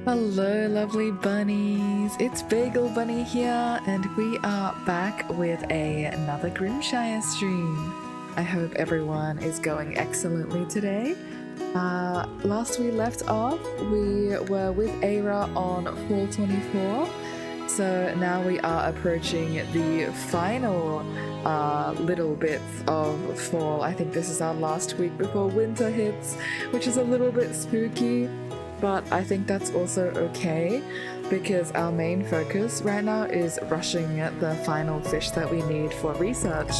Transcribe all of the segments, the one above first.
Hello, lovely bunnies. It's Bagel Bunny here, and we are back with another Grimshire stream. I hope everyone is going excellently today. Last we left off, we were with Eira on Fall 24, so now we are approaching the final little bits of fall. I think this is our last week before winter hits, which is a little bit spooky. But I think that's also okay because our main focus right now is rushing the final fish that we need for research.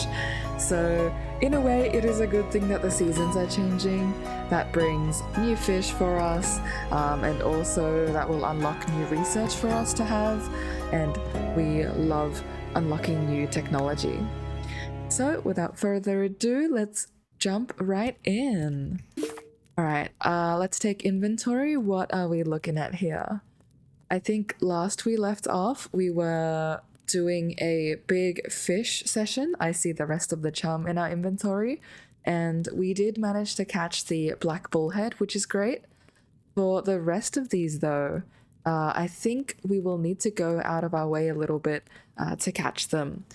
So in a way, it is a good thing that the seasons are changing. That brings new fish for us, and also that will unlock new research for us to have. And we love unlocking new technology. So without further ado, let's jump right in. Alright, let's take inventory. What are we looking at here? I think last we left off, we were doing a big fish session. I see the rest of the chum in our inventory, and we did manage to catch the black bullhead, which is great. For the rest of these though, I think we will need to go out of our way a little bit to catch them.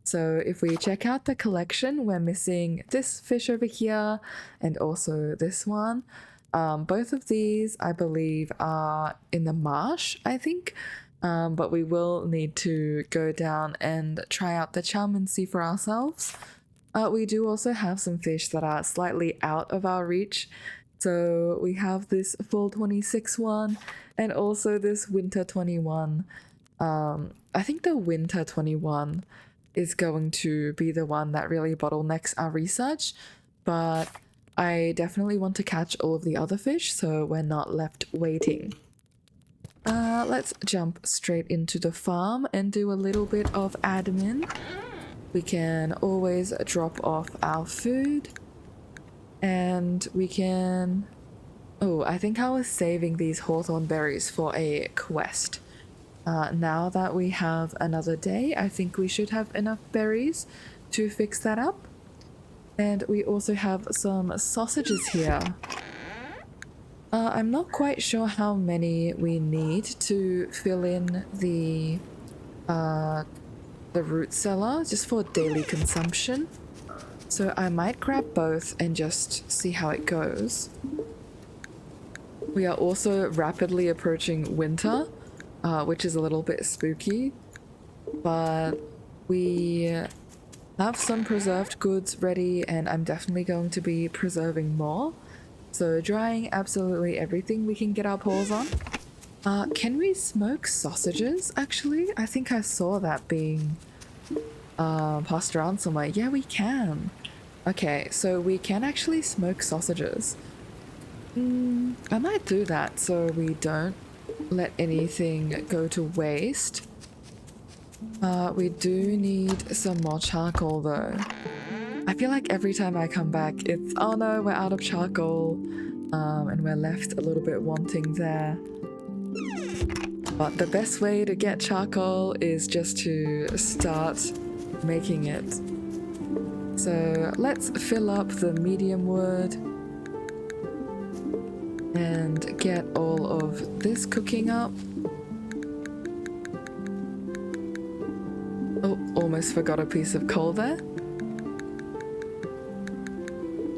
So if we check out the collection, we're missing this fish over here and also this one. Both of these, I believe, are in the marsh, I think. But we will need to go down and try out the chum and see for ourselves. We do also have some fish that are slightly out of our reach. So we have this Fall 26 one and also this Winter 21. I think the Winter 21 is going to be the one that really bottlenecks our research, but I definitely want to catch all of the other fish so we're not left waiting. Let's jump straight into the farm and do a little bit of admin. We can always drop off our food, and we can... Oh, I think I was saving these hawthorn berries for a quest. Now that we have another day, I think we should have enough berries to fix that up. And we also have some sausages here. I'm not quite sure how many we need to fill in the root cellar, just for daily consumption. So I might grab both and just see how it goes. We are also rapidly approaching winter, which is a little bit spooky, but we have some preserved goods ready, and I'm definitely going to be preserving more. So drying absolutely everything we can get our paws on. Can we smoke sausages, actually? I think I saw that being passed around somewhere. Yeah, we can. Okay, so we can actually smoke sausages. I might do that so we don't let anything go to waste. We do need some more charcoal though. I feel like every time I come back it's, oh no, we're out of charcoal, and we're left a little bit wanting there. But the best way to get charcoal is just to start making it. So let's fill up the medium wood and get all of this cooking up. Oh, almost forgot a piece of coal there.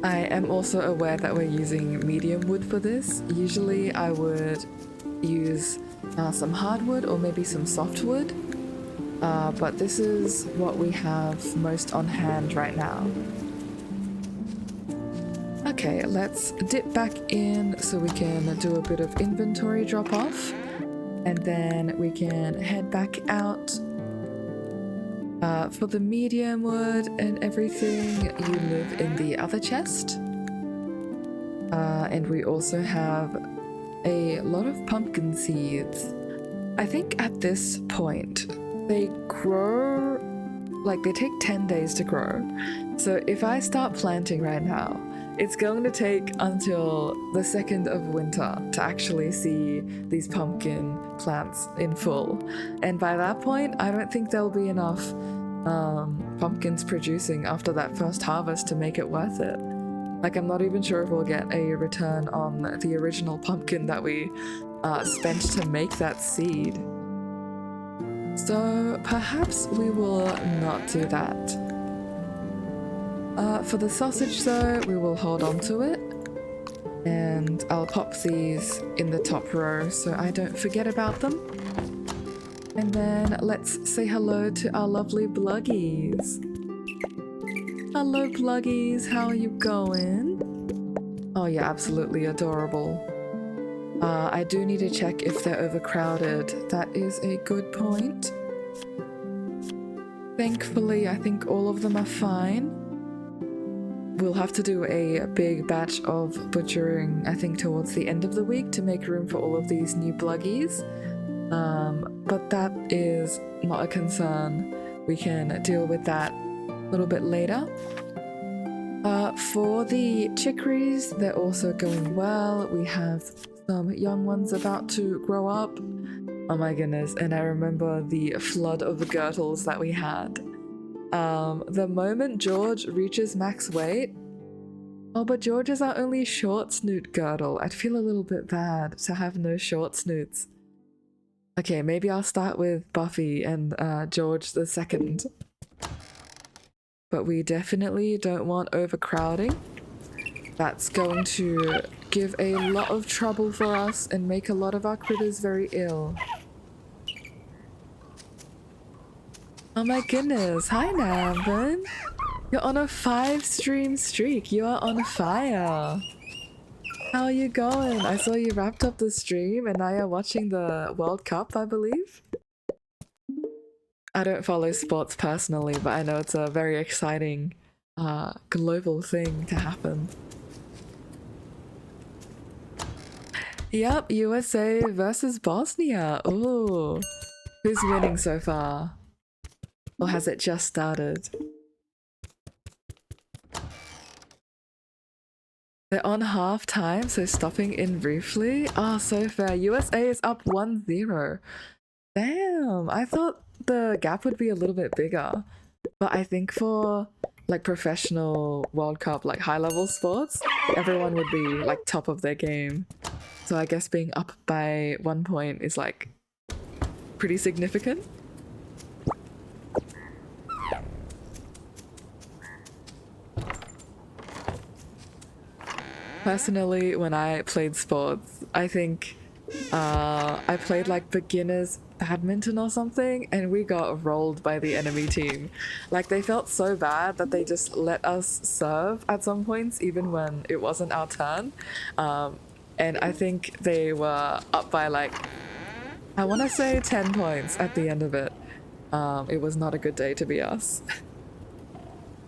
I am also aware that we're using medium wood for this. Usually I would use some hardwood or maybe some softwood, but this is what we have most on hand right now. Okay, let's dip back in so we can do a bit of inventory drop off, and then we can head back out. For the medium wood and everything, you live in the other chest. And we also have a lot of pumpkin seeds. I think at this point, they grow, like they take 10 days to grow. So if I start planting right now, it's going to take until the 2nd of winter to actually see these pumpkin plants in full. And by that point, I don't think there'll be enough pumpkins producing after that first harvest to make it worth it. Like, I'm not even sure if we'll get a return on the original pumpkin that we spent to make that seed. So perhaps we will not do that. For the sausage though, we will hold on to it. And I'll pop these in the top row so I don't forget about them. And then let's say hello to our lovely Bluggies. Hello Bluggies, how are you going? Oh yeah, absolutely adorable. I do need to check if they're overcrowded. That is a good point. Thankfully, I think all of them are fine. We'll have to do a big batch of butchering, I think, towards the end of the week to make room for all of these new Bluggies. But that is not a concern. We can deal with that a little bit later. For the chicories, they're also going well. We have some young ones about to grow up. Oh my goodness, and I remember the flood of girdles that we had. The moment George reaches max weight... Oh, but George is our only short snoot girdle. I'd feel a little bit bad to have no short snoots. Okay, maybe I'll start with Buffy and George the second. But we definitely don't want overcrowding. That's going to give a lot of trouble for us and make a lot of our critters very ill. Oh my goodness, hi Navin! You're on a 5-stream streak, you are on fire! How are you going? I saw you wrapped up the stream and now you're watching the World Cup, I believe? I don't follow sports personally, but I know it's a very exciting global thing to happen. Yep, USA versus Bosnia. Ooh. Who's winning so far? Or has it just started? They're on half time, so stopping in briefly. Oh, so fair. USA is up 1-0. Damn, I thought the gap would be a little bit bigger. But I think for like professional World Cup, like high level sports, everyone would be like top of their game. So I guess being up by 1 point is like pretty significant. Personally, when I played sports, I think I played like beginners badminton or something, and we got rolled by the enemy team. Like they felt so bad that they just let us serve at some points, even when it wasn't our turn. And I think they were up by like, I want to say 10 points at the end of it. It was not a good day to be us.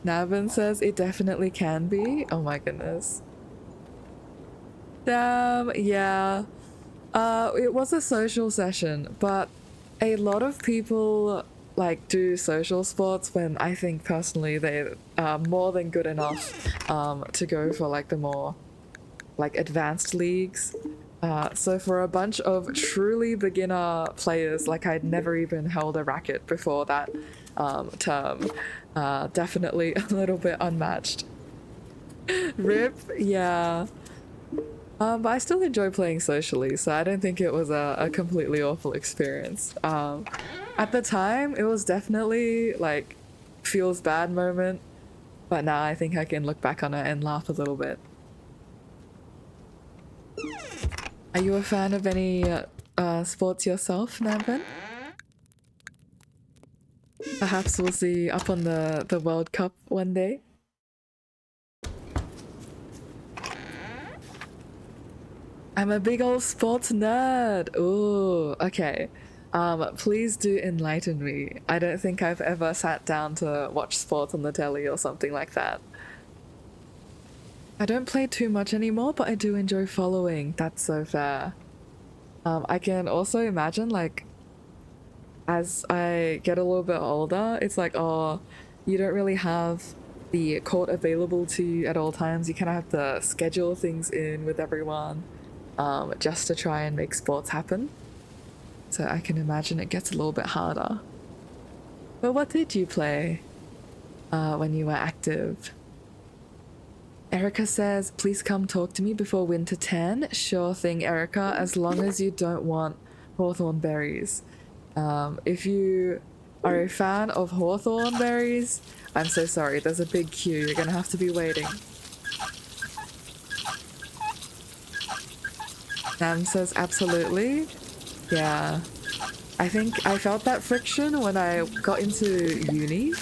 Navin says it definitely can be. Oh my goodness. Yeah. It was a social session, but a lot of people like do social sports when I think personally they are more than good enough to go for like the more like advanced leagues. So for a bunch of truly beginner players, like I'd never even held a racket before that term, definitely a little bit unmatched. RIP, yeah. But I still enjoy playing socially, so I don't think it was a completely awful experience. At the time, it was definitely like feels bad moment, but now I think I can look back on it and laugh a little bit. Are you a fan of any sports yourself, Navin? Perhaps we'll see up on the World Cup one day. I'm a big old sports nerd. Ooh, okay. Please do enlighten me. I don't think I've ever sat down to watch sports on the telly or something like that. I don't play too much anymore, but I do enjoy following. That's so fair. I can also imagine, like, as I get a little bit older, it's like, oh, you don't really have the court available to you at all times. You kind of have to schedule things in with everyone. Just to try and make sports happen. So I can imagine it gets a little bit harder. But what did you play when you were active? Erica says, please come talk to me before winter 10. Sure thing, Erica, as long as you don't want hawthorn berries. If you are a fan of hawthorn berries, I'm so sorry, there's a big queue. You're gonna have to be waiting. Nam says, absolutely. Yeah. I think I felt that friction when I got into uni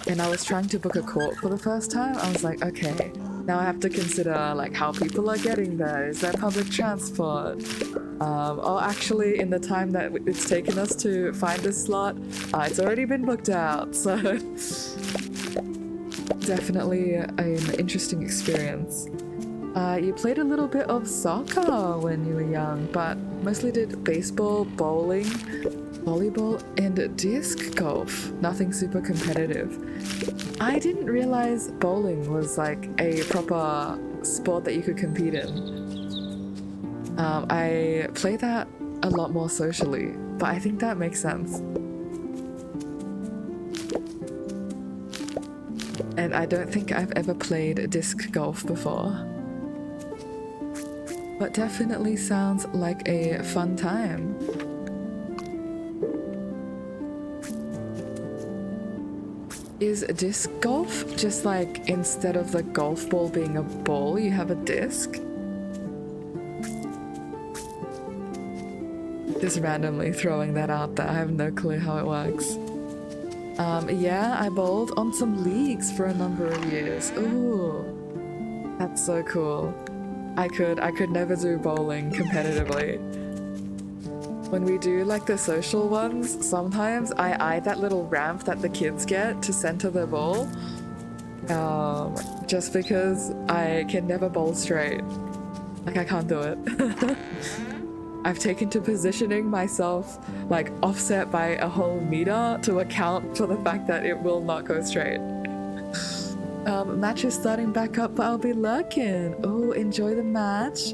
and I was trying to book a court for the first time. I was like, okay, now I have to consider like how people are getting there. Is there public transport? Or actually in the time that it's taken us to find a slot, it's already been booked out. So definitely an interesting experience. You played a little bit of soccer when you were young, but mostly did baseball, bowling, volleyball, and disc golf. Nothing super competitive. I didn't realize bowling was like a proper sport that you could compete in. I play that a lot more socially, but I think that makes sense. And I don't think I've ever played disc golf before. But definitely sounds like a fun time. Is disc golf just like instead of the golf ball being a ball, you have a disc? Just randomly throwing that out there. I have no clue how it works. Yeah, I bowled on some leagues for a number of years. Ooh, that's so cool. I could never do bowling competitively. When we do like the social ones, sometimes I eye that little ramp that the kids get to center the ball. Just because I can never bowl straight. Like I can't do it. I've taken to positioning myself like offset by a whole meter to account for the fact that it will not go straight. Match is starting back up, but I'll be lurking. Oh, enjoy the match.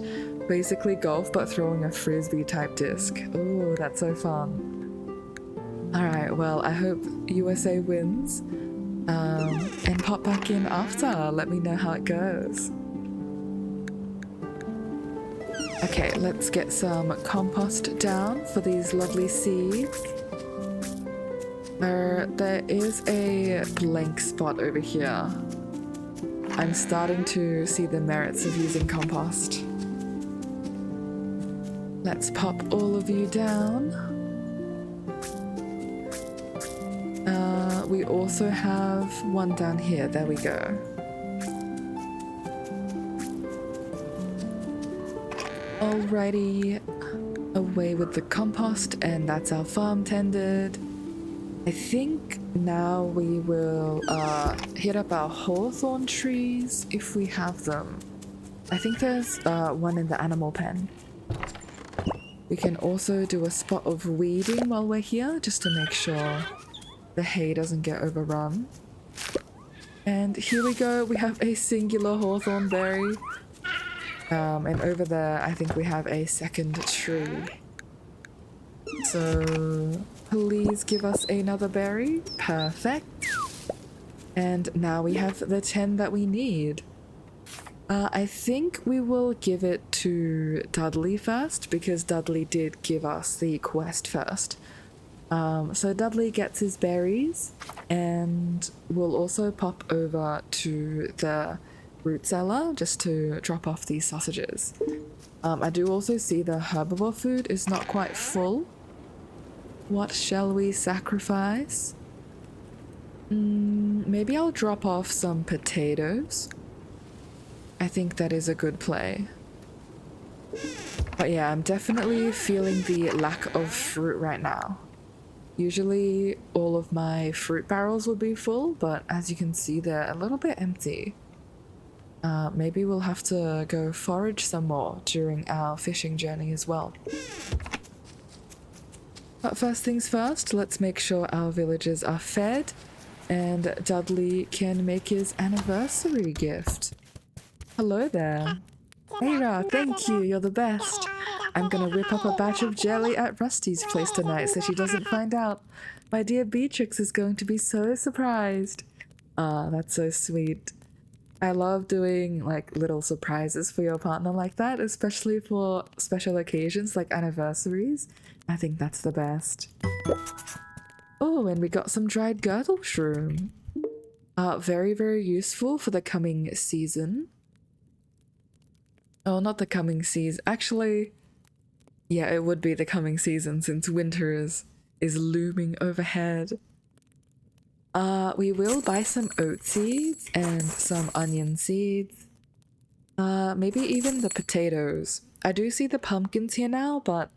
Basically golf, but throwing a frisbee type disc. Oh, that's so fun. Alright, well, I hope USA wins. And pop back in after. Let me know how it goes. Okay, let's get some compost down for these lovely seeds. There is a blank spot over here. I'm starting to see the merits of using compost. Let's pop all of you down. We also have one down here. There we go. Alrighty, away with the compost, and that's our farm tended. I think now we will hit up our hawthorn trees if we have them. I think there's one in the animal pen. We can also do a spot of weeding while we're here, just to make sure the hay doesn't get overrun. And here we go, we have a singular hawthorn berry. And over there, I think we have a second tree. So, please give us another berry. Perfect. And now we have the 10 that we need. I think we will give it to Dudley first, because Dudley did give us the quest first. So Dudley gets his berries, and we'll also pop over to the root cellar just to drop off these sausages. I do also see the herbivore food is not quite full. What shall we sacrifice? Maybe I'll drop off some potatoes. I think that is a good play. But yeah, I'm definitely feeling the lack of fruit right now. Usually all of my fruit barrels would be full, but as you can see, they're a little bit empty. Maybe we'll have to go forage some more during our fishing journey as well. But first things first, let's make sure our villagers are fed and Dudley can make his anniversary gift. Hello there. Eira, thank you, you're the best. I'm gonna whip up a batch of jelly at Rusty's place tonight so she doesn't find out. My dear Beatrix is going to be so surprised. Ah, that's so sweet. I love doing like little surprises for your partner like that, especially for special occasions like anniversaries. I think that's the best. Oh, and we got some dried girdle shroom. Very, very useful for the coming season. Oh, not the coming season. Actually, yeah, it would be the coming season since winter is looming overhead. We will buy some oat seeds and some onion seeds. Maybe even the potatoes. I do see the pumpkins here now, but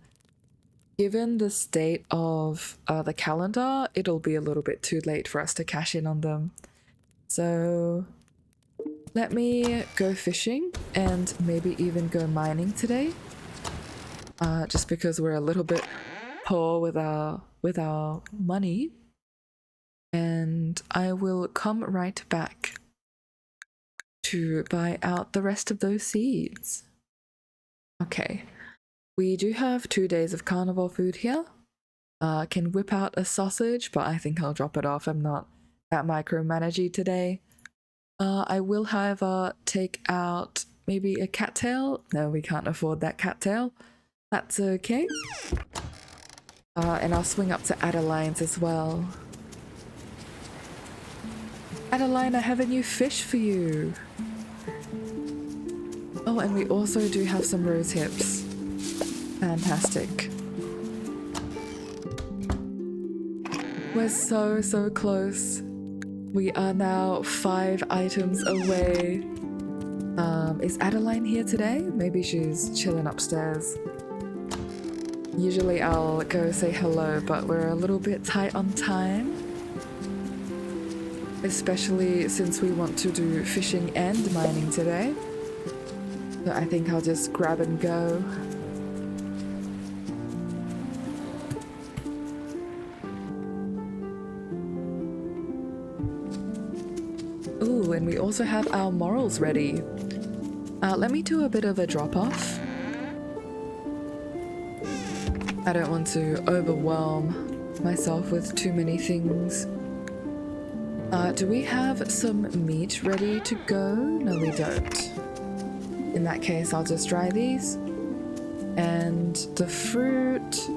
given the state of the calendar, it'll be a little bit too late for us to cash in on them. So let me go fishing and maybe even go mining today. Just because we're a little bit poor with our money. And I will come right back to buy out the rest of those seeds. Okay, we do have 2 days of carnival food here. Can whip out a sausage, but I think I'll drop it off. I'm not that micromanagey today. I will, however, take out maybe a cattail. No, we can't afford that cattail. That's okay. And I'll swing up to Adeline's as well. Adeline, I have a new fish for you. Oh, and we also do have some rose hips. Fantastic. We're so close. We are now 5 items away. Is Adeline here today? Maybe she's chilling upstairs. Usually I'll go say hello, but we're a little bit tight on time. Especially since we want to do fishing and mining today. So I think I'll just grab and go. Ooh, and we also have our morals ready. Let me do a bit of a drop-off. I don't want to overwhelm myself with too many things. Do we have some meat ready to go? No, we don't. In that case, I'll just dry these. And the fruit...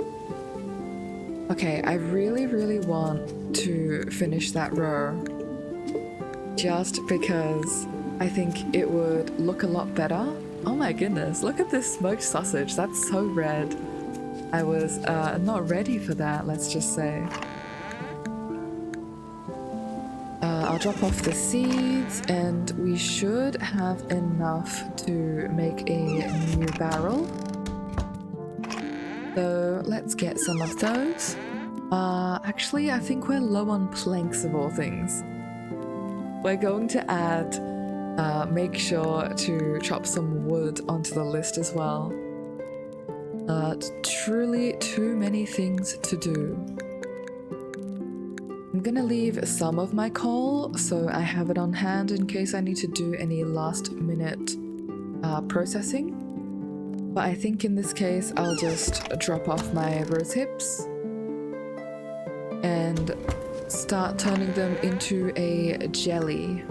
Okay, I really want to finish that row. Just because I think it would look a lot better. Oh my goodness, look at this smoked sausage. That's so red. I was not ready for that, let's just say. I'll drop off the seeds, and we should have enough to make a new barrel. So let's get some of those. Actually, I think we're low on planks of all things. We're going to add, make sure to chop some wood onto the list as well. Truly too many things to do. I'm gonna leave some of my coal so I have it on hand in case I need to do any last minute processing. But I think in this case I'll just drop off my rose hips and start turning them into a jelly.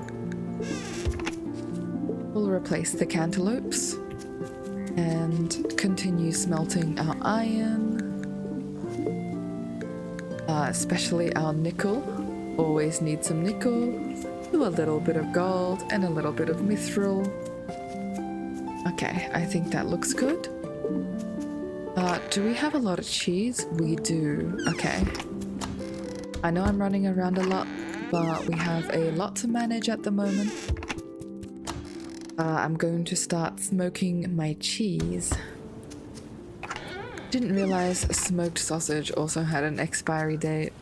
We'll replace the cantaloupes and continue smelting our iron. Especially our nickel. Always need some nickel. Do a little bit of gold and a little bit of mithril. Okay, I think that looks good. Do we have a lot of cheese? We do. Okay. I know I'm running around a lot, but we have a lot to manage at the moment. I'm going to start smoking my cheese. Didn't realize smoked sausage also had an expiry date.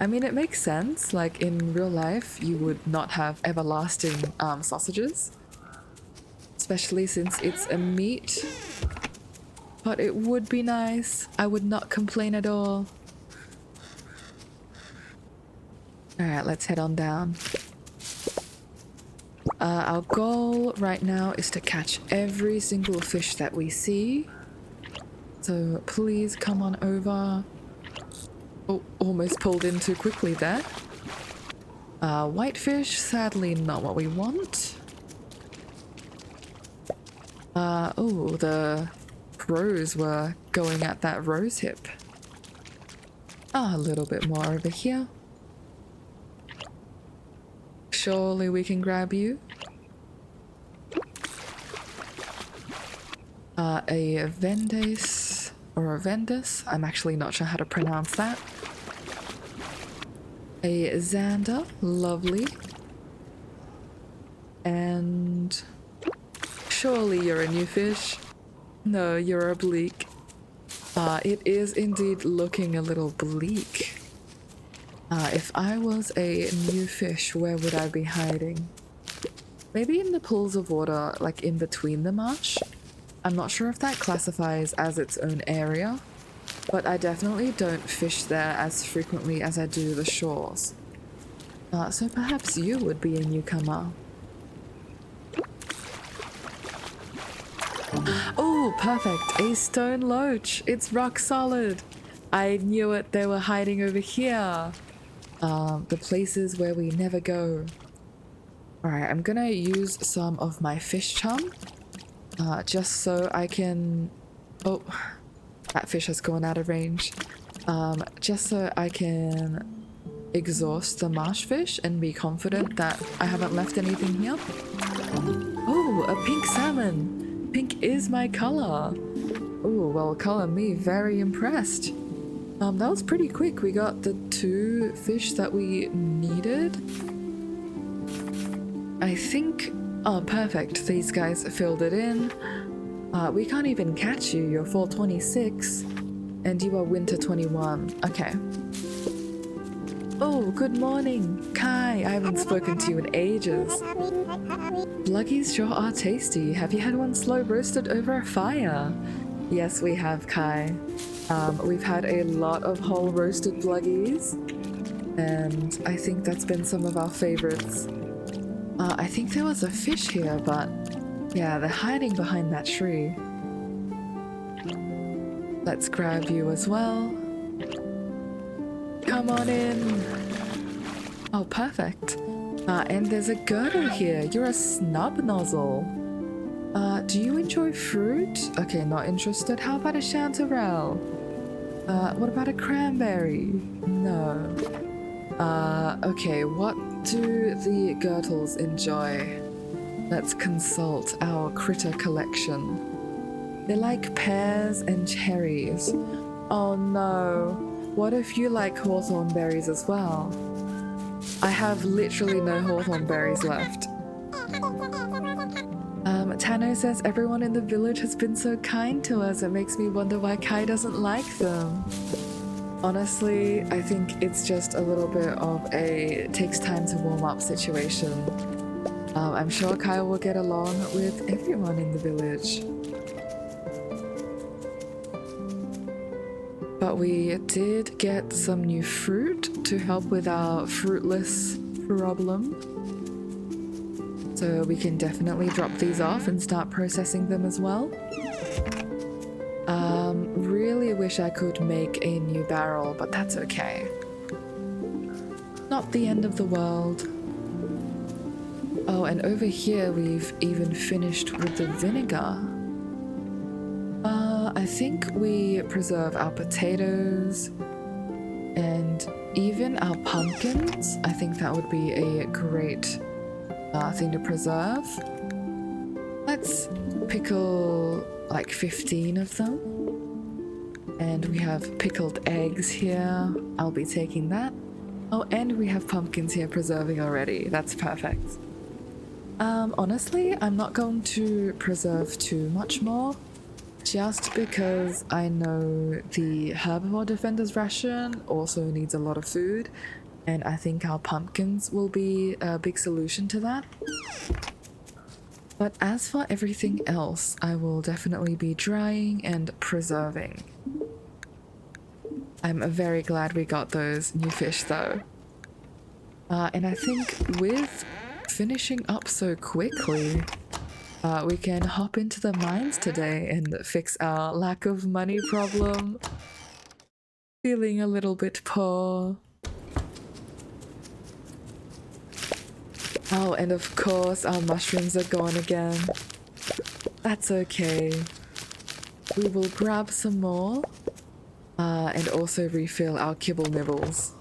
I mean, it makes sense, like in real life you would not have everlasting sausages, especially since it's a meat, but it would be nice. I would not complain at all. Alright, let's head on down. Our goal right now is to catch every single fish that we see. So please come on over. Oh, almost pulled in too quickly there. Whitefish, sadly not what we want. Oh, the crows were going at that rose hip. A little bit more over here. Surely we can grab you. A Vendace or a Vendus. I'm actually not sure how to pronounce that. A Xander, lovely. And surely you're a new fish. No, you're a bleak. It is indeed looking a little bleak. If I was a new fish, where would I be hiding? Maybe in the pools of water, like in between the marsh. I'm not sure if that classifies as its own area, but I definitely don't fish there as frequently as I do the shores. So perhaps you would be a newcomer. Oh, perfect! A stone loach! It's rock solid! I knew it, they were hiding over here. The places where we never go. Alright, I'm gonna use some of my fish charm. Just so I can... Oh, that fish has gone out of range. Just so I can exhaust the marsh fish and be confident that I haven't left anything here. Oh, a pink salmon! Pink is my color. Oh, well, color me very impressed. That was pretty quick. We got the 2 fish that we needed. I think... Oh, perfect. These guys filled it in. We can't even catch you. You're fall 26. And you are winter 21. Okay. Oh, good morning. Kai, I haven't spoken to you in ages. Bluggies sure are tasty. Have you had one slow roasted over a fire? Yes, we have, Kai. We've had a lot of whole roasted bluggies. And I think that's been some of our favorites. I think there was a fish here, but yeah, they're hiding behind that tree. Let's grab you as well. Come on in. Oh, perfect. And there's a girdle here. You're a snub nozzle. Do you enjoy fruit? Okay, not interested. How about a chanterelle? What about a cranberry? No. Okay, what do the girdles enjoy? Let's consult our critter collection. They like pears and cherries. Oh no. What if you like hawthorn berries as well? I have literally no hawthorn berries left. Tano says everyone in the village has been so kind to us. It makes me wonder why Kai doesn't like them. Honestly, I think it's just a little bit of a takes time to warm up situation. I'm sure Kai will get along with everyone in the village. But we did get some new fruit to help with our fruitless problem. So we can definitely drop these off and start processing them as well. Really wish I could make a new barrel, but that's okay. Not the end of the world. Oh, and over here we've even finished with the vinegar. I think we preserve our potatoes and even our pumpkins. I think that would be a great thing to preserve. Let's pickle like 15 of them. And we have pickled eggs here. I'll be taking that. Oh, and we have pumpkins here preserving already. That's perfect. Honestly, I'm not going to preserve too much more. Just because I know the herbivore defender's ration also needs a lot of food. And I think our pumpkins will be a big solution to that. But as for everything else, I will definitely be drying and preserving. I'm very glad we got those new fish though. And I think with finishing up so quickly, we can hop into the mines today and fix our lack of money problem. Feeling a little bit poor. Oh, and of course our mushrooms are gone again. That's okay. We will grab some more and also refill our kibble nibbles.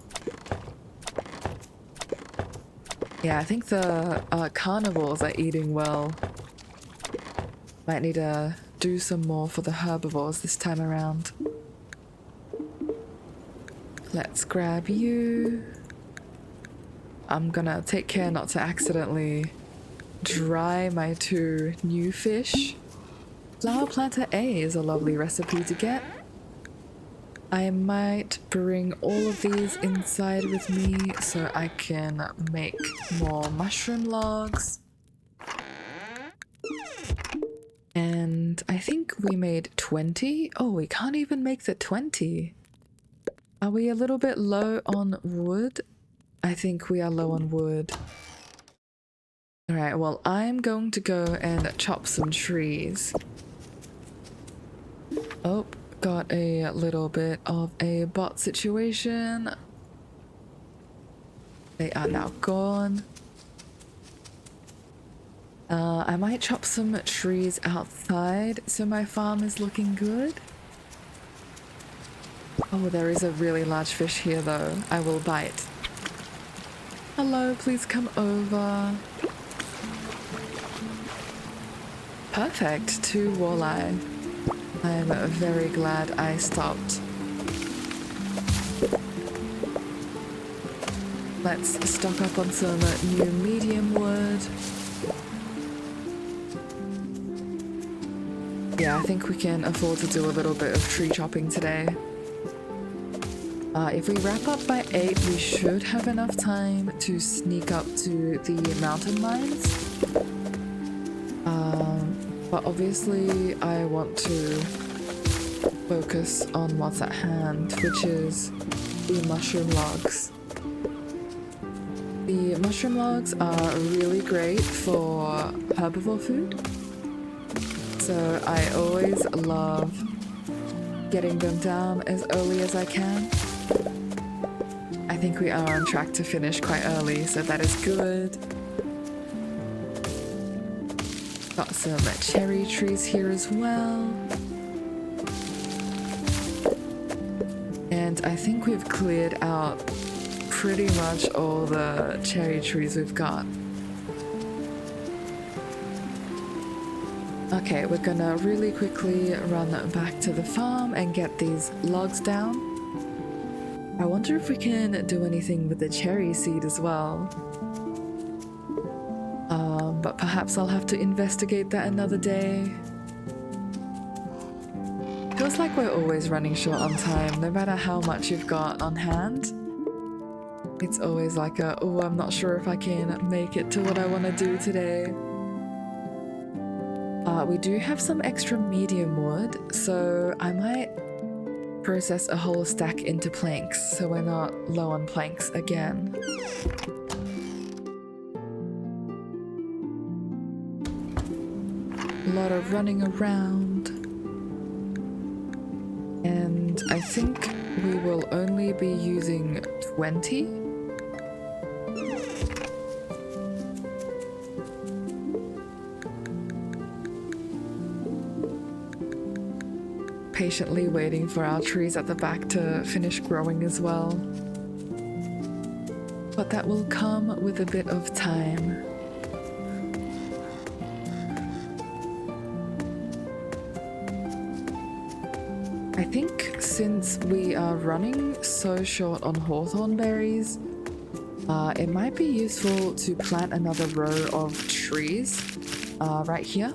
Yeah, I think the carnivores are eating well. Might need to do some more for the herbivores this time around. Let's grab you. I'm gonna take care not to accidentally dry my 2 new fish. Flower planter A is a lovely recipe to get. I might bring all of these inside with me so I can make more mushroom logs. And I think we made 20. Oh, we can't even make the 20. Are we a little bit low on wood? I think we are low on wood. Alright, well, I'm going to go and chop some trees. Oh, got a little bit of a bot situation. They are now gone. I might chop some trees outside so my farm is looking good. Oh, there is a really large fish here though. I will bite. Hello, please come over. Perfect, 2 walleye. I'm very glad I stopped. Let's stock up on some new medium wood. Yeah, I think we can afford to do a little bit of tree chopping today. If we wrap up by 8, we should have enough time to sneak up to the mountain mines. But obviously I want to focus on what's at hand, which is the mushroom logs. The mushroom logs are really great for herbivore food. So I always love getting them down as early as I can. I think we are on track to finish quite early, so that is good. Got some cherry trees here as well. And I think we've cleared out pretty much all the cherry trees we've got. Okay, we're gonna really quickly run back to the farm and get these logs down. I wonder if we can do anything with the cherry seed as well. But perhaps I'll have to investigate that another day. Feels like we're always running short on time, no matter how much you've got on hand. It's always like oh, I'm not sure if I can make it to what I want to do today. We do have some extra medium wood, so I might process a whole stack into planks so we're not low on planks again. A lot of running around. And I think we will only be using 20. Patiently waiting for our trees at the back to finish growing as well. But that will come with a bit of time. I think since we are running so short on hawthorn berries, it might be useful to plant another row of trees right here.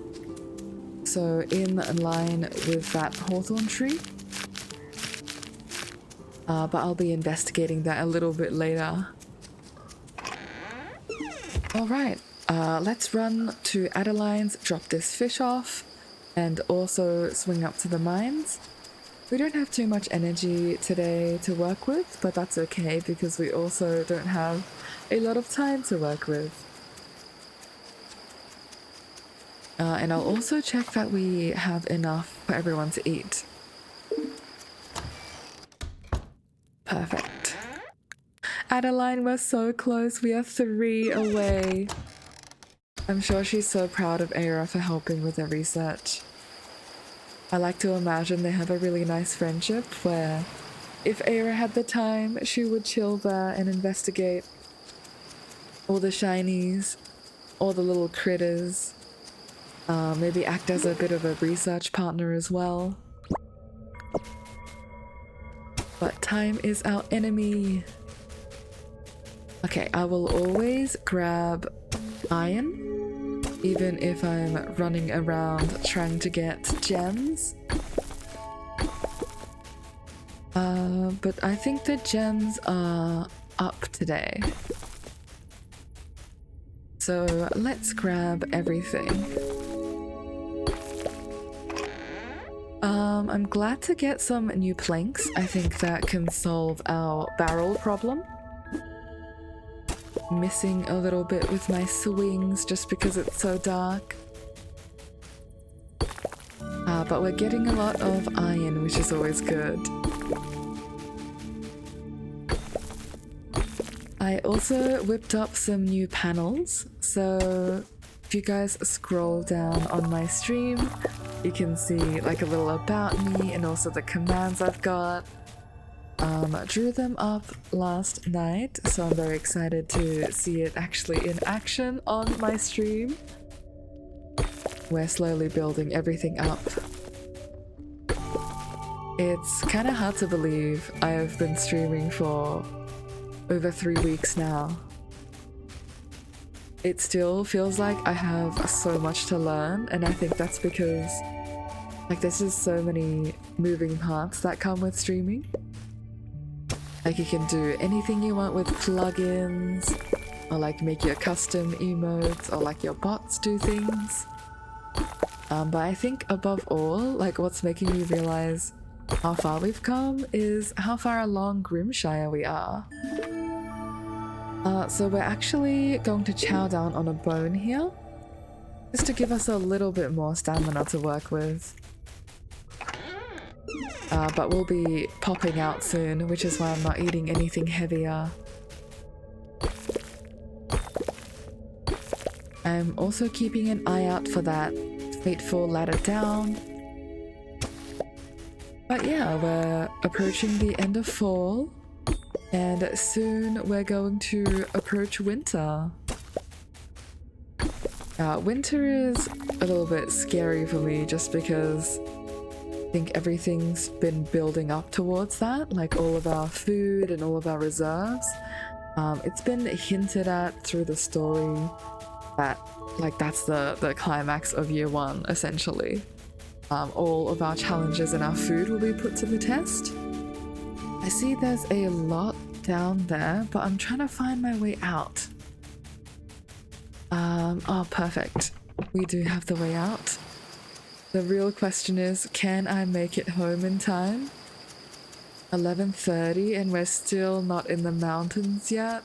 So in line with that hawthorn tree. But I'll be investigating that a little bit later. Alright, let's run to Adeline's, drop this fish off, and also swing up to the mines. We don't have too much energy today to work with, but that's okay because we also don't have a lot of time to work with. And I'll also check that we have enough for everyone to eat. Perfect. Adeline, we're so close. We are 3 away. I'm sure she's so proud of Eira for helping with their research. I like to imagine they have a really nice friendship where if Eira had the time, she would chill there and investigate all the shinies, all the little critters, maybe act as a bit of a research partner as well. But time is our enemy. Okay, I will always grab iron, even if I'm running around trying to get gems. But I think the gems are up today. So let's grab everything. I'm glad to get some new planks. I think that can solve our barrel problem. Missing a little bit with my swings just because it's so dark. But we're getting a lot of iron, which is always good. I also whipped up some new panels, so if you guys scroll down on my stream, you can see like a little about me and also the commands I've got. Drew them up last night, so I'm very excited to see it actually in action on my stream. We're slowly building everything up. It's kind of hard to believe I've been streaming for over 3 weeks now. It still feels like I have so much to learn, and I think that's because like there's just so many moving parts that come with streaming. Like you can do anything you want with plugins, or like make your custom emotes, or like your bots do things. But I think above all, like what's making me realize how far we've come is how far along Grimshire we are. So we're actually going to chow down on a bone here, just to give us a little bit more stamina to work with. But we'll be popping out soon, which is why I'm not eating anything heavier. I'm also keeping an eye out for that fateful ladder down. But yeah, we're approaching the end of fall, and soon we're going to approach winter. Winter is a little bit scary for me just because I think everything's been building up towards that, like all of our food and all of our reserves. It's been hinted at through the story that like that's the climax of year 1 essentially. All of our challenges and our food will be put to the test. I see there's a lot down there, but I'm trying to find my way out. Oh, perfect. We do have the way out. The real question is, can I make it home in time? 11:30 and we're still not in the mountains yet.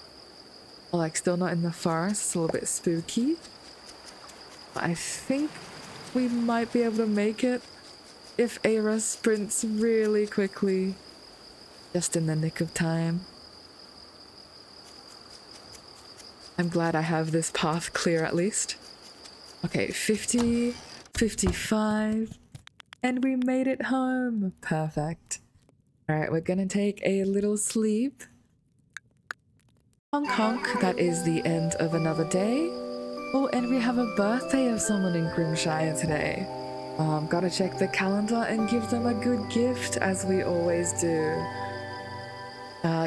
Or like still not in the forest. It's a little bit spooky. I think we might be able to make it if Eira sprints really quickly. Just in the nick of time. I'm glad I have this path clear at least. Okay, 50, 55, and we made it home. Perfect. Alright, we're gonna take a little sleep. Honk honk, that is the end of another day. Oh, and we have a birthday of someone in Grimshire today. Gotta check the calendar and give them a good gift, as we always do.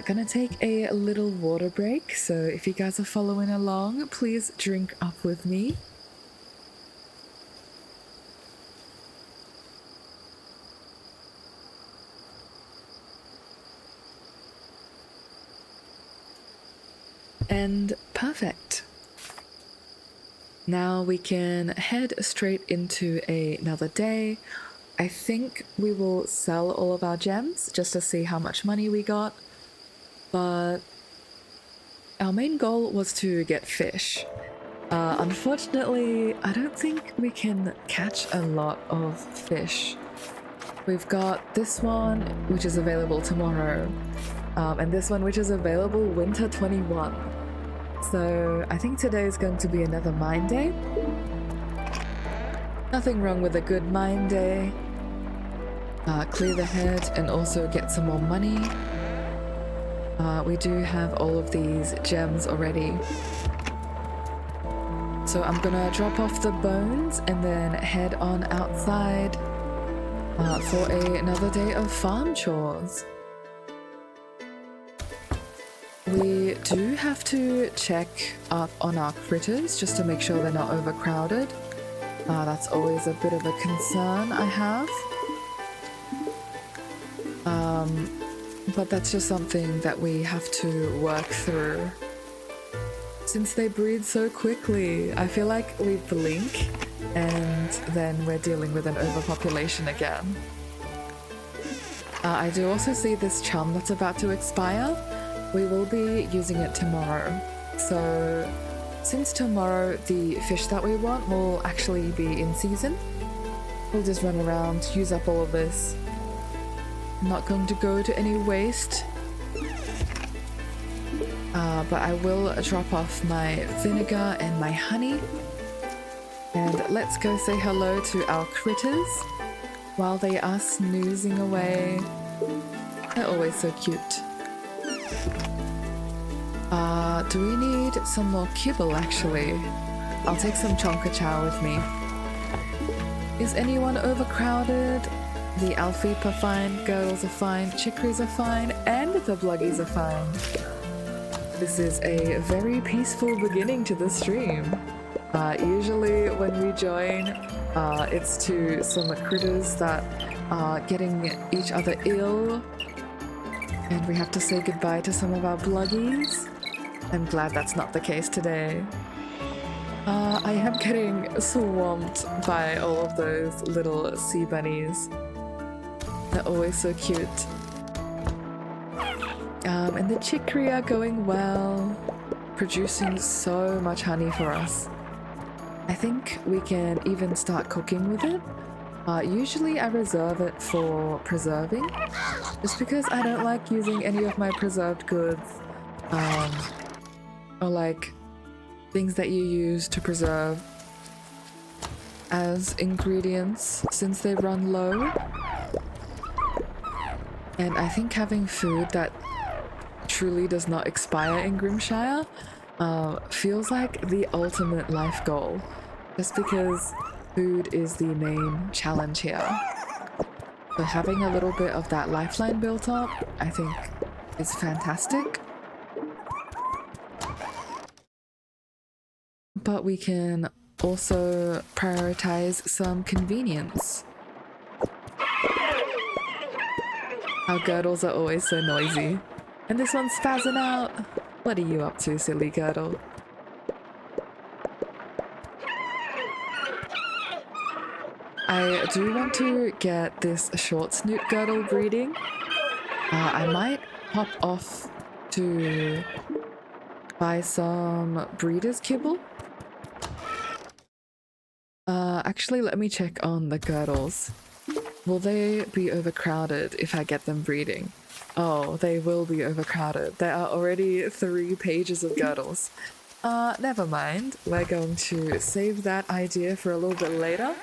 Gonna take a little water break, so if you guys are following along, please drink up with me. And perfect. Now we can head straight into another day. I think we will sell all of our gems just to see how much money we got. But our main goal was to get fish. Unfortunately, I don't think we can catch a lot of fish. We've got this one, which is available tomorrow, and this one which is available winter 21. So I think today is going to be another mine day. Nothing wrong with a good mine day. Clear the head and also get some more money. We do have all of these gems already. So I'm gonna drop off the bones and then head on outside for another day of farm chores. We do have to check up on our critters just to make sure they're not overcrowded. That's always a bit of a concern I have. But that's just something that we have to work through. Since they breed so quickly, I feel like we blink and then we're dealing with an overpopulation again. I do also see this chum that's about to expire. We will be using it tomorrow. So since tomorrow the fish that we want will actually be in season, we'll just run around, use up all of this. Not going to go to any waste. But I will drop off my vinegar and my honey. And let's go say hello to our critters while they are snoozing away. They're always so cute. Do we need some more kibble actually? I'll take some chonka chow with me. Is anyone overcrowded? The Alfeep are fine, girls are fine, chicories are fine, and the bluggies are fine. This is a very peaceful beginning to the stream. Usually when we join, it's to some critters that are getting each other ill, and we have to say goodbye to some of our bluggies. I'm glad that's not the case today. I am getting swamped by all of those little sea bunnies. They're always so cute. And the chicory are going well, producing so much honey for us. I think we can even start cooking with it. Usually I reserve it for preserving, just because I don't like using any of my preserved goods, or like things that you use to preserve as ingredients since they run low. And I think having food that truly does not expire in Grimshire feels like the ultimate life goal, just because food is the main challenge here. So having a little bit of that lifeline built up, I think, is fantastic. But we can also prioritize some convenience. Our girdles are always so noisy. And this one's spazzing out. What are you up to, silly girdle? I do want to get this short snoot girdle breeding. I might hop off to buy some breeder's kibble. Actually, let me check on the girdles. Will they be overcrowded if I get them breeding? Oh, they will be overcrowded. There are already 3 pages of girdles. Never mind. We're going to save that idea for a little bit later.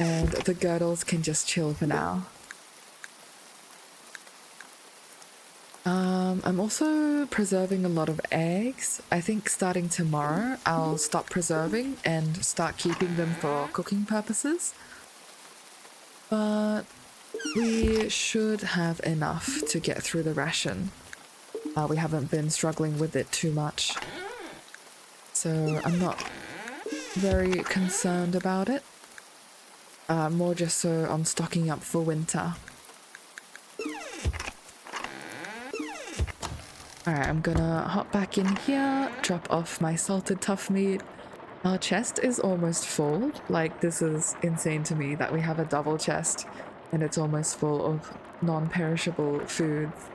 And the girdles can just chill for now. I'm also preserving a lot of eggs. I think starting tomorrow, I'll stop preserving and start keeping them for cooking purposes. But we should have enough to get through the ration. We haven't been struggling with it too much. So I'm not very concerned about it. More just so I'm stocking up for winter. Alright, I'm gonna hop back in here, drop off my salted tough meat. Our chest is almost full. Like, this is insane to me that we have a double chest and it's almost full of non-perishable foods.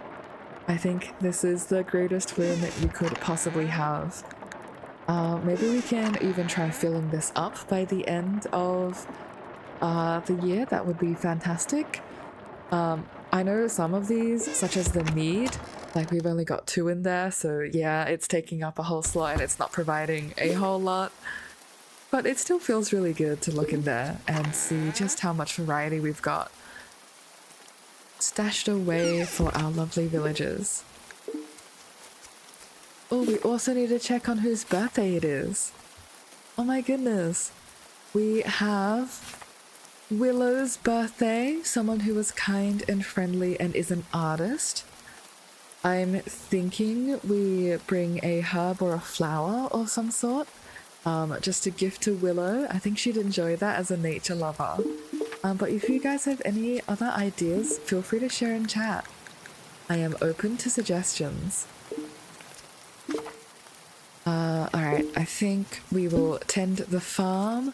I think this is the greatest win that you could possibly have. Maybe we can even try filling this up by the end of the year. That would be fantastic. I know some of these, such as the mead, like we've only got 2 in there, so yeah, it's taking up a whole slot and it's not providing a whole lot. But it still feels really good to look in there and see just how much variety we've got stashed away for our lovely villagers. Oh, we also need to check on whose birthday it is. Oh my goodness. We have Willow's birthday, someone who was kind and friendly and is an artist. I'm thinking we bring a herb or a flower of some sort, just to gift to Willow. I think she'd enjoy that as a nature lover. But if you guys have any other ideas, feel free to share in chat. I am open to suggestions. Alright, I think we will tend the farm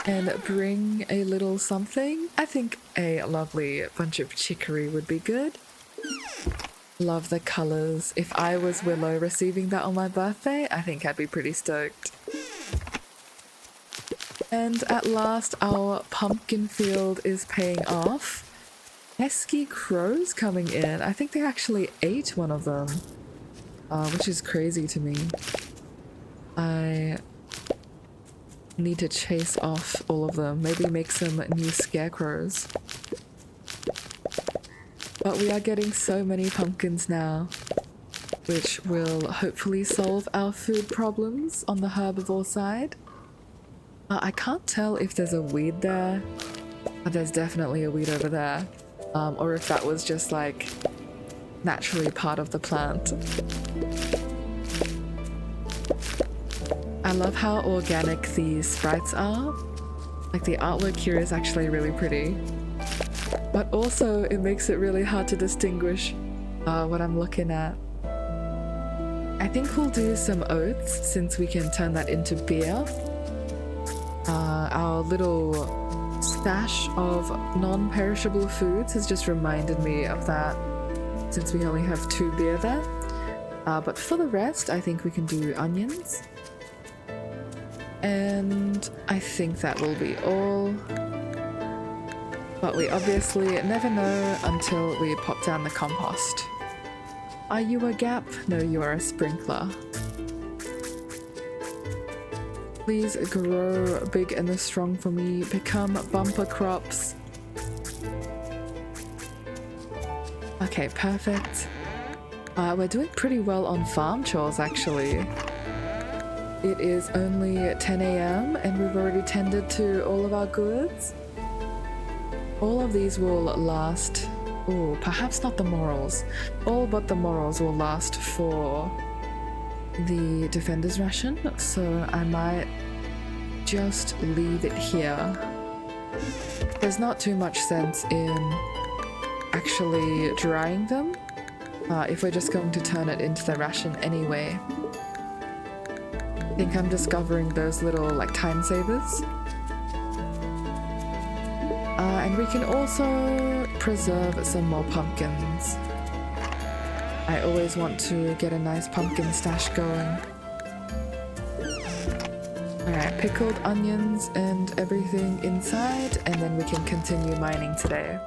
and bring a little something. I think a lovely bunch of chicory would be good. Love the colours. If I was Willow receiving that on my birthday, I think I'd be pretty stoked. And at last, our pumpkin field is paying off. Pesky crows coming in. I think they actually ate one of them, which is crazy to me. I need to chase off all of them. Maybe make some new scarecrows. But we are getting so many pumpkins now, which will hopefully solve our food problems on the herbivore side. I can't tell if there's a weed there, but there's definitely a weed over there. Or if that was just like naturally part of the plant. I love how organic these sprites are. Like the artwork here is actually really pretty. But also it makes it really hard to distinguish what I'm looking at. I think we'll do some oats since we can turn that into beer. Our little stash of non-perishable foods has just reminded me of that since we only have 2 beer there. But for the rest, I think we can do onions. And I think that will be all. But we obviously never know until we pop down the compost. Are you a gap? No, you are a sprinkler. Please grow big and strong for me. Become bumper crops. Okay, perfect. We're doing pretty well on farm chores, actually. It is only 10 AM and we've already tended to all of our goods. All of these will last... Oh, perhaps not the morels. All but the morels will last for the defender's ration, so I might just leave it here. There's not too much sense in actually drying them if we're just going to turn it into the ration anyway. I think I'm discovering those little like time savers. And we can also preserve some more pumpkins. I always want to get a nice pumpkin stash going. Alright, pickled onions and everything inside, and then we can continue mining today.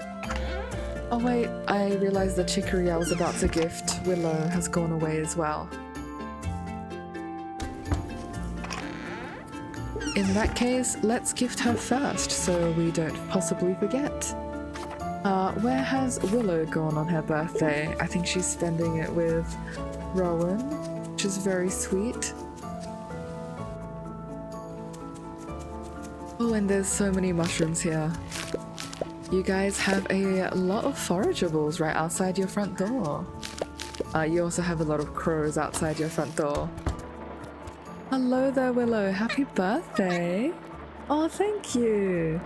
Oh wait, I realized the chicory I was about to gift Willow has gone away as well. In that case, let's gift her first so we don't possibly forget. Where has Willow gone on her birthday? I think she's spending it with Rowan, which is very sweet. Oh, and there's so many mushrooms here. You guys have a lot of forageables right outside your front door. You also have a lot of crows outside your front door. Hello there, Willow. Happy birthday. Oh, thank you.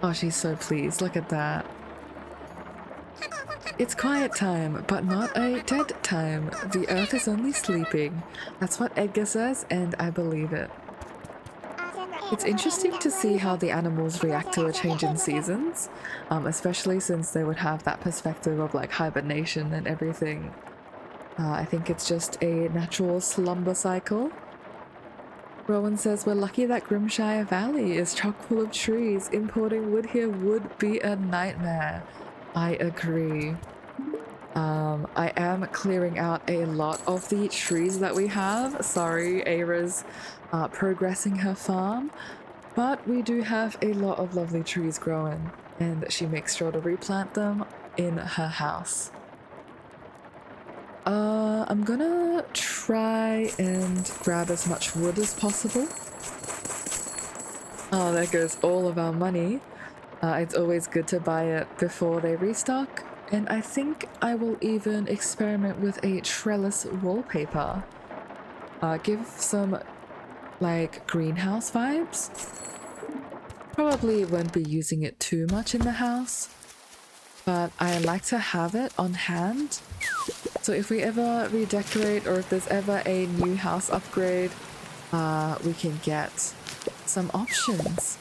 Oh, she's so pleased. Look at that. It's quiet time, but not a dead time. The earth is only sleeping. That's what Edgar says, and I believe it. It's interesting to see how the animals react to a change in seasons, especially since they would have that perspective of like hibernation and everything. I think it's just a natural slumber cycle. Rowan says we're lucky that Grimshire Valley is chock full of trees. Importing wood here would be a nightmare. I agree. I am clearing out a lot of the trees that we have. Sorry, Eira's progressing her farm, but we do have a lot of lovely trees growing, and she makes sure to replant them in her house. I'm gonna try and grab as much wood as possible. Oh, there goes all of our money. It's always good to buy it before they restock. And I think I will even experiment with a trellis wallpaper. Give some, like, greenhouse vibes. Probably won't be using it too much in the house, but I like to have it on hand. So if we ever redecorate or if there's ever a new house upgrade, we can get some options.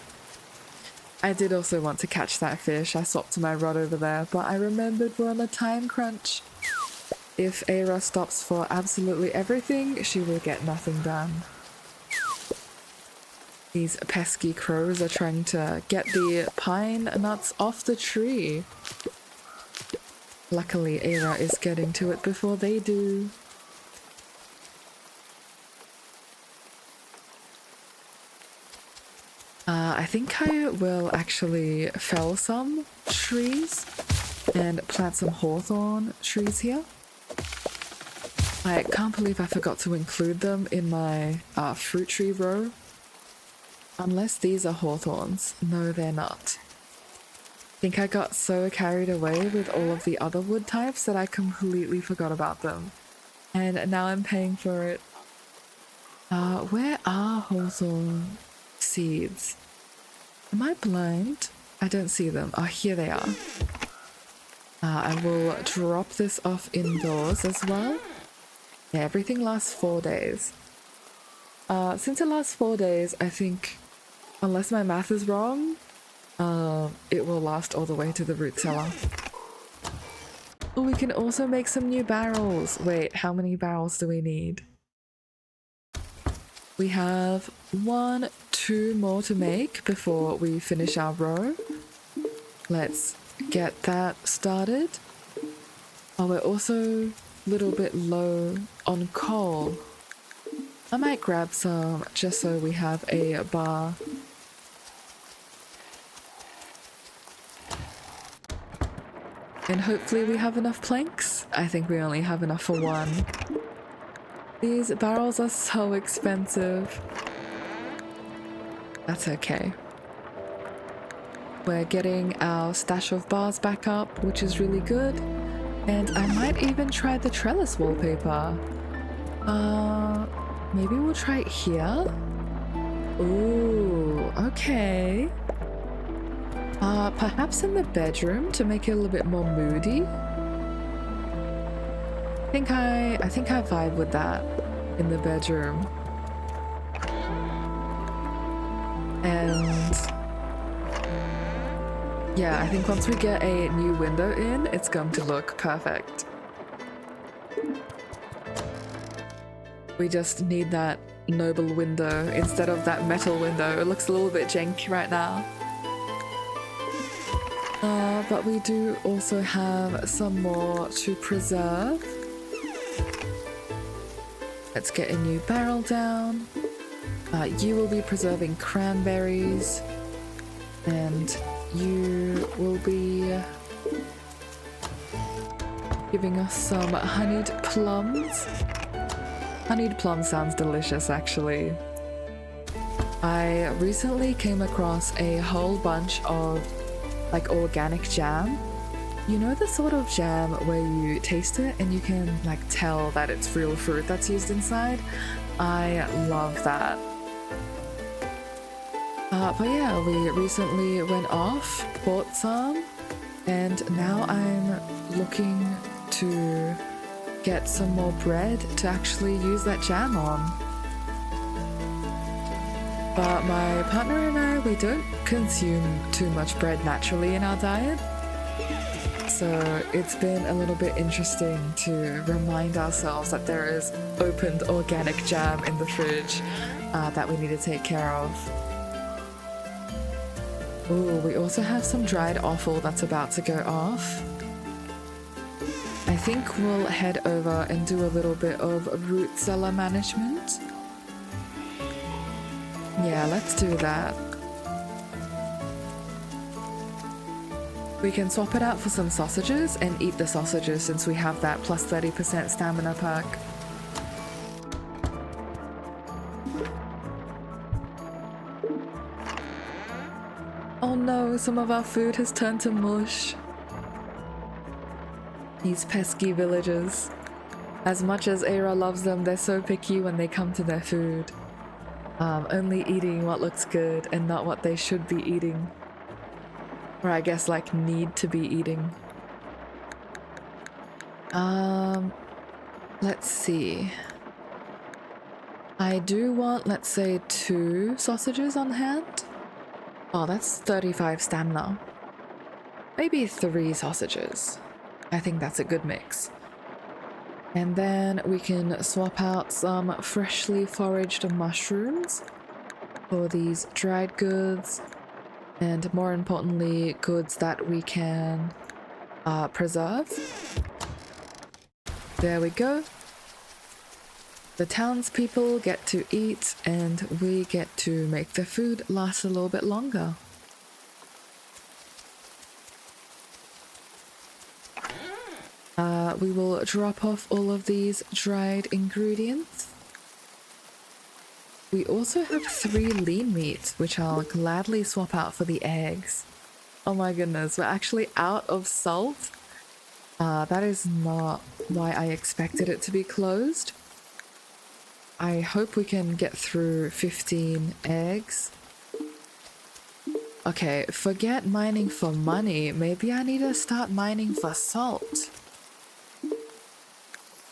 I did also want to catch that fish. I swapped my rod over there, but I remembered we're on a time crunch. If Eira stops for absolutely everything, she will get nothing done. These pesky crows are trying to get the pine nuts off the tree. Luckily, Eira is getting to it before they do. I think I will actually fell some trees and plant some hawthorn trees here. I can't believe I forgot to include them in my fruit tree row. Unless these are hawthorns. No, they're not. I think I got so carried away with all of the other wood types that I completely forgot about them. And now I'm paying for it. Where are hawthorn seeds? Am I blind? I don't see them. Oh, here they are. I will drop this off indoors as well. Yeah, everything lasts 4 days. Since it lasts 4 days, I think, unless my math is wrong, it will last all the way to the root cellar. Oh, we can also make some new barrels. Wait, how many barrels do we need? We have 1, 2 more to make before we finish our row. Let's get that started. Oh, we're also a little bit low on coal. I might grab some just so we have a bar. And hopefully we have enough planks. I think we only have enough for 1. These barrels are so expensive. That's okay. We're getting our stash of bars back up, which is really good. And I might even try the trellis wallpaper. Maybe we'll try it here. Ooh, okay. Perhaps in the bedroom to make it a little bit more moody. I think I vibe with that in the bedroom. And yeah, I think once we get a new window in, it's going to look perfect. We just need that noble window instead of that metal window. It looks a little bit janky right now. But we do also have some more to preserve. Let's get a new barrel down. You will be preserving cranberries, and you will be giving us some honeyed plums. Honeyed plum sounds delicious, actually. I recently came across a whole bunch of like organic jam. You know the sort of jam where you taste it and you can like tell that it's real fruit that's used inside? I love that. But yeah, we recently went off, bought some, and now I'm looking to get some more bread to actually use that jam on. But my partner and I, we don't consume too much bread naturally in our diet. So it's been a little bit interesting to remind ourselves that there is opened organic jam in the fridge that we need to take care of. Ooh, we also have some dried offal that's about to go off. I think we'll head over and do a little bit of root cellar management. Yeah, let's do that. We can swap it out for some sausages and eat the sausages since we have that plus 30% stamina perk. Oh no, some of our food has turned to mush. These pesky villagers. As much as Eira loves them, they're so picky when they come to their food. Only eating what looks good and not what they should be eating. Or I guess like need to be eating. Let's see. I do want, let's say, 2 sausages on hand. Oh, that's 35 stamina. Maybe 3 sausages. I think that's a good mix. And then we can swap out some freshly foraged mushrooms for these dried goods. And more importantly, goods that we can preserve. There we go. The townspeople get to eat and we get to make the food last a little bit longer. We will drop off all of these dried ingredients. We also have 3 lean meats, which I'll gladly swap out for the eggs. Oh my goodness, we're actually out of salt. That is not why I expected it to be closed. I hope we can get through 15 eggs. Okay, forget mining for money. Maybe I need to start mining for salt.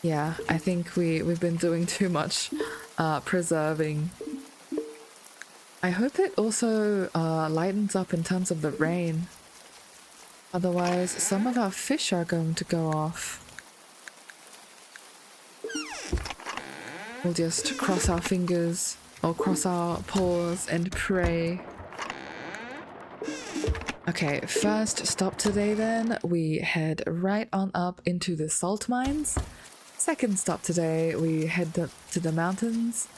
Yeah, I think we've been doing too much preserving. I hope it also lightens up in terms of the rain. Otherwise, some of our fish are going to go off. We'll just cross our fingers or cross our paws and pray. Okay, first stop today then. We head right on up into the salt mines. Second stop today, we head to the mountains.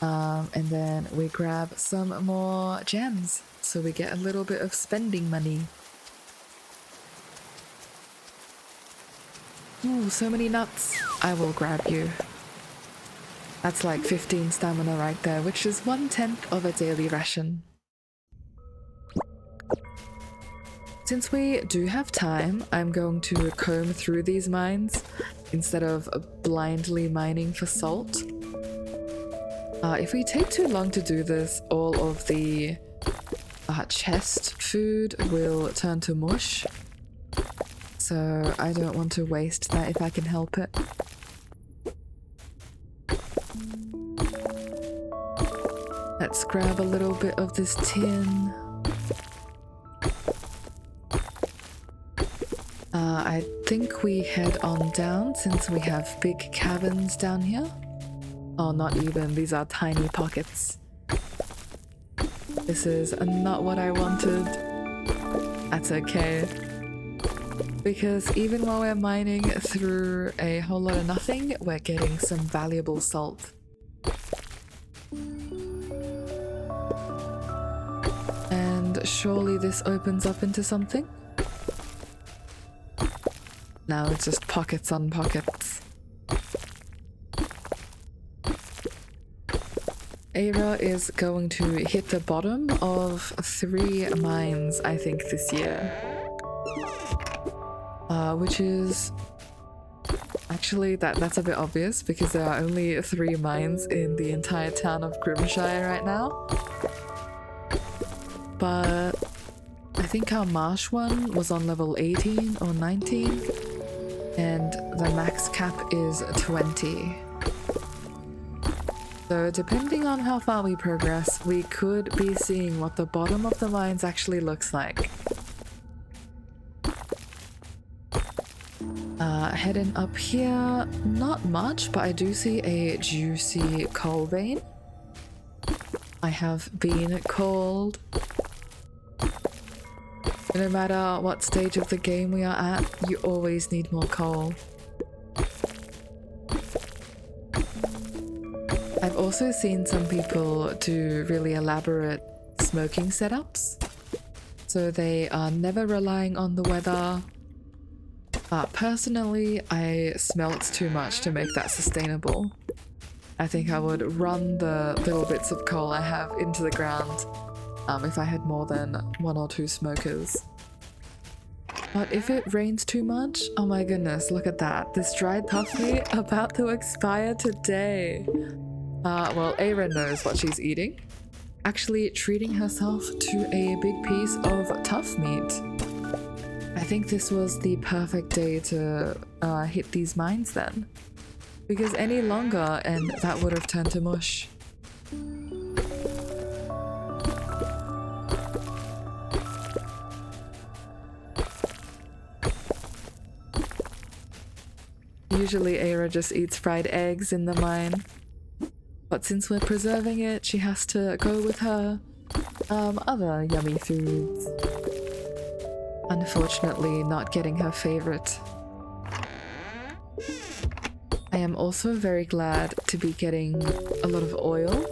And then we grab some more gems so we get a little bit of spending money. Ooh, so many nuts. I will grab you. That's like 15 stamina right there, which is 1/10 of a daily ration. Since we do have time, I'm going to comb through these mines instead of blindly mining for salt. If we take too long to do this, all of the chest food will turn to mush. So I don't want to waste that if I can help it. Let's grab a little bit of this tin. I think we head on down since we have big caverns down here. Oh, not even. These are tiny pockets. This is not what I wanted. That's okay. Because even while we're mining through a whole lot of nothing, we're getting some valuable salt. And surely this opens up into something? Now it's just pockets on pockets. Eira is going to hit the bottom of 3 mines, I think, this year. Which is... Actually, that's a bit obvious because there are only 3 mines in the entire town of Grimshire right now. But I think our marsh one was on level 18 or 19. And the max cap is 20. So depending on how far we progress, we could be seeing what the bottom of the mines actually looks like. Heading up here, not much, but I do see a juicy coal vein. I have been called. No matter what stage of the game we are at, you always need more coal. I've also seen some people do really elaborate smoking setups, so they are never relying on the weather. Personally, I smelt too much to make that sustainable. I think I would run the little bits of coal I have into the ground if I had more than 1 or 2 smokers. But if it rains too much, oh my goodness, look at that. This dried tough meat about to expire today. Well, Eira knows what she's eating. Actually treating herself to a big piece of tough meat. I think this was the perfect day to hit these mines then. Because any longer and that would have turned to mush. Usually Eira just eats fried eggs in the mine. But since we're preserving it, she has to go with her other yummy foods. Unfortunately, not getting her favorite. I am also very glad to be getting a lot of oil.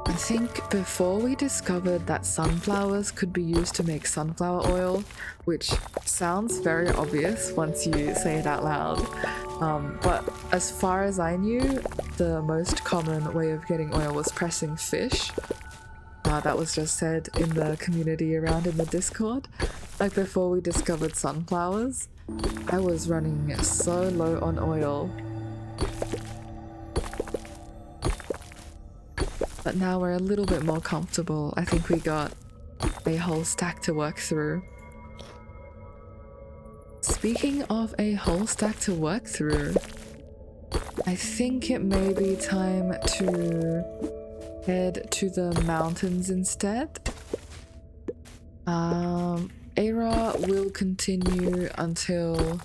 I think before we discovered that sunflowers could be used to make sunflower oil, which sounds very obvious once you say it out loud, but as far as I knew, the most common way of getting oil was pressing fish. That was just said in the community around in the Discord. Like before we discovered sunflowers, I was running so low on oil. But now we're a little bit more comfortable. I think we got a whole stack to work through. Speaking of a whole stack to work through, I think it may be time to head to the mountains instead. Eira will continue until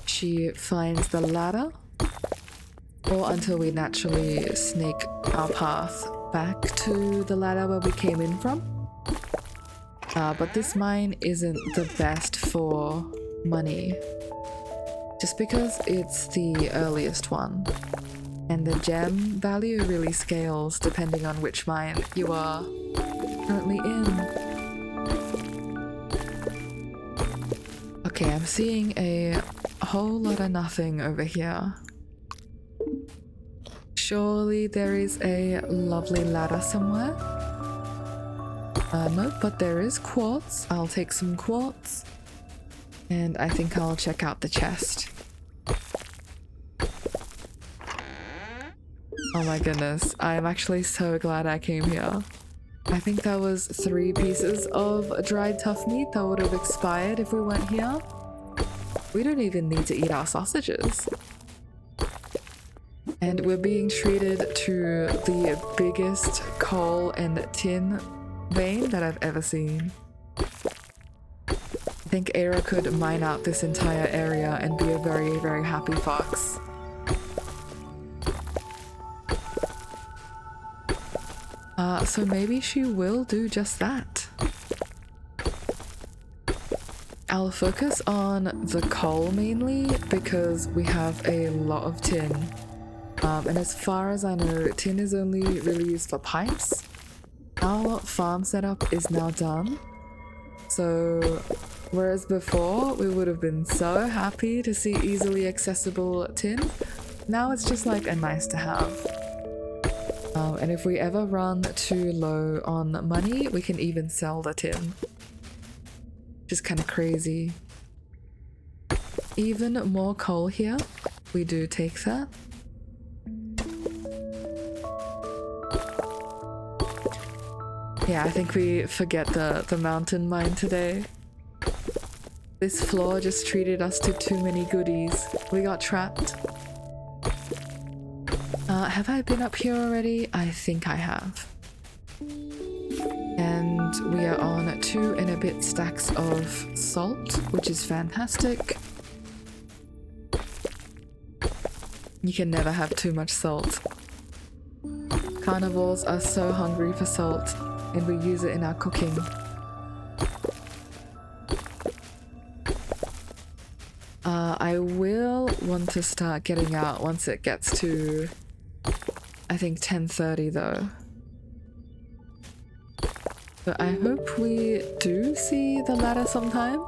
she finds the ladder, or until we naturally snake our path back to the ladder where we came in from. But this mine isn't the best for money, just because it's the earliest one. And the gem value really scales depending on which mine you are currently in. Okay, I'm seeing a whole lot of nothing over here. Surely there is a lovely ladder somewhere. No, but there is quartz. I'll take some quartz. And I think I'll check out the chest. Oh my goodness, I'm actually so glad I came here. I think that was 3 pieces of dried tough meat that would have expired if we weren't here. We don't even need to eat our sausages. And we're being treated to the biggest coal and tin vein that I've ever seen. I think Eira could mine out this entire area and be a very, very happy fox. So maybe she will do just that. I'll focus on the coal mainly because we have a lot of tin. And as far as I know, tin is only really used for pipes. Our farm setup is now done. So whereas before we would have been so happy to see easily accessible tin, now it's just like a nice to have. And if we ever run too low on money, we can even sell the tin. Just kind of crazy. Even more coal here. We do take that. Yeah, I think we forget the mountain mine today. This floor just treated us to too many goodies. We got trapped. Have I been up here already? I think I have. And we are on 2 and a bit stacks of salt, which is fantastic. You can never have too much salt. Carnivores are so hungry for salt, and we use it in our cooking. I will want to start getting out once it gets to, I think, 10:30 though. But I hope we do see the ladder sometime.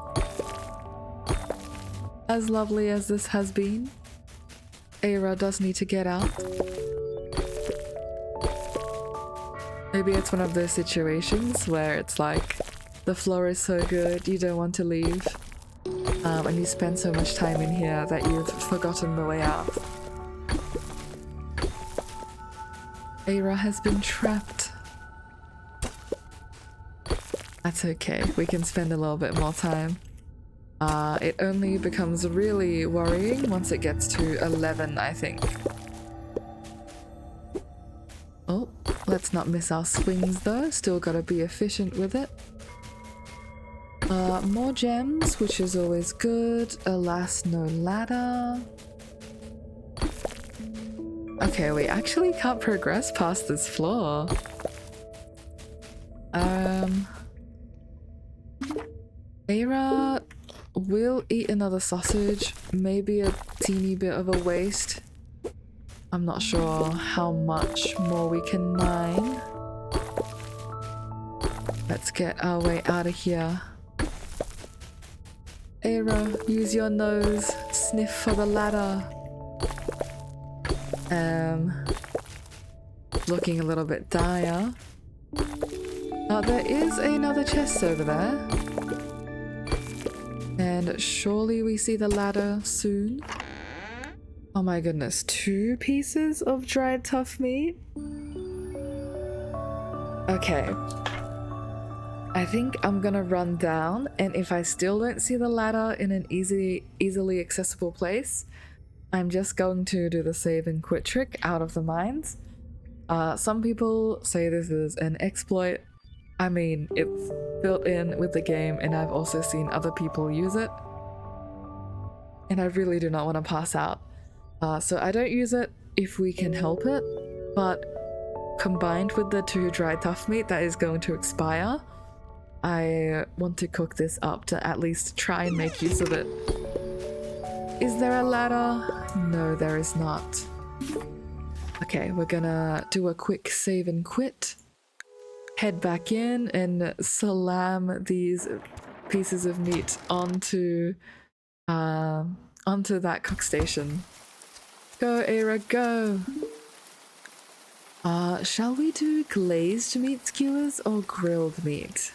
As lovely as this has been, Eira does need to get out. Maybe it's one of those situations where it's like, the floor is so good, you don't want to leave. And you spend so much time in here that you've forgotten the way out. Eira has been trapped. That's okay, we can spend a little bit more time. It only becomes really worrying once it gets to 11, I think. Oh, let's not miss our swings though, still gotta be efficient with it. More gems, which is always good. Alas, no ladder. Okay, we actually can't progress past this floor. Eira will eat another sausage, maybe a teeny bit of a waste. I'm not sure how much more we can mine. Let's get our way out of here. Eira, use your nose, sniff for the ladder. Looking a little bit dire. There is another chest over there. And surely we see the ladder soon. Oh my goodness, 2 pieces of dried tough meat? Okay. I think I'm gonna run down, and if I still don't see the ladder in an easily accessible place, I'm just going to do the save and quit trick out of the mines. Some people say this is an exploit. I mean, it's built in with the game, and I've also seen other people use it. And I really do not want to pass out. So I don't use it if we can help it, but combined with the 2 dried tough meat that is going to expire, I want to cook this up to at least try and make use of it. Is there a ladder? No, there is not. Okay, we're gonna do a quick save and quit. Head back in and slam these pieces of meat onto that cook station. Go, Eira, go! Shall we do glazed meat skewers or grilled meat?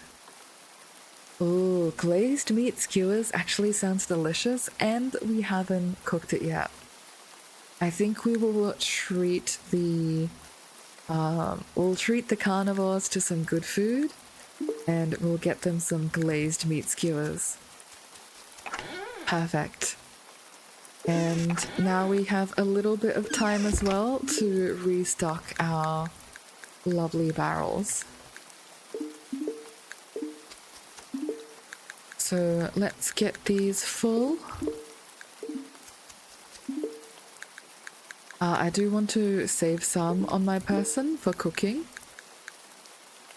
Oh, glazed meat skewers actually sounds delicious, and we haven't cooked it yet. I think we will treat the carnivores to some good food, and we'll get them some glazed meat skewers. Perfect. And now we have a little bit of time as well to restock our lovely barrels. So let's get these full. I do want to save some on my person for cooking.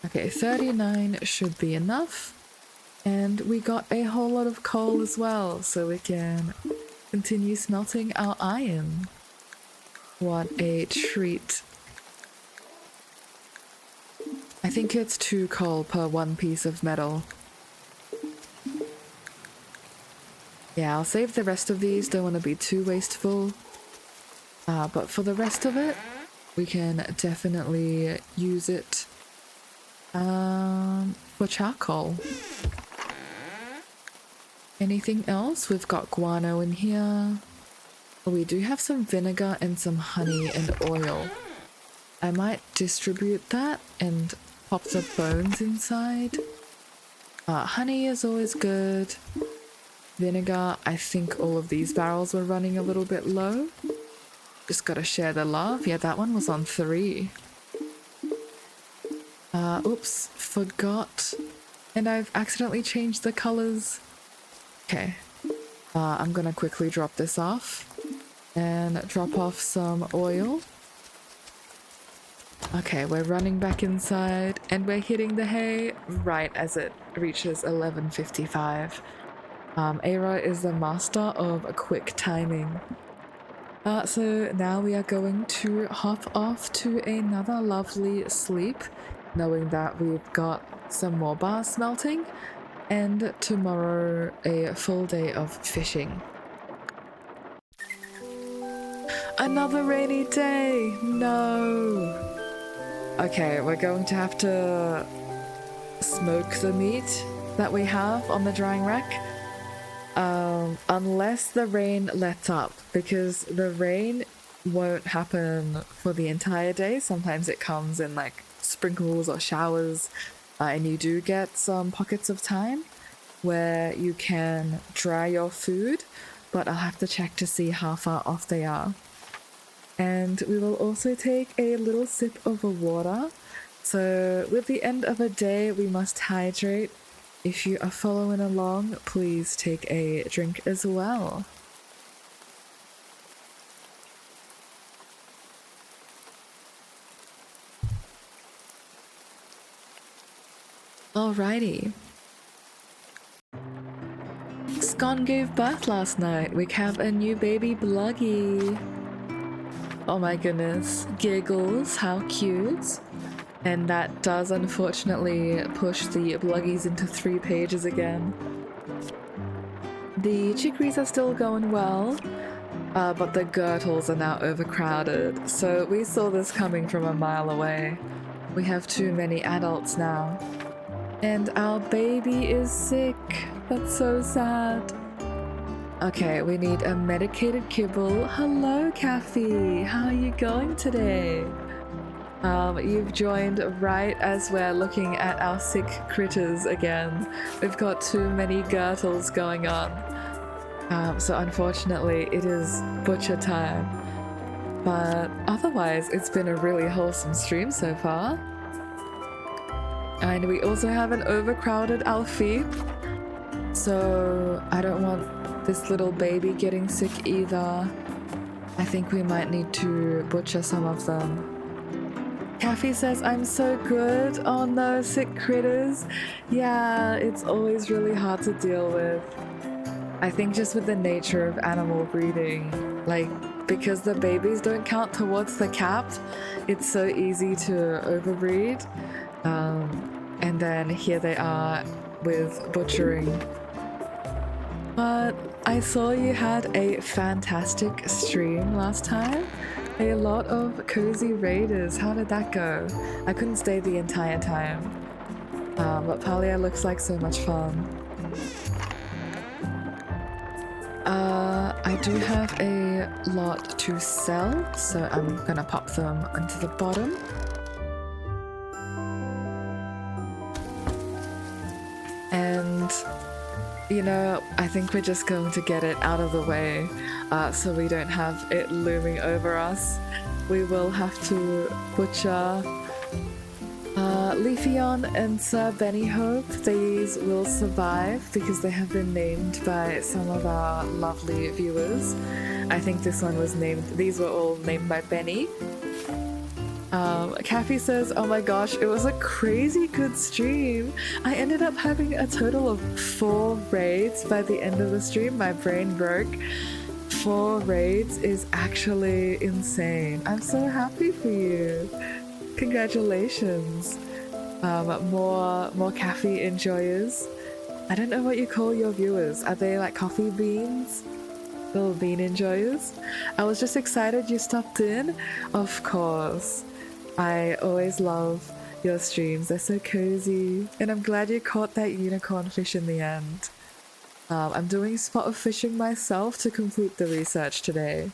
Okay, 39 should be enough. And we got a whole lot of coal as well, so we can continue smelting our iron. What a treat. I think it's 2 coal per 1 piece of metal. Yeah, I'll save the rest of these, don't want to be too wasteful. But for the rest of it, we can definitely use it for charcoal. Anything else? We've got guano in here. Oh, we do have some vinegar and some honey and oil. I might distribute that and pop the bones inside. Honey is always good. Vinegar, I think all of these barrels were running a little bit low. Just gotta share the love. Yeah, that one was on 3. Oops, forgot. And I've accidentally changed the colors. Okay. I'm gonna quickly drop this off and drop off some oil. Okay, we're running back inside and we're hitting the hay right as it reaches 11:55. Eira is the master of quick timing. So now we are going to hop off to another lovely sleep, knowing that we've got some more bars smelting, and tomorrow a full day of fishing. Another rainy day! No! Okay, we're going to have to smoke the meat that we have on the drying rack. Unless the rain lets up, because the rain won't happen for the entire day. Sometimes it comes in like sprinkles or showers, and you do get some pockets of time where you can dry your food, but I'll have to check to see how far off they are. And we will also take a little sip of a water. So with the end of a day, we must hydrate. If you are following along, please take a drink as well. Alrighty. Scone gave birth last night. We have a new baby Bluggy. Oh my goodness. Giggles, how cute. And that does unfortunately push the Bluggies into 3 pages again. The chicories are still going well, but the Gurtles are now overcrowded. So we saw this coming from a mile away. We have too many adults now. And our baby is sick. That's so sad. Okay, we need a medicated kibble. Hello, Kathy. How are you going today? You've joined right as we're looking at our sick critters again. We've got too many Gurtles going on. So unfortunately, it is butcher time. But otherwise, it's been a really wholesome stream so far. And we also have an overcrowded Alfie. So I don't want this little baby getting sick either. I think we might need to butcher some of them. Kathy says, I'm so good. Oh no, sick critters. Yeah, it's always really hard to deal with. I think just with the nature of animal breeding, like, because the babies don't count towards the cap, it's so easy to overbreed. And then here they are with butchering. But I saw you had a fantastic stream last time. A lot of cozy raiders. How did that go? I couldn't stay the entire time. But Palia looks like so much fun. I do have a lot to sell, so I'm gonna pop them onto the bottom. And, you know, I think we're just going to get it out of the way so we don't have it looming over us. We will have to butcher Leafeon and Sir Benny Hope. These will survive because they have been named by some of our lovely viewers. I think this one was named, these were all named by Benny. Kathy says, oh my gosh, it was a crazy good stream. I ended up having a total of 4 raids by the end of the stream. My brain broke. 4 raids is actually insane. I'm so happy for you. Congratulations. More Kathy enjoyers. I don't know what you call your viewers. Are they like coffee beans? Little bean enjoyers? I was just excited you stopped in. Of course. I always love your streams. They're so cozy. And I'm glad you caught that unicorn fish in the end. I'm doing spot of fishing myself to complete the research today.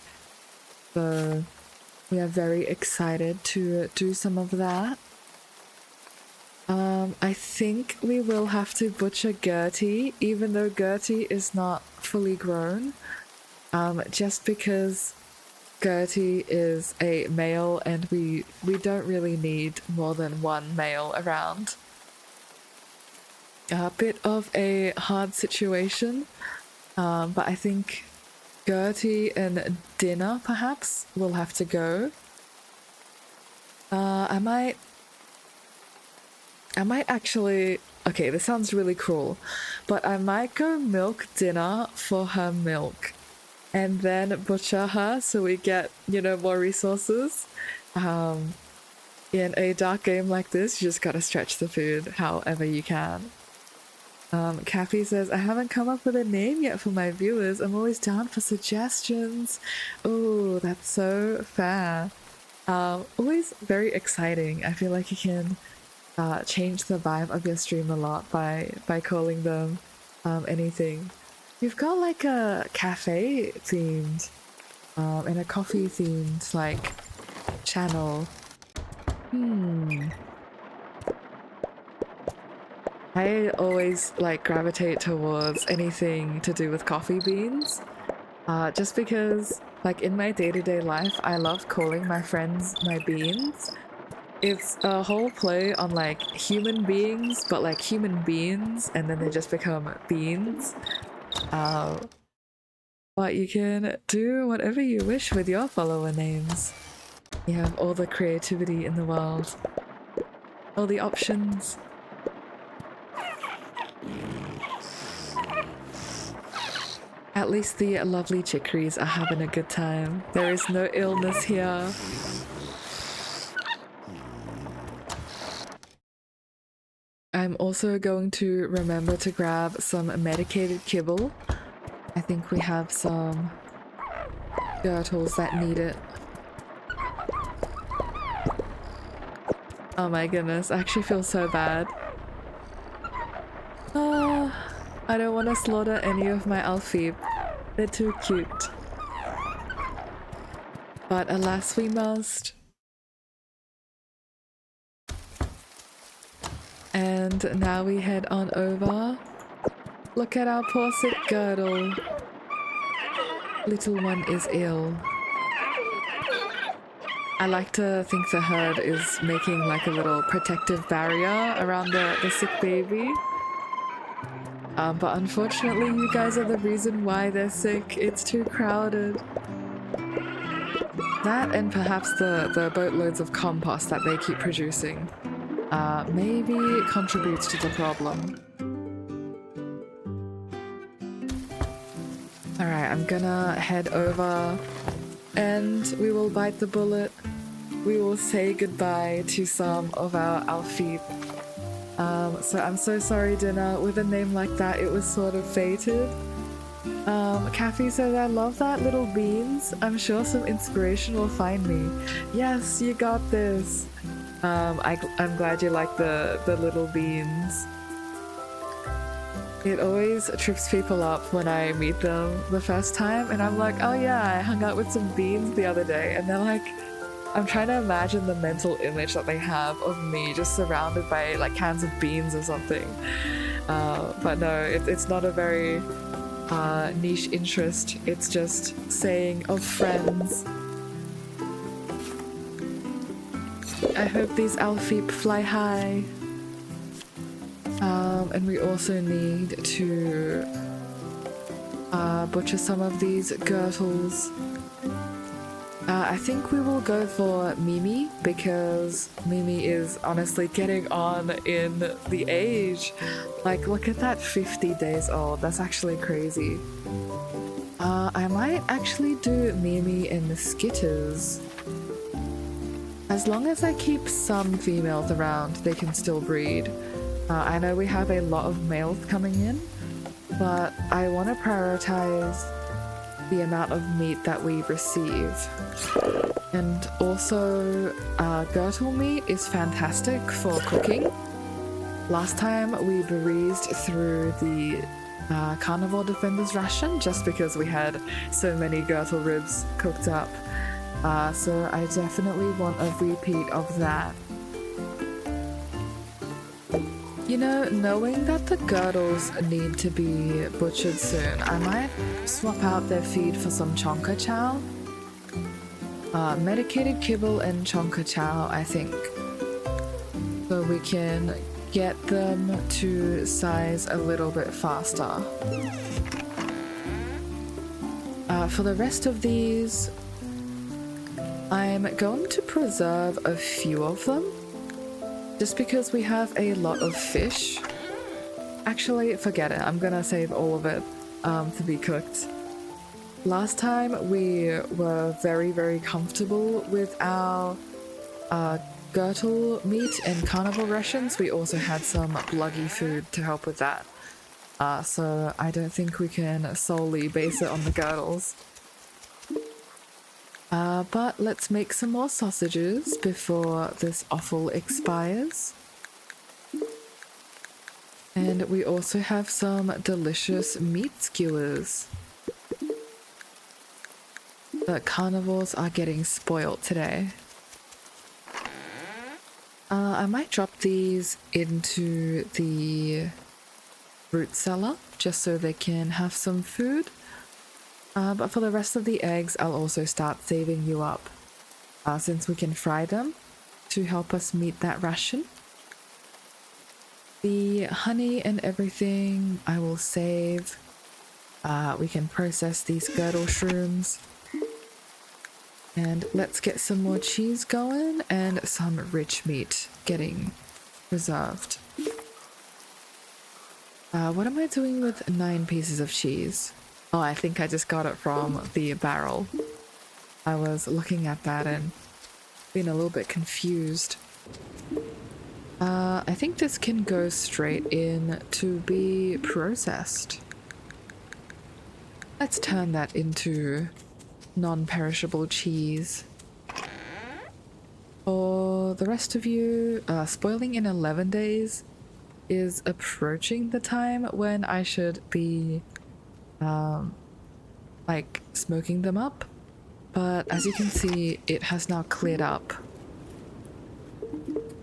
So we are very excited to do some of that. I think we will have to butcher Gertie, even though Gertie is not fully grown. Just because Gertie is a male and we don't really need more than 1 male around. A bit of a hard situation, but I think Gertie and Dinner perhaps will have to go. I might actually okay, this sounds really cruel, but I might go milk dinner for her milk and then butcher her so we get, you know, more resources. In a dark game like this, you just gotta stretch the food however you can. Kathy says, I haven't come up with a name yet for my viewers. I'm always down for suggestions. Oh, that's so fair. Always very exciting. I feel like you can change the vibe of your stream a lot by calling them anything. You've got like a cafe themed and a coffee themed like channel. I always like gravitate towards anything to do with coffee beans, just because like in my day-to-day life I love calling my friends my beans. It's a whole play on like human beings, but like human beans, and then they just become beans. But you can do whatever you wish with your follower names. You have all the creativity in the world, all the options. At least the lovely chicories are having a good time. There is no illness here. I'm also going to remember to grab some medicated kibble. I think we have some girdles that need it. Oh my goodness, I actually feel so bad. I don't want to slaughter any of my Alfeeb. They're too cute. But alas we must. And now we head on over. Look at our poor sick girdle. Little one is ill. I like to think the herd is making like a little protective barrier around the sick baby. But unfortunately you guys are the reason why they're sick. It's too crowded. That and perhaps the boatloads of compost that they keep producing maybe contributes to the problem. Alright, I'm gonna head over and we will bite the bullet. We will say goodbye to some of our Alfeeb. So I'm so sorry, Dinner. With a name like that, it was sort of fated. Kathy says, I love that, little beans. I'm sure some inspiration will find me. Yes, you got this. I'm glad you like the little beans. It always trips people up when I meet them the first time, and I'm like, oh yeah, I hung out with some beans the other day, and they're like, I'm trying to imagine the mental image that they have of me just surrounded by like cans of beans or something. But no, it's not a very niche interest. It's just saying of friends. I hope these Alfeeb fly high. And we also need to butcher some of these girdles. I think we will go for Mimi because Mimi is honestly getting on in the age. Like, look at that, 50 days old. That's actually crazy. I might actually do Mimi and the Skitters. As long as I keep some females around, they can still breed. I know we have a lot of males coming in, but I want to prioritize the amount of meat that we receive. And also, girdle meat is fantastic for cooking. Last time we breezed through the Carnivore Defenders ration just because we had so many girdle ribs cooked up. So I definitely want a repeat of that. You know, knowing that the girdles need to be butchered soon, I might swap out their feed for some chonka chow. Medicated kibble and chonka chow, I think. So we can get them to size a little bit faster. For the rest of these, I'm going to preserve a few of them. Just because we have a lot of fish, Actually, forget it. I'm gonna save all of it to be cooked. Last time we were very comfortable with our girdle meat and carnivore rations. We also had some bluggy food to help with that. So I don't think we can solely base it on the girdles. But let's make some more sausages before this offal expires. And we also have some delicious meat skewers. The carnivores are getting spoiled today. I might drop these into the root cellar just so they can have some food. But for the rest of the eggs, I'll also start saving you up since we can fry them to help us meet that ration. The honey and everything I will save. We can process these girdle shrooms. And let's get some more cheese going and some rich meat getting preserved. What am I doing with 9 pieces of cheese? Oh, I think I just got it from the barrel. I was looking at that and being a little bit confused. I think this can go straight in to be processed. Let's turn that into non-perishable cheese. For the rest of you, spoiling in 11 days is approaching the time when I should be like smoking them up, but as you can see, it has now cleared up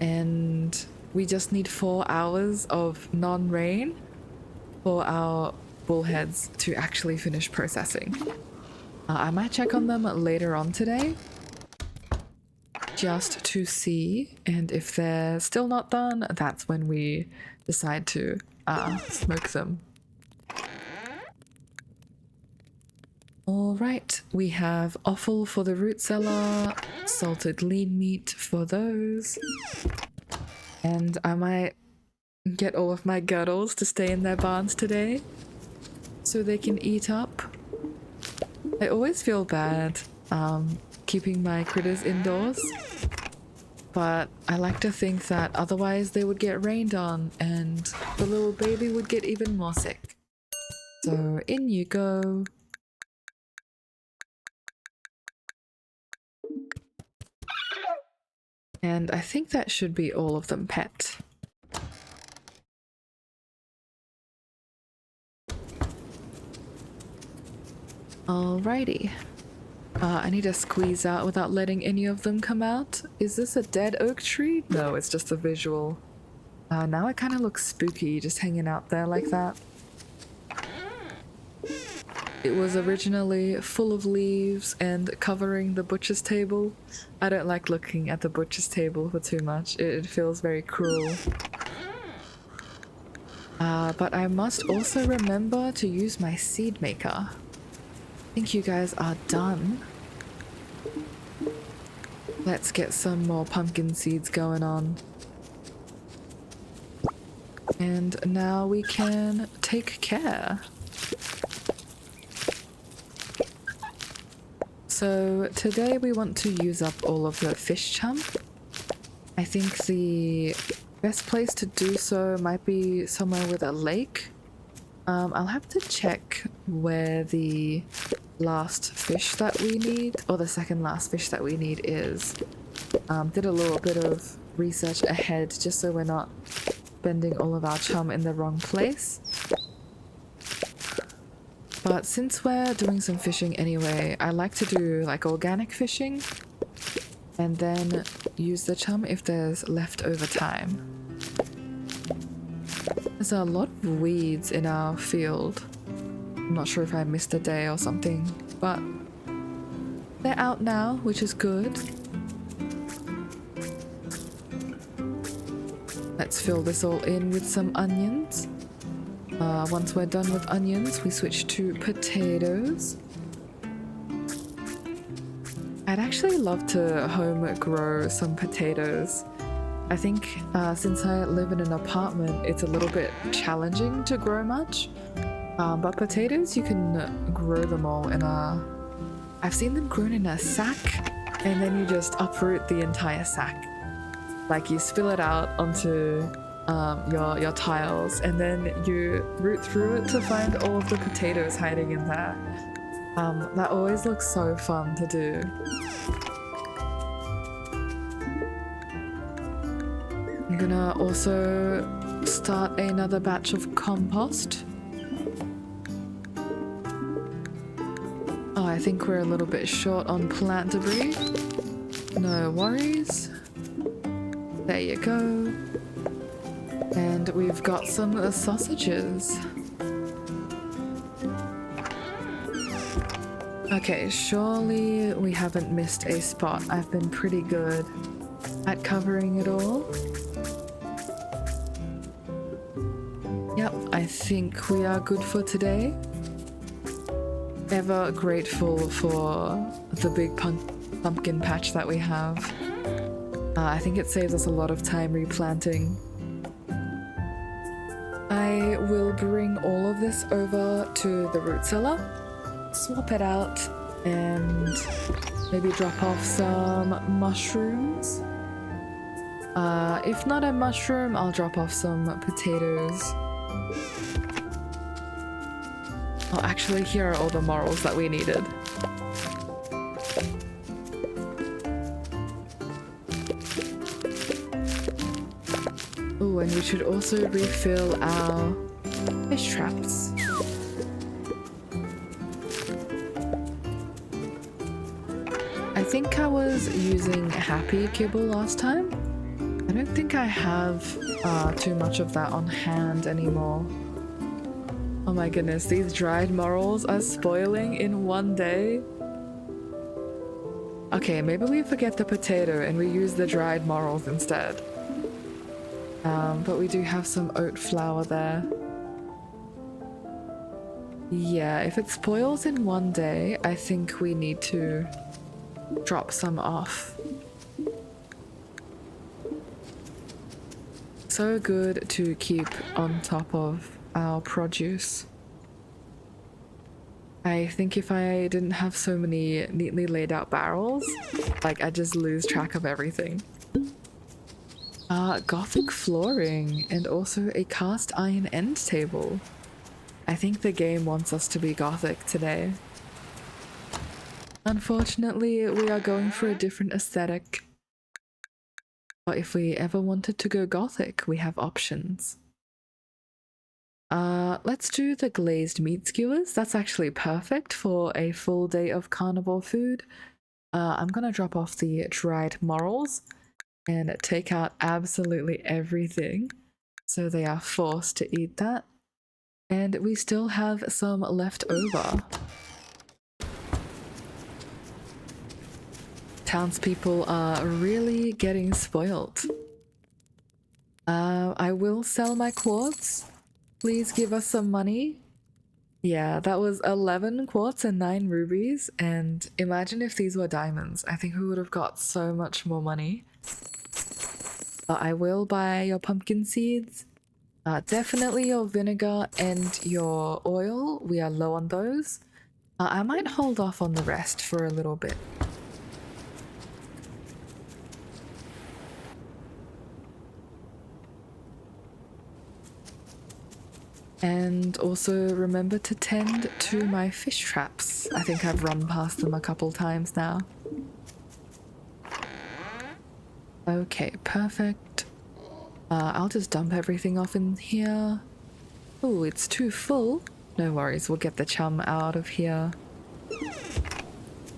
and we just need 4 hours of non-rain for our bullheads to actually finish processing. I might check on them later on today just to see, and if they're still not done, that's when we decide to smoke them. Alright, we have offal for the root cellar, salted lean meat for those, and I might get all of my girdles to stay in their barns today so they can eat up. I always feel bad keeping my critters indoors, but I like to think that otherwise they would get rained on and the little baby would get even more sick. So in you go. And I think that should be all of them pet. Alrighty. I need to squeeze out without letting any of them come out. Is this a dead oak tree? No, it's just a visual. Now it kind of looks spooky just hanging out there like that. It was originally full of leaves and covering the butcher's table. I don't like looking at the butcher's table for too much. It feels very cruel. But I must also remember to use my seed maker. I think you guys are done. Let's get some more pumpkin seeds going on. And now we can take care. So today we want to use up all of the fish chum. I think the best place to do so might be somewhere with a lake. I'll have to check where the last fish that we need, or the second last fish that we need is. Did a little bit of research ahead just so we're not spending all of our chum in the wrong place. But since we're doing some fishing anyway, I like to do like organic fishing and then use the chum if there's leftover time. There's a lot of weeds in our field. I'm not sure if I missed a day or something, but they're out now, which is good. Let's fill this all in with some onions. Once we're done with onions, we switch to potatoes. I'd actually love to home grow some potatoes, I think since I live in an apartment, it's a little bit challenging to grow much. But potatoes, you can grow them all in a... I've seen them grown in a sack, and then you just uproot the entire sack. Like you spill it out onto your tiles, and then you root through it to find all of the potatoes hiding in there. That always looks so fun to do. I'm gonna also start another batch of compost. Oh, I think we're a little bit short on plant debris. No worries. There you go. And we've got some sausages. Okay, surely we haven't missed a spot. I've been pretty good at covering it all. Yep, I think we are good for today. Ever grateful for the big pumpkin patch that we have. I think it saves us a lot of time replanting. I will bring all of this over to the root cellar, swap it out, and maybe drop off some mushrooms. If not a mushroom, I'll drop off some potatoes. Oh, actually, here are all the morels that we needed. Oh, and we should also refill our fish traps. I think I was using happy kibble last time. I don't think I have too much of that on hand anymore. Oh my goodness, these dried morels are spoiling in one day. Okay, maybe we forget the potato and we use the dried morels instead. But we do have some oat flour there. Yeah, if it spoils in one day, I think we need to drop some off. So good to keep on top of our produce. I think if I didn't have so many neatly laid out barrels, like I'd just lose track of everything. Gothic flooring and also a cast iron end table. I think the game wants us to be gothic today. Unfortunately, we are going for a different aesthetic. But if we ever wanted to go gothic, we have options. Let's do the glazed meat skewers. That's actually perfect for a full day of carnivore food. I'm gonna drop off the dried morels and take out absolutely everything, so they are forced to eat that. And we still have some left over. Townspeople are really getting spoiled. I will sell my quartz. Please give us some money. Yeah, that was 11 quartz and 9 rubies, and imagine if these were diamonds. I think we would have got so much more money. But I will buy your pumpkin seeds. Definitely your vinegar and your oil. We are low on those. I might hold off on the rest for a little bit. And also remember to tend to my fish traps. I think I've run past them a couple times now. Okay, perfect. I'll just dump everything off in here. Oh, it's too full. No worries, we'll get the chum out of here.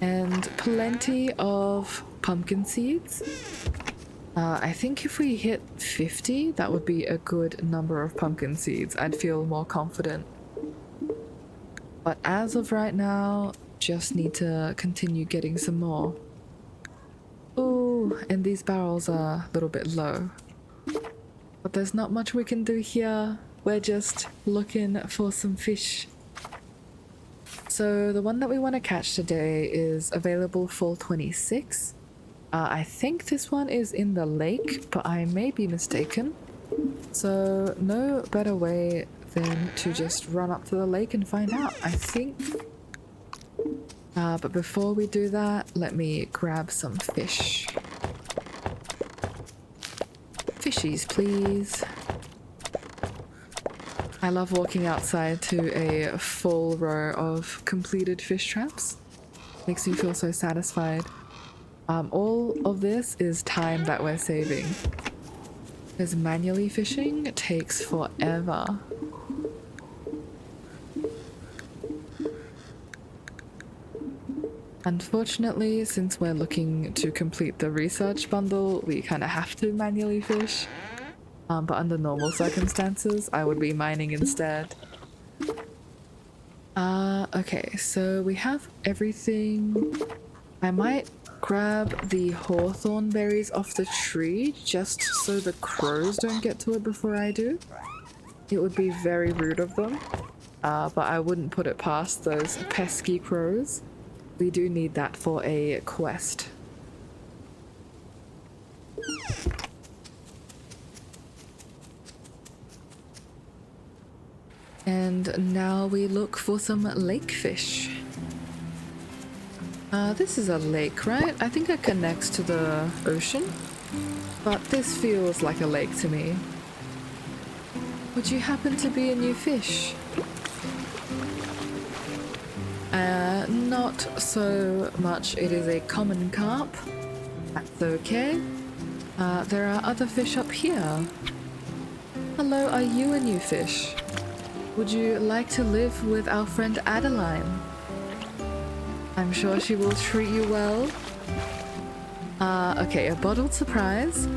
And plenty of pumpkin seeds. I think if we hit 50, that would be a good number of pumpkin seeds. I'd feel more confident. But as of right now, just need to continue getting some more. Ooh, and these barrels are a little bit low. But there's not much we can do here. We're just looking for some fish. So the one that we want to catch today is available for 26. I think this one is in the lake, but I may be mistaken. So no better way than to just run up to the lake and find out, I think. But before we do that, let me grab some fish. Fishies, please. I love walking outside to a full row of completed fish traps. Makes me feel so satisfied. All of this is time that we're saving. Because manually fishing takes forever. Unfortunately, since we're looking to complete the research bundle, we kind of have to manually fish. But under normal circumstances, I would be mining instead. Okay, so we have everything. I might grab the hawthorn berries off the tree just so the crows don't get to it before I do. It would be very rude of them, but I wouldn't put it past those pesky crows. We do need that for a quest. And now we look for some lake fish. This is a lake, right? I think it connects to the ocean, but this feels like a lake to me. Would you happen to be a new fish? Not so much. It is a common carp. That's okay. There are other fish up here. Hello, are you a new fish? Would you like to live with our friend Adeline? I'm sure she will treat you well. Okay, a bottled surprise.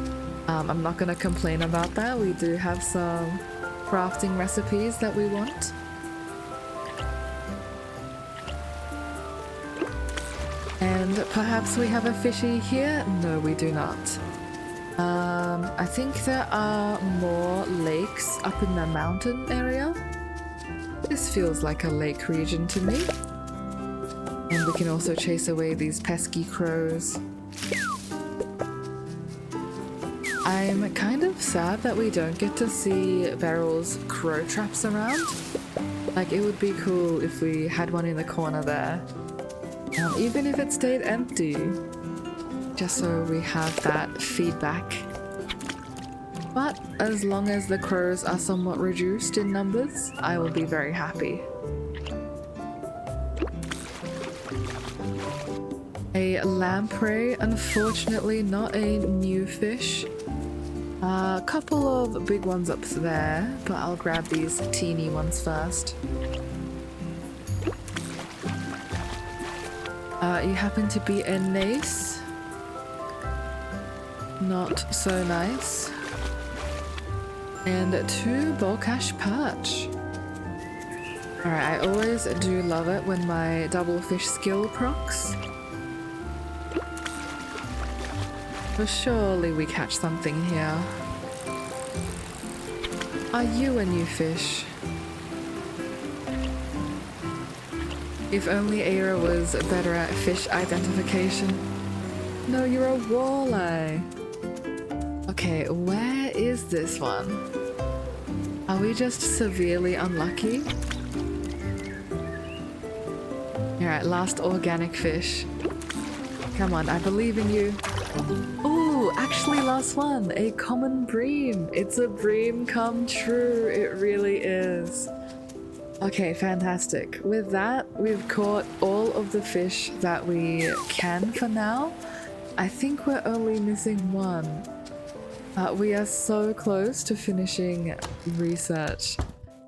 I'm not gonna complain about that. We do have some crafting recipes that we want. And perhaps we have a fishy here? No, we do not. I think there are more lakes up in the mountain area. This feels like a lake region to me. And we can also chase away these pesky crows. I'm kind of sad that we don't get to see Beryl's crow traps around. Like, it would be cool if we had one in the corner there. Even if it stayed empty. Just so we have that feedback. But as long as the crows are somewhat reduced in numbers, I will be very happy. A lamprey, unfortunately not a new fish. A couple of big ones up there, but I'll grab these teeny ones first. You happen to be a nace? Not so nice. And 2 Bolcash perch. Alright, I always do love it when my double fish skill procs. But surely we catch something here. Are you a new fish? If only Eira was better at fish identification. No, you're a walleye. Okay, where is this one? Are we just severely unlucky? Alright, last organic fish. Come on, I believe in you. Ooh, actually last one, a common bream. It's a bream come true, it really is. Okay, fantastic. With that, we've caught all of the fish that we can for now. I think we're only missing one. We are so close to finishing research.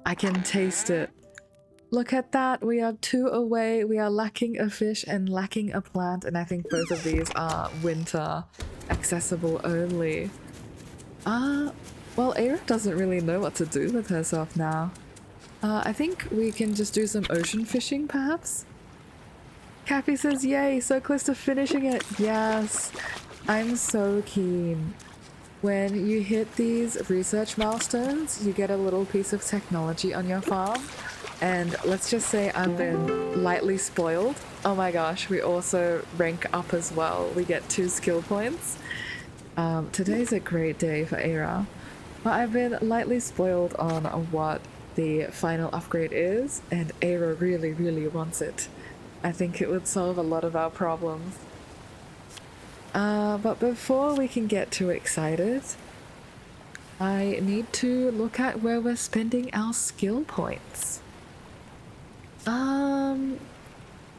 I can taste it. Look at that, we are 2 away. We are lacking a fish and lacking a plant, and I think both of these are winter accessible only. Well, Eira doesn't really know what to do with herself now. I think we can just do some ocean fishing, perhaps? Cappy says, yay, so close to finishing it. Yes, I'm so keen. When you hit these research milestones, you get a little piece of technology on your farm. And let's just say I've been lightly spoiled. Oh my gosh, we also rank up as well. We get 2 skill points. Today's a great day for Eira. But I've been lightly spoiled on what the final upgrade is, and Eira really, really wants it. I think it would solve a lot of our problems. But before we can get too excited, I need to look at where we're spending our skill points.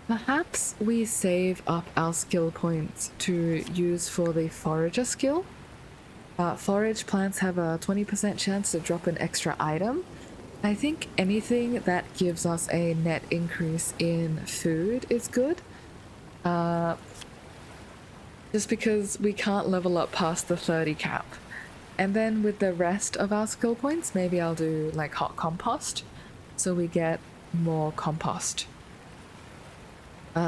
Perhaps we save up our skill points to use for the forager skill. Forage plants have a 20% chance to drop an extra item. I think anything that gives us a net increase in food is good. Just because we can't level up past the 30 cap. And then with the rest of our skill points, maybe I'll do like hot compost, so we get more compost.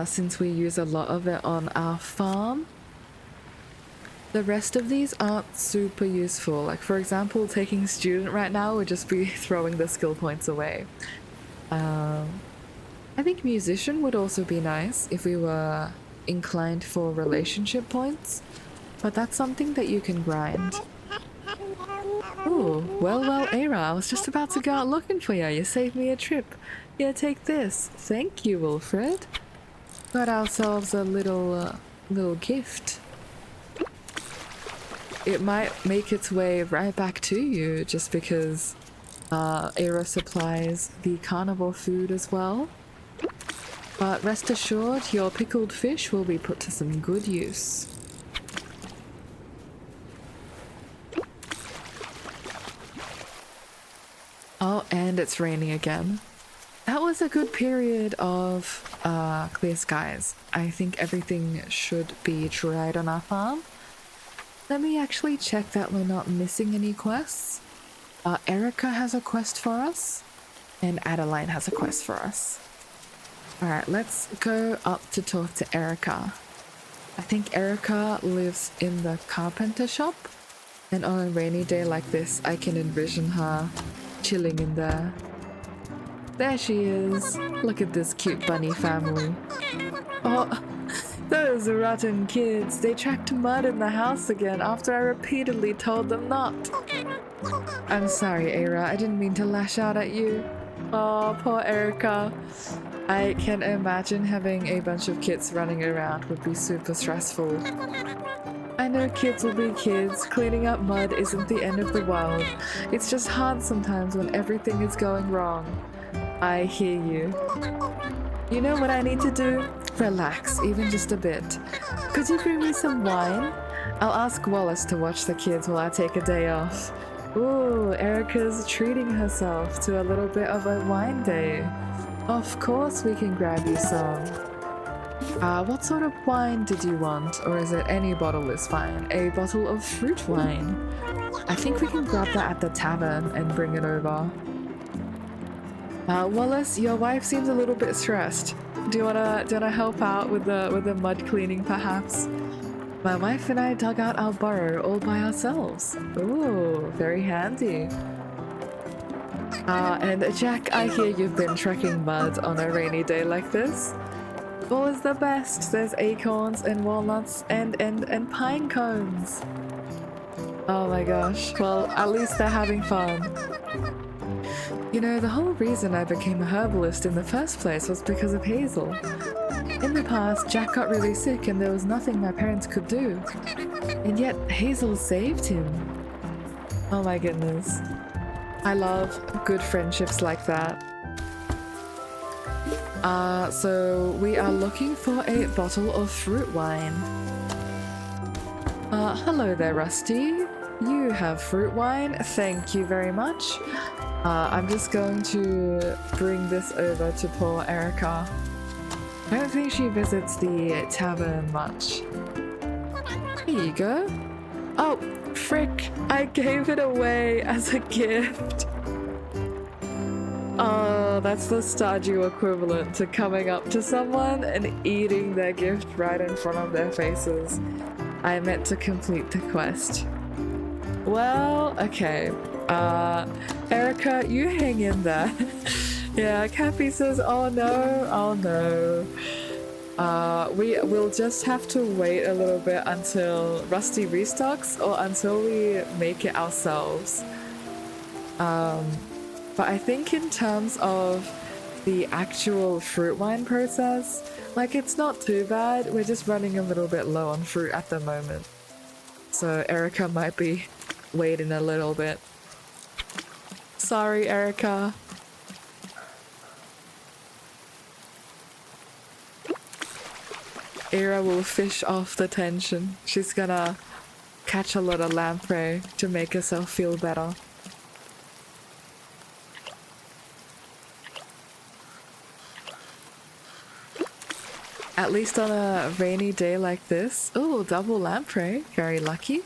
Since we use a lot of it on our farm. The rest of these aren't super useful. Like for example, taking student right now would just be throwing the skill points away. I think musician would also be nice if we were inclined for relationship points, but that's something that you can grind. Ooh, well, Eira, I was just about to go out looking for you. You saved me a trip. Here, take this. Thank you, Wilfred. Got ourselves a little gift. It might make its way right back to you just because Eira supplies the carnivore food as well. But rest assured, your pickled fish will be put to some good use. Oh, and it's raining again. That was a good period of clear skies. I think everything should be dried on our farm. Let me actually check that we're not missing any quests. Erica has a quest for us, and Adeline has a quest for us. Alright, let's go up to talk to Erica. I think Erica lives in the carpenter shop, and on a rainy day like this, I can envision her chilling in there. There she is. Look at this cute bunny family. Oh, those rotten kids. They tracked mud in the house again after I repeatedly told them not. I'm sorry, Eira. I didn't mean to lash out at you. Oh, poor Erica. I can imagine having a bunch of kids running around would be super stressful. I know kids will be kids. Cleaning up mud isn't the end of the world. It's just hard sometimes when everything is going wrong. I hear you. You know what I need to do? Relax, even just a bit. Could you bring me some wine? I'll ask Wallace to watch the kids while I take a day off. Ooh, Erica's treating herself to a little bit of a wine day. Of course we can grab you some. What sort of wine did you want? Or is it any bottle is fine? A bottle of fruit wine. I think we can grab that at the tavern and bring it over. Wallace, your wife seems a little bit stressed. Do you wanna help out with the mud cleaning perhaps? My wife and I dug out our burrow all by ourselves. Ooh, very handy. And Jack, I hear you've been trekking mud on a rainy day like this. Fall is the best. There's acorns and walnuts and pine cones. Oh my gosh. Well, at least they're having fun. You know, the whole reason I became a herbalist in the first place was because of Hazel. In the past, Jack got really sick and there was nothing my parents could do. And yet, Hazel saved him. Oh my goodness. I love good friendships like that. So we are looking for a bottle of fruit wine. Hello there, Rusty. You have fruit wine? Thank you very much. I'm just going to bring this over to poor Erica. I don't think she visits the tavern much. Here you go. Oh, frick! I gave it away as a gift. Oh, that's the Stardew equivalent to coming up to someone and eating their gift right in front of their faces. I meant to complete the quest. Well, okay. Erica, you hang in there. Yeah, Cappy says, oh no, oh no. We will just have to wait a little bit until Rusty restocks or until we make it ourselves. But I think in terms of the actual fruit wine process, like it's not too bad. We're just running a little bit low on fruit at the moment. So Erica might be waiting a little bit. Sorry, Erica. Eira will fish off the tension. She's gonna catch a lot of lamprey to make herself feel better. At least on a rainy day like this. Ooh, double lamprey. Very lucky.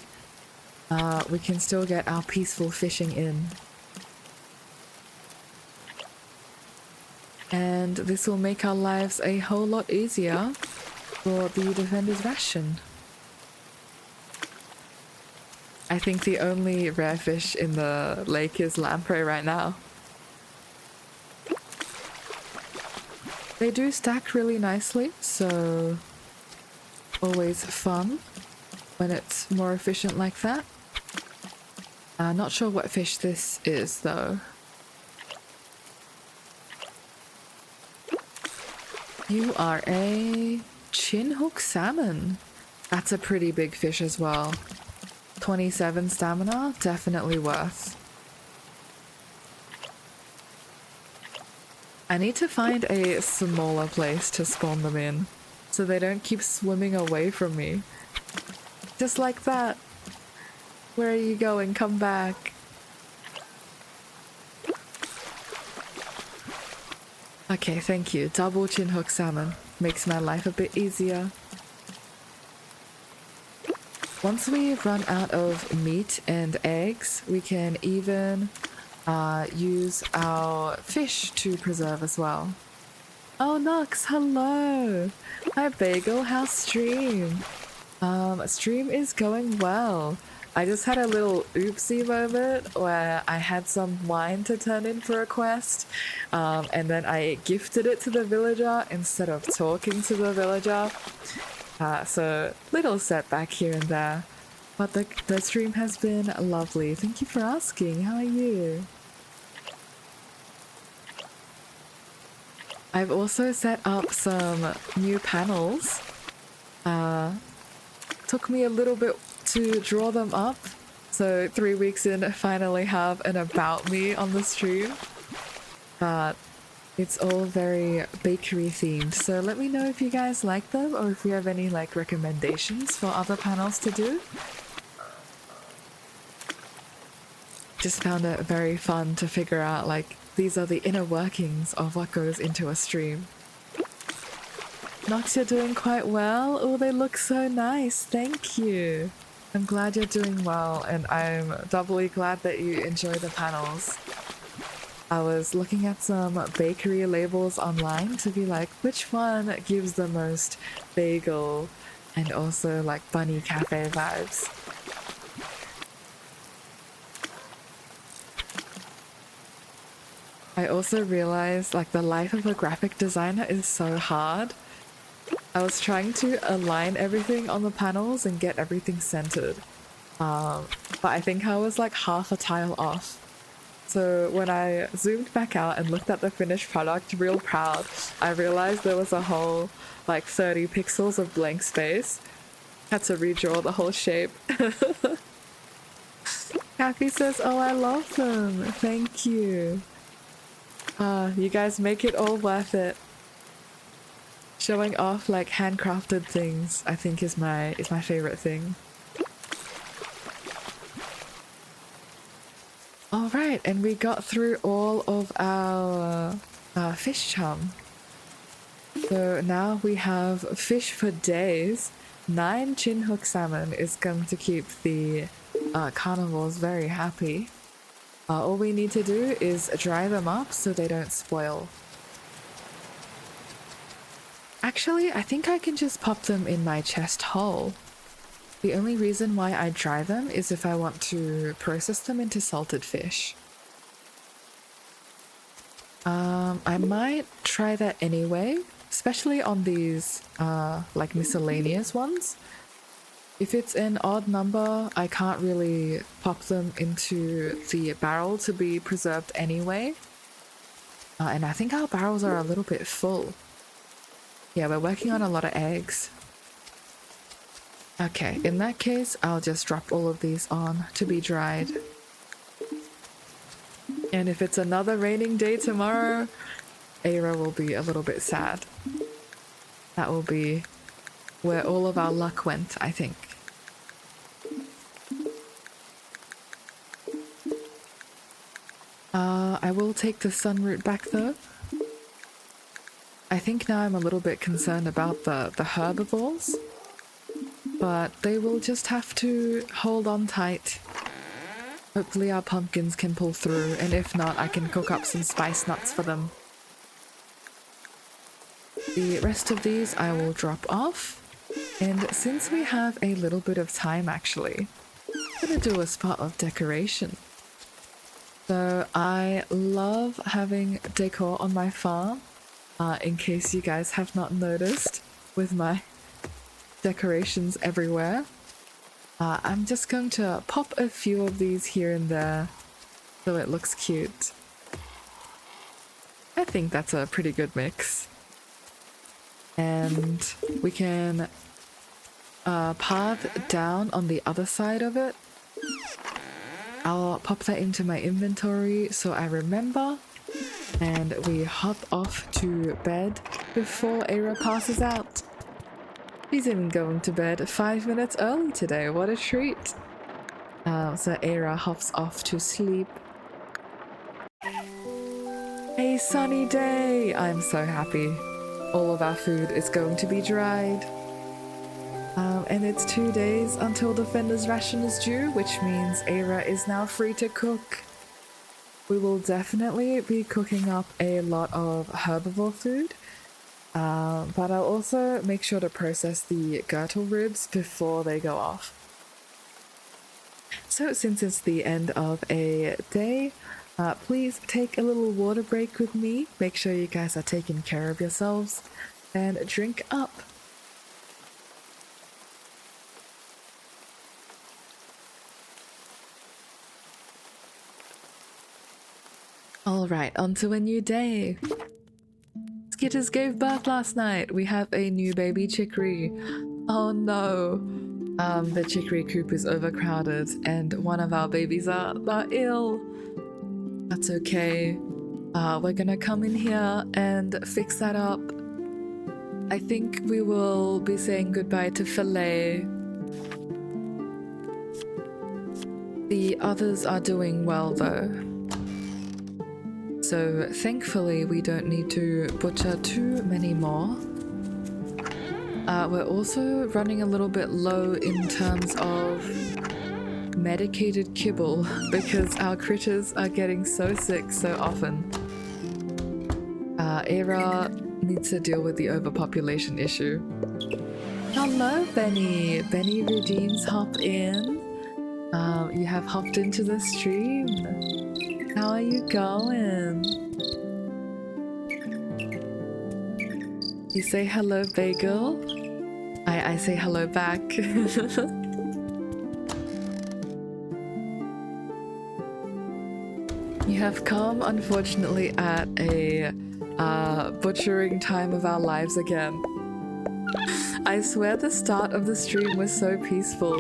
We can still get our peaceful fishing in. And this will make our lives a whole lot easier for the defender's ration. I think the only rare fish in the lake is lamprey right now. They do stack really nicely, so always fun when it's more efficient like that. Not sure what fish this is though. You are a chinhook salmon. That's a pretty big fish as well. 27 stamina, definitely worth. I need to find a smaller place to spawn them in, so they don't keep swimming away from me. Just like that. Where are you going? Come back. Okay, thank you. Double chinhook salmon. Makes my life a bit easier. Once we run out of meat and eggs, we can even use our fish to preserve as well. Oh, Nox, hello! Hi, Bagel, how's stream? Stream is going well. I just had a little oopsie moment where I had some wine to turn in for a quest, and then I gifted it to the villager instead of talking to the villager. So, little setback here and there. But the stream has been lovely. Thank you for asking. How are you? I've also set up some new panels. Took me a little bit to draw them up. So 3 weeks in, I finally have an about me on the stream. But it's all very bakery themed. So let me know if you guys like them or if you have any like recommendations for other panels to do. Just found it very fun to figure out like these are the inner workings of what goes into a stream. Nox, you're doing quite well. Oh, they look so nice. Thank you. I'm glad you're doing well, and I'm doubly glad that you enjoy the panels. I was looking at some bakery labels online to be like, which one gives the most bagel and also like bunny cafe vibes? I also realized like the life of a graphic designer is so hard. I was trying to align everything on the panels and get everything centered. But I think I was like half a tile off. So when I zoomed back out and looked at the finished product, real proud, I realized there was a whole like 30 pixels of blank space. Had to redraw the whole shape. Kathy says, oh, I love them. Thank you. You guys make it all worth it. Showing off like handcrafted things, I think is my favorite thing. All right, and we got through all of our fish chum. So now we have fish for days. 9 chinhook salmon is going to keep the carnivores very happy. All we need to do is dry them up so they don't spoil. Actually, I think I can just pop them in my chest hole. The only reason why I dry them is if I want to process them into salted fish. I might try that anyway, especially on these like miscellaneous ones. If it's an odd number, I can't really pop them into the barrel to be preserved anyway. And I think our barrels are a little bit full. Yeah, we're working on a lot of eggs. Okay, in that case, I'll just drop all of these on to be dried. And if it's another raining day tomorrow, Eira will be a little bit sad. That will be where all of our luck went, I think. I will take the sun root back though. I think now I'm a little bit concerned about the herbivores, but they will just have to hold on tight. Hopefully our pumpkins can pull through, and if not, I can cook up some spice nuts for them. The rest of these I will drop off, and since we have a little bit of time actually, I'm gonna do a spot of decoration. So I love having decor on my farm, in case you guys have not noticed, with my decorations everywhere. I'm just going to pop a few of these here and there so it looks cute. I think that's a pretty good mix. And we can path down on the other side of it. I'll pop that into my inventory so I remember. And we hop off to bed before Eira passes out. She's even going to bed 5 minutes early today. What a treat. So Eira hops off to sleep. A sunny day! I'm so happy. All of our food is going to be dried. And it's 2 days until Defender's ration is due, which means Eira is now free to cook. We will definitely be cooking up a lot of herbivore food. But I'll also make sure to process the girdle ribs before they go off. So since it's the end of a day, please take a little water break with me. Make sure you guys are taking care of yourselves and drink up. Alright, on to a new day. Skitters gave birth last night. We have a new baby chicory. Oh no. The chicory coop is overcrowded and one of our babies are ill. That's okay. We're gonna come in here and fix that up. I think we will be saying goodbye to Filet. The others are doing well though. So thankfully we don't need to butcher too many more. We're also running a little bit low in terms of medicated kibble because our critters are getting so sick so often. Eira needs to deal with the overpopulation issue. Hello Benny! Benny Redeems hop in. You have hopped into the stream. How are you going? You say hello, Bagel. I say hello back. You have come, unfortunately, at a butchering time of our lives again. I swear the start of the stream was so peaceful.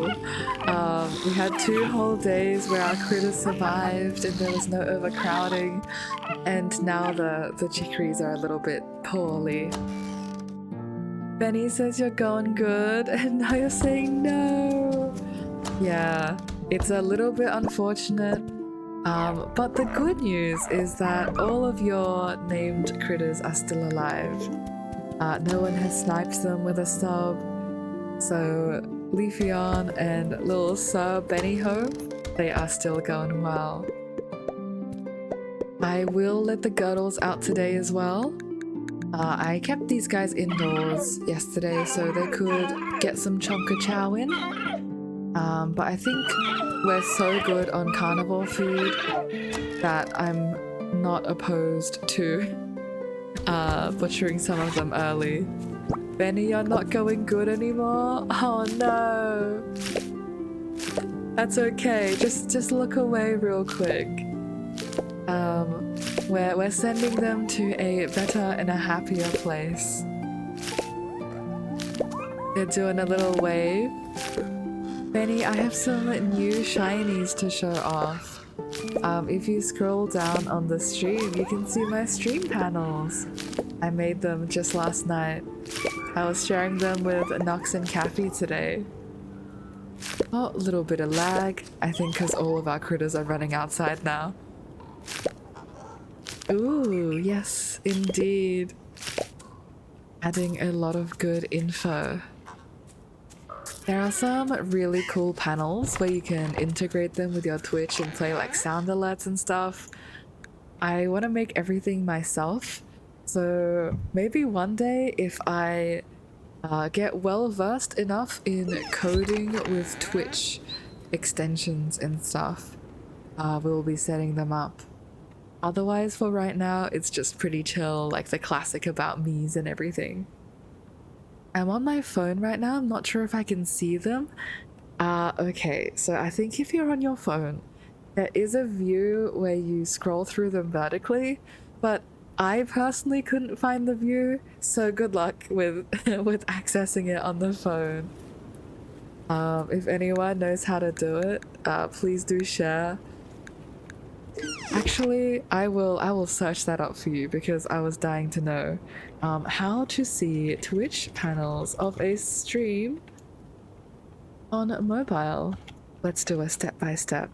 We had 2 whole days where our critters survived and there was no overcrowding, and now the chicories are a little bit poorly. Benny says you're going good, and now you're saying no. Yeah, it's a little bit unfortunate, but the good news is that all of your named critters are still alive. No one has sniped them with a sub, so Leafeon and little Sir Benny Hope, they are still going well. I will let the girdles out today as well. I kept these guys indoors yesterday so they could get some chonka chow in. But I think we're so good on carnivore food that I'm not opposed to butchering some of them early. Benny, you're not going good anymore? Oh no! That's okay, just look away real quick. We're sending them to a better and a happier place. They're doing a little wave. Benny, I have some new shinies to show off. If you scroll down on the stream, you can see my stream panels. I made them just last night. I was sharing them with Nox and Kathy today. Oh, a little bit of lag. I think because all of our critters are running outside now. Ooh, yes, indeed. Adding a lot of good info. There are some really cool panels where you can integrate them with your Twitch and play like sound alerts and stuff. I want to make everything myself, so maybe one day if I get well versed enough in coding with Twitch extensions and stuff, we'll be setting them up. Otherwise, for right now, it's just pretty chill, like the classic about me's and everything. I'm on my phone right now. I'm not sure if I can see them. Okay, so I think if you're on your phone, there is a view where you scroll through them vertically, but I personally couldn't find the view, so good luck with with accessing it on the phone. If anyone knows how to do it, please do share. Actually, I will search that up for you because I was dying to know how to see Twitch panels of a stream on mobile. Let's do a step by step.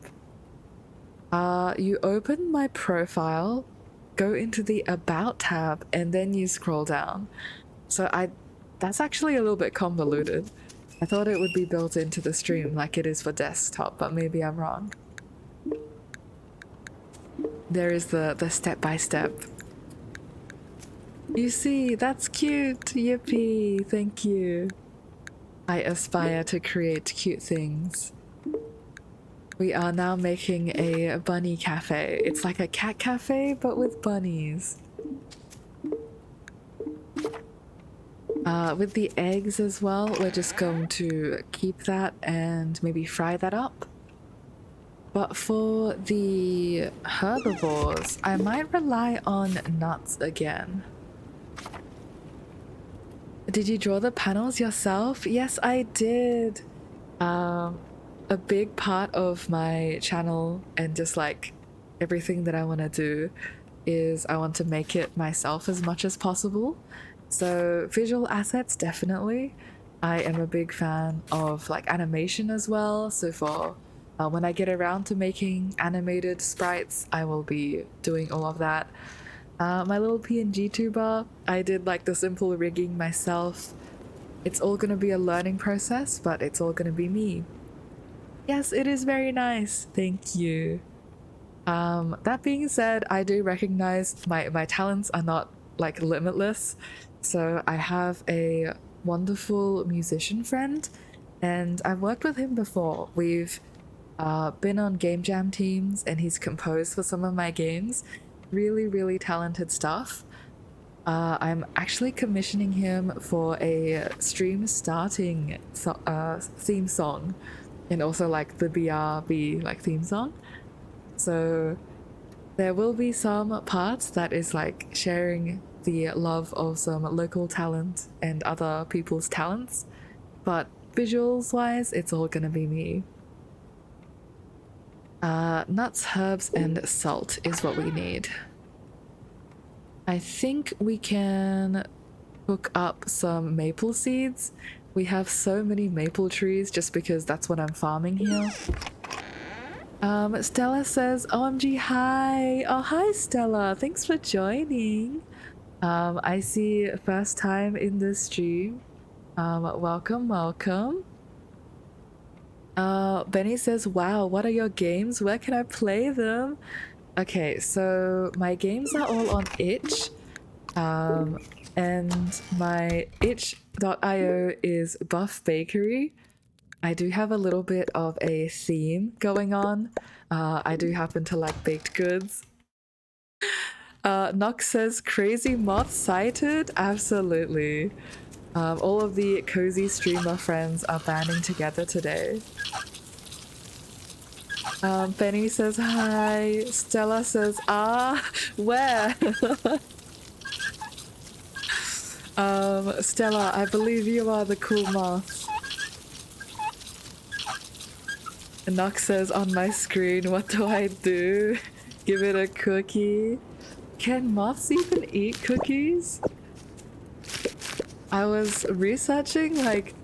You open my profile, go into the About tab, and then you scroll down. So that's actually a little bit convoluted. I thought it would be built into the stream like it is for desktop, but maybe I'm wrong. There is the step by step. You see, that's cute. Yippee, thank you. I aspire to create cute things. We are now making a bunny cafe. It's like a cat cafe, but with bunnies. With the eggs as well, we're just going to keep that and maybe fry that up. But for the herbivores, I might rely on nuts again. Did you draw the panels yourself? Yes, I did. A big part of my channel and just like everything that I want to do is I want to make it myself as much as possible. So visual assets, definitely. I am a big fan of like animation as well. So for when I get around to making animated sprites, I will be doing all of that. My little PNG tuber, I did like the simple rigging myself. It's all gonna be a learning process, but it's all gonna be me. Yes, it is very nice. Thank you. That being said, I do recognize my talents are not like limitless. So I have a wonderful musician friend and I've worked with him before. We've been on game jam teams and he's composed for some of my games. Really, really talented stuff. I'm actually commissioning him for a stream starting theme song and also like the BRB like theme song. So there will be some parts that is like sharing the love of some local talent and other people's talents, but visuals wise, it's all gonna be me. Nuts, herbs, and salt is what we need. I think we can cook up some maple seeds. We have so many maple trees just because that's what I'm farming here. Stella says, OMG, hi! Oh, hi, Stella! Thanks for joining! I see first time in the stream. Welcome, welcome. Benny says, wow, what are your games? Where can I play them? Okay, so my games are all on itch. And my itch.io is Buff Bakery. I do have a little bit of a theme going on. I do happen to like baked goods. Nox says, crazy moth sighted? Absolutely. All of the cozy streamer friends are banding together today. Benny says hi. Stella says, where? Stella, I believe you are the cool moth. Nox says, on my screen, what do I do? Give it a cookie. Can moths even eat cookies? I was researching like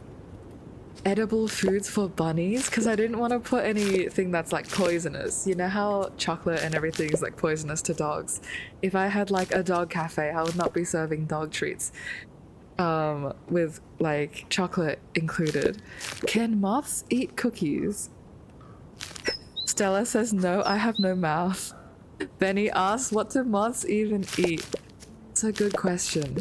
edible foods for bunnies because I didn't want to put anything that's like poisonous. You know how chocolate and everything is like poisonous to dogs? If I had like a dog cafe, I would not be serving dog treats with like chocolate included. Can moths eat cookies? Stella says no, I have no mouth. Benny asks, what do moths even eat? It's a good question.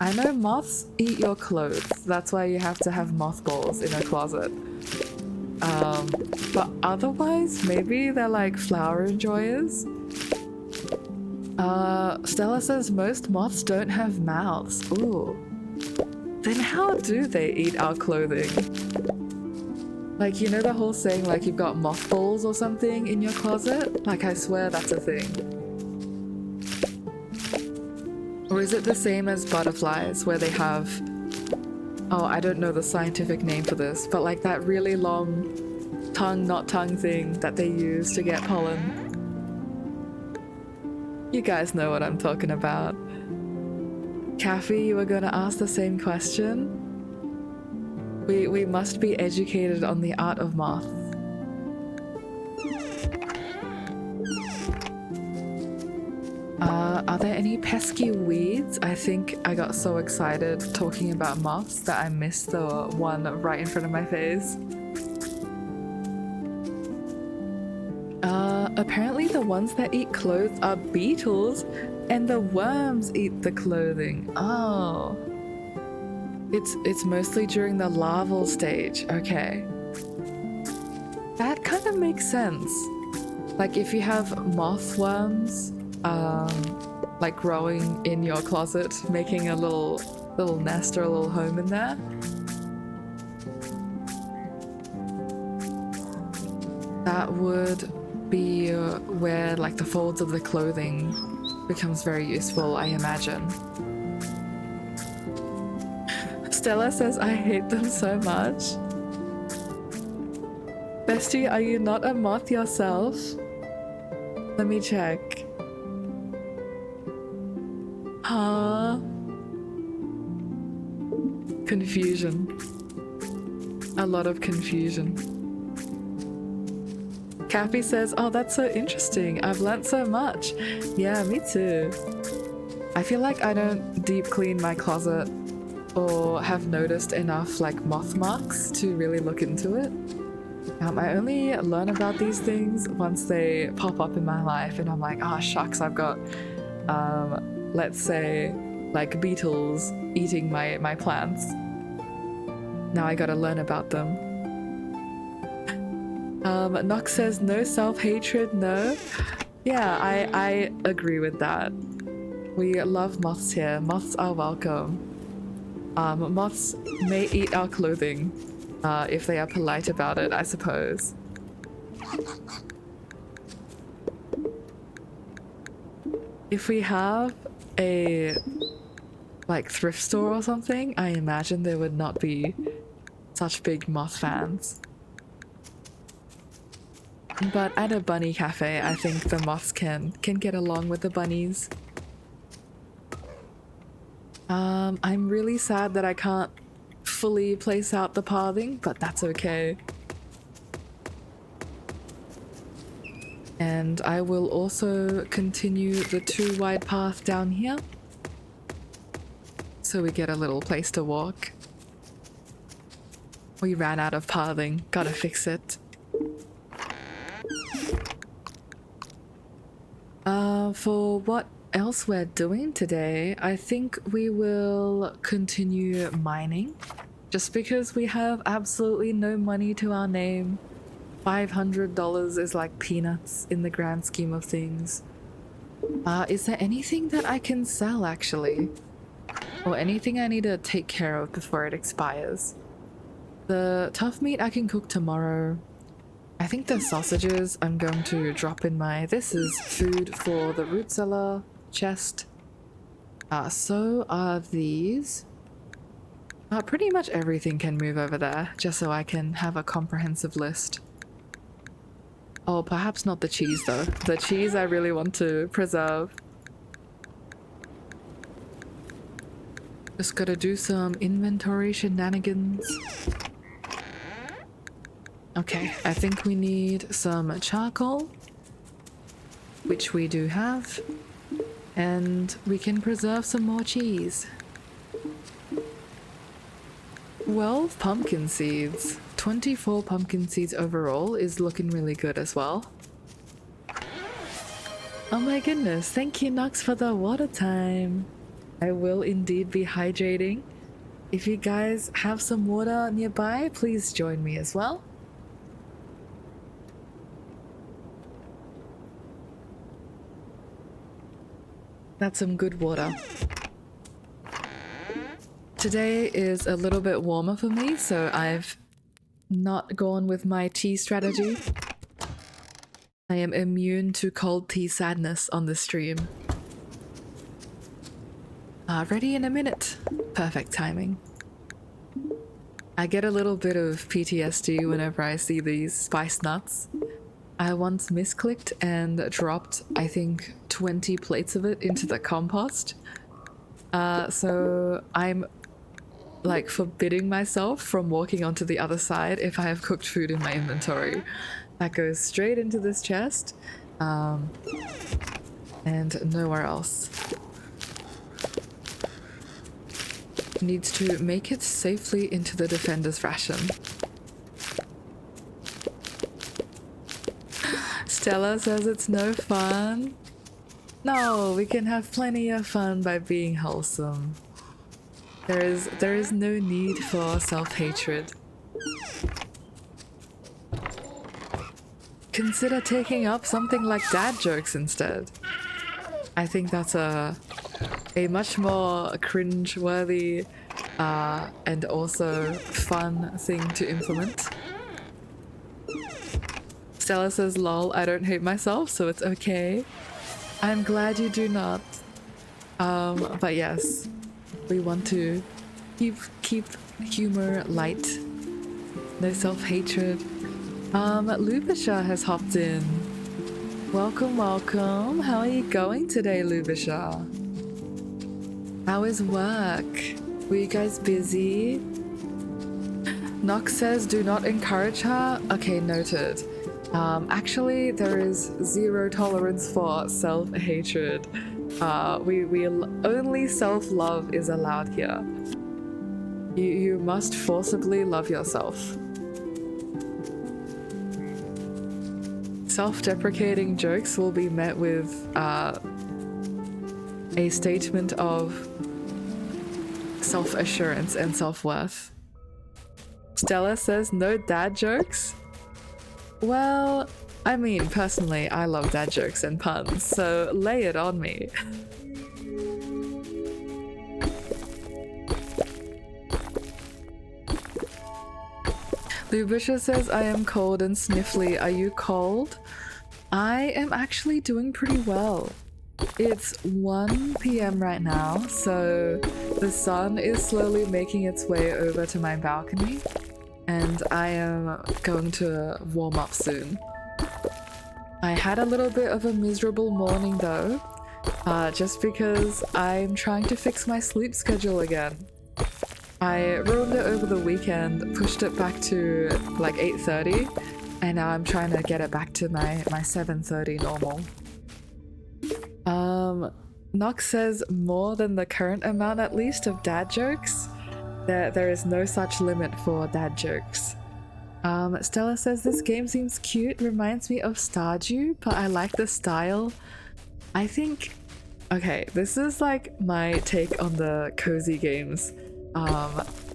I know moths eat your clothes. That's why you have to have mothballs in a closet. But otherwise, maybe they're like flower enjoyers. Stella says most moths don't have mouths. Ooh. Then how do they eat our clothing? Like, you know the whole saying like you've got mothballs or something in your closet? Like, I swear that's a thing. Or is it the same as butterflies where they have... Oh, I don't know the scientific name for this, but like that really long tongue, not tongue thing that they use to get pollen. You guys know what I'm talking about. Kathy, you were gonna ask the same question? We must be educated on the art of moth. Are there any pesky weeds? I think I got so excited talking about moths that I missed the one right in front of my face. Apparently the ones that eat clothes are beetles, and the worms eat the clothing. Oh. It's mostly during the larval stage. Okay. That kind of makes sense. Like if you have moth worms, like growing in your closet, making a little nest or a little home in there. That would be where like the folds of the clothing becomes very useful, I imagine. Stella says, I hate them so much. Bestie, are you not a moth yourself? Let me check. Huh? Confusion. A lot of confusion. Kathy says, oh, that's so interesting. I've learnt so much. Yeah, me too. I feel like I don't deep clean my closet or have noticed enough like moth marks to really look into it. I only learn about these things once they pop up in my life and I'm like, oh shucks, I've got, let's say, like beetles eating my plants. Now I gotta learn about them. Nox says, no self-hatred, no. Yeah, I agree with that. We love moths here. Moths are welcome. Moths may eat our clothing, if they are polite about it, I suppose. If we have a, like, thrift store or something, I imagine there would not be such big moth fans. But at a bunny cafe, I think the moths can get along with the bunnies. I'm really sad that I can't fully place out the pathing, but that's okay. And I will also continue the 2 wide path down here, so we get a little place to walk. We ran out of pathing, gotta fix it. For what else we're doing today, I think we will continue mining. Just because we have absolutely no money to our name, $500 is like peanuts in the grand scheme of things. Is there anything that I can sell actually? Or anything I need to take care of before it expires? The tough meat I can cook tomorrow. I think the sausages I'm going to drop in my... This is food for the root cellar chest. So are these. Pretty much everything can move over there, just so I can have a comprehensive list. Oh, perhaps not the cheese though. The cheese I really want to preserve. Just gotta do some inventory shenanigans. Okay, I think we need some charcoal, which we do have, and we can preserve some more cheese. 12 pumpkin seeds. 24 pumpkin seeds overall is looking really good as well. Oh my goodness, thank you Nox for the water time. I will indeed be hydrating. If you guys have some water nearby, please join me as well. That's some good water. Today is a little bit warmer for me, so I've not gone with my tea strategy. I am immune to cold tea sadness on the stream. Ready in a minute. Perfect timing. I get a little bit of PTSD whenever I see these spice nuts. I once misclicked and dropped, I think, 20 plates of it into the compost. So I'm like forbidding myself from walking onto the other side if I have cooked food in my inventory. That goes straight into this chest, and nowhere else. Needs to make it safely into the defender's ration. Stella says it's no fun. No, we can have plenty of fun by being wholesome. There is no need for self-hatred. Consider taking up something like dad jokes instead. I think that's a much more cringe-worthy and also fun thing to implement. Stella says, lol, I don't hate myself, so it's okay. I'm glad you do not. But yes, we want to keep humor light. No self-hatred. Lubisha has hopped in. Welcome, welcome. How are you going today, Lubisha? How is work? Were you guys busy? Nox says do not encourage her. Okay, noted. Actually, there is zero tolerance for self-hatred. Only self-love is allowed here. You must forcibly love yourself. Self-deprecating jokes will be met with a statement of self-assurance and self-worth. Stella says no dad jokes. Well, I mean, personally, I love dad jokes and puns, so lay it on me. Lubisha says I am cold and sniffly. Are you cold? I am actually doing pretty well. It's 1 p.m. right now, so the sun is slowly making its way over to my balcony, and I am going to warm up soon. I had a little bit of a miserable morning though, just because I'm trying to fix my sleep schedule again. I ruined it over the weekend, pushed it back to like 8:30, and now I'm trying to get it back to my 7:30 normal. Nox says more than the current amount at least of dad jokes. There is no such limit for dad jokes. Stella says this game seems cute, reminds me of Stardew, but I like the style. I think, okay, this is like my take on the cozy games.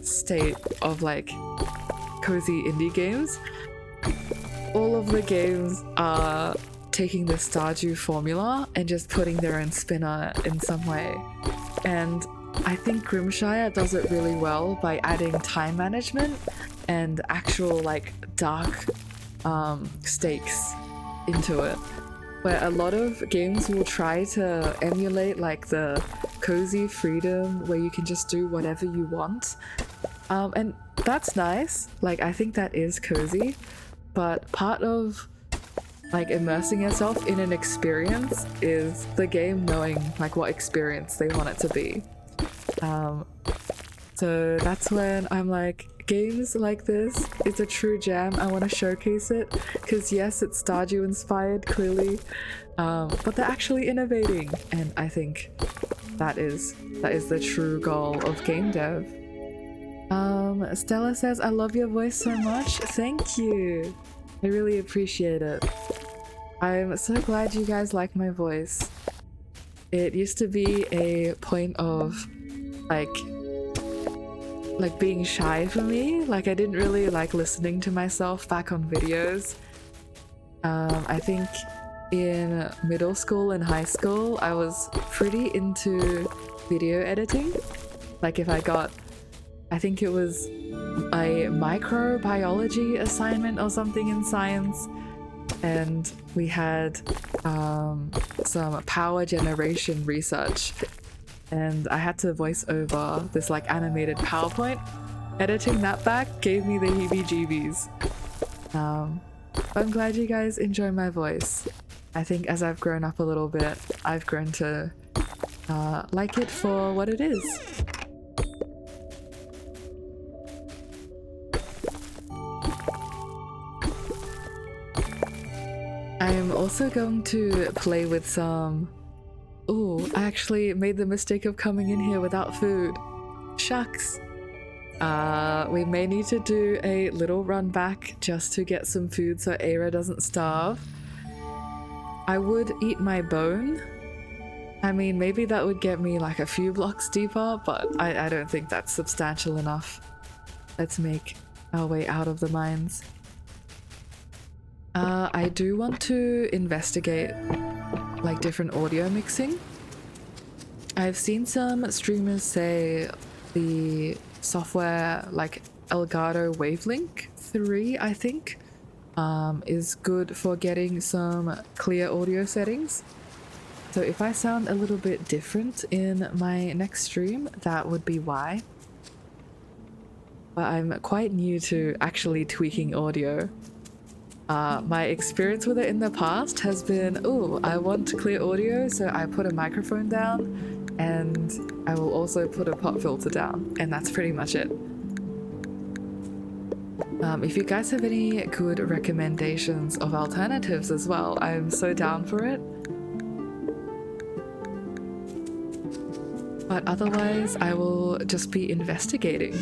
state of like cozy indie games. All of the games are taking the Stardew formula and just putting their own spin on it in some way. And I think Grimshire does it really well by adding time management and actual like dark stakes into it. Where a lot of games will try to emulate like the cozy freedom where you can just do whatever you want. And that's nice. Like, I think that is cozy. But part of like immersing yourself in an experience is the game knowing like what experience they want it to be. So that's when I'm like, games like this is a true jam. I want to showcase it because yes, it's Stardew inspired clearly, but they're actually innovating, and I think that is the true goal of game dev. Stella says, I love your voice so much. Thank you. I really appreciate it. I'm so glad you guys like my voice. It used to be a point of like being shy for me. Like, I didn't really like listening to myself back on videos. I think in middle school and high school I was pretty into video editing. Like, if I got, I think it was a microbiology assignment or something in science, and we had some power generation research, and I had to voice over this like animated PowerPoint. Editing that back gave me the heebie-jeebies. I'm glad you guys enjoy my voice. I think as I've grown up a little bit, I've grown to like it for what it is. I'm also going to play with some... Ooh, I actually made the mistake of coming in here without food. Shucks. We may need to do a little run back just to get some food so Eira doesn't starve. I would eat my bone. I mean, maybe that would get me like a few blocks deeper, but I don't think that's substantial enough. Let's make our way out of the mines. I do want to investigate like different audio mixing. I've seen some streamers say the software like Elgato Wavelink 3, I think, is good for getting some clear audio settings. So if I sound a little bit different in my next stream, that would be why. But I'm quite new to actually tweaking audio. My experience with it in the past has been, ooh, I want clear audio, so I put a microphone down and I will also put a pop filter down, and that's pretty much it. If you guys have any good recommendations of alternatives as well, I'm so down for it. But otherwise, I will just be investigating.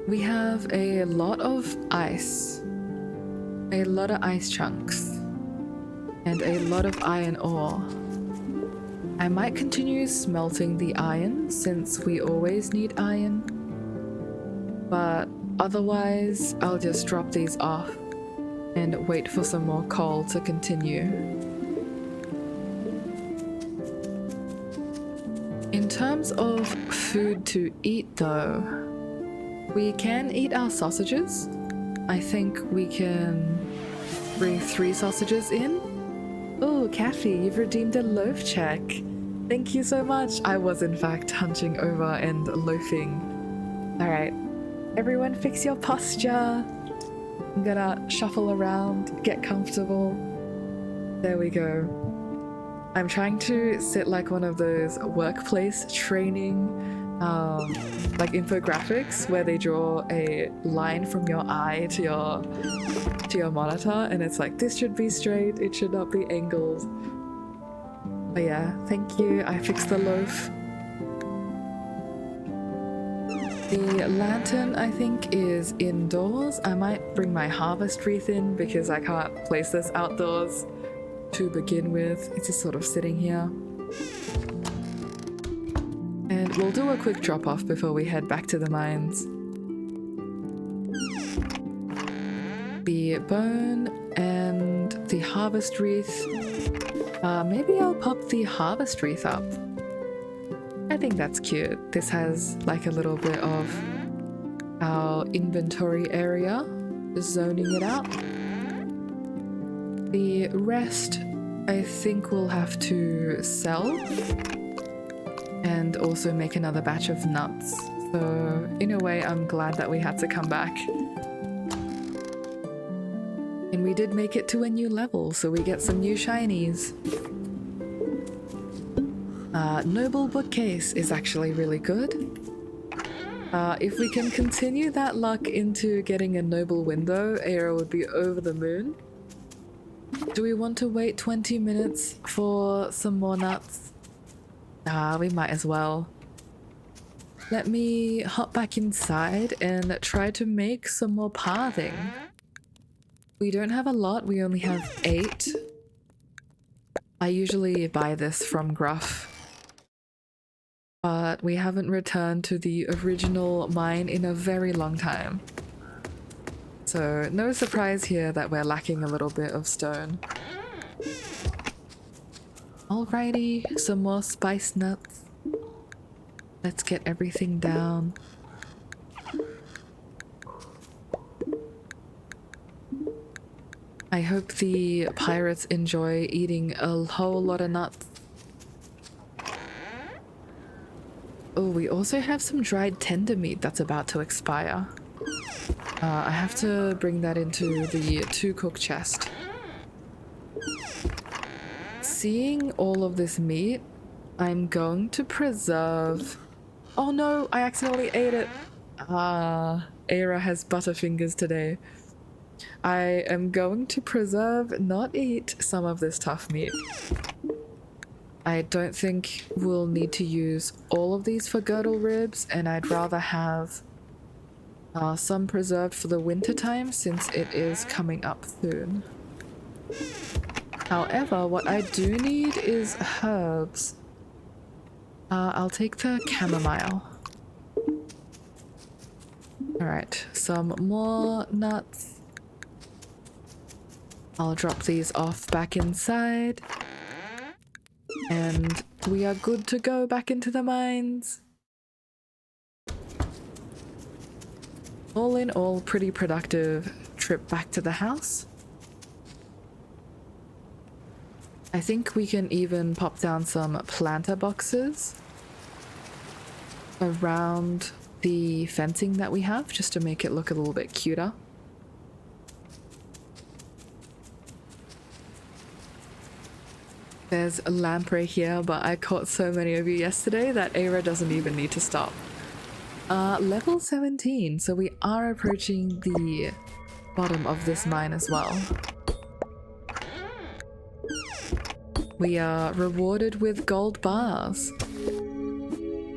We have a lot of ice, a lot of ice chunks, and a lot of iron ore. I might continue smelting the iron since we always need iron, but otherwise I'll just drop these off and wait for some more coal to continue. In terms of food to eat though, we can eat our sausages. I think we can bring 3 sausages in. Oh, Kathy, you've redeemed a loaf check. Thank you so much. I was in fact hunching over and loafing. Alright, everyone fix your posture. I'm gonna shuffle around, get comfortable. There we go. I'm trying to sit like one of those workplace training like infographics where they draw a line from your eye to your monitor, and it's like, this should be straight, it should not be angled. But yeah, thank you. I fixed the loaf. The lantern, I think, is indoors. I might bring my harvest wreath in because I can't place this outdoors. to begin with. It's just sort of sitting here. And we'll do a quick drop off before we head back to the mines. The bone and the harvest wreath. Maybe I'll pop the harvest wreath up. I think that's cute. This has like a little bit of our inventory area, just zoning it out. The rest, I think we'll have to sell and also make another batch of nuts. So in a way, I'm glad that we had to come back. And we did make it to a new level, so we get some new shinies. Noble bookcase is actually really good. If we can continue that luck into getting a noble window, Eira would be over the moon. Do we want to wait 20 minutes for some more nuts? We might as well. Let me hop back inside and try to make some more pathing. We don't have a lot, we only have 8. I usually buy this from Gruff, but we haven't returned to the original mine in a very long time. So no surprise here that we're lacking a little bit of stone. Alrighty, some more spice nuts. Let's get everything down. I hope the pirates enjoy eating a whole lot of nuts. Oh, we also have some dried tender meat that's about to expire. I have to bring that into the 2-cook chest. Seeing all of this meat, I'm going to preserve... Oh no, I accidentally ate it! Eira has butterfingers today. I am going to preserve, not eat, some of this tough meat. I don't think we'll need to use all of these for girdle ribs, and I'd rather have some preserved for the winter time since it is coming up soon. However, what I do need is herbs. I'll take the chamomile. Alright, some more nuts. I'll drop these off back inside. And we are good to go back into the mines. All in all, pretty productive trip back to the house. I think we can even pop down some planter boxes around the fencing that we have, just to make it look a little bit cuter. There's a lamprey here, but I caught so many of you yesterday that Eira doesn't even need to stop. Level 17, so we are approaching the bottom of this mine as well. We are rewarded with gold bars.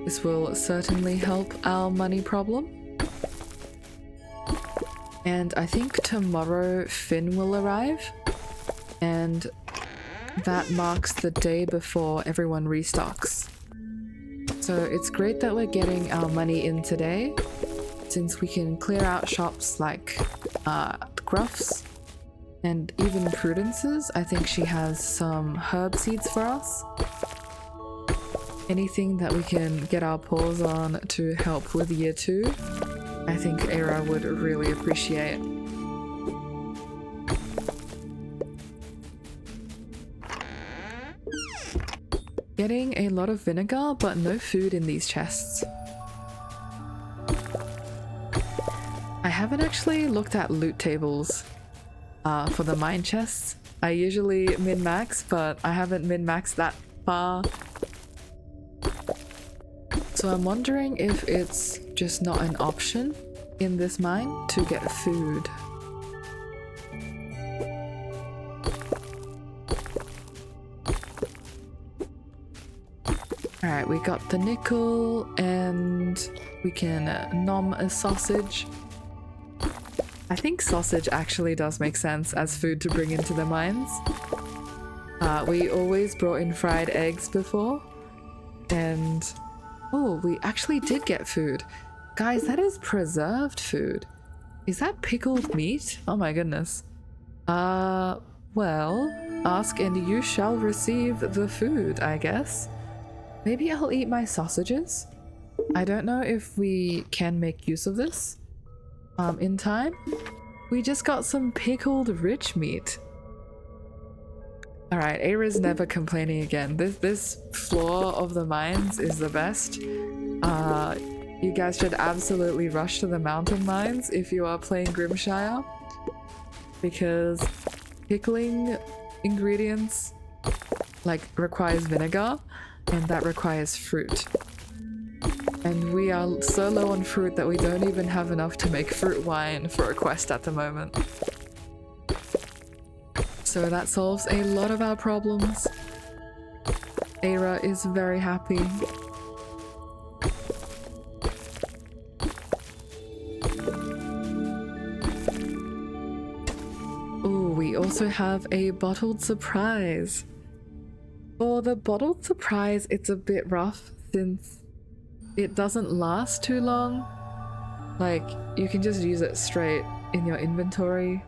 This will certainly help our money problem. And I think tomorrow Finn will arrive, and that marks the day before everyone restocks. So it's great that we're getting our money in today, since we can clear out shops like Gruff's and even Prudence's. I think she has some herb seeds for us. Anything that we can get our paws on to help with year 2, I think Eira would really appreciate. Getting a lot of vinegar, but no food in these chests. I haven't actually looked at loot tables for the mine chests. I usually min-max, but I haven't min-maxed that far. So I'm wondering if it's just not an option in this mine to get food. Alright, we got the nickel, and we can nom a sausage. I think sausage actually does make sense as food to bring into the mines. We always brought in fried eggs before. And oh, we actually did get food. Guys, that is preserved food. Is that pickled meat? Oh my goodness. Well, ask and you shall receive the food, I guess. Maybe I'll eat my sausages. I don't know if we can make use of this in time. We just got some pickled rich meat. Alright, Eira's never complaining again. This floor of the mines is the best. You guys should absolutely rush to the mountain mines if you are playing Grimshire, because pickling ingredients like requires vinegar, and that requires fruit. And we are so low on fruit that we don't even have enough to make fruit wine for a quest at the moment. So that solves a lot of our problems. Eira is very happy. Ooh, we also have a bottled surprise. For the bottled surprise, it's a bit rough since it doesn't last too long. Like, you can just use it straight in your inventory.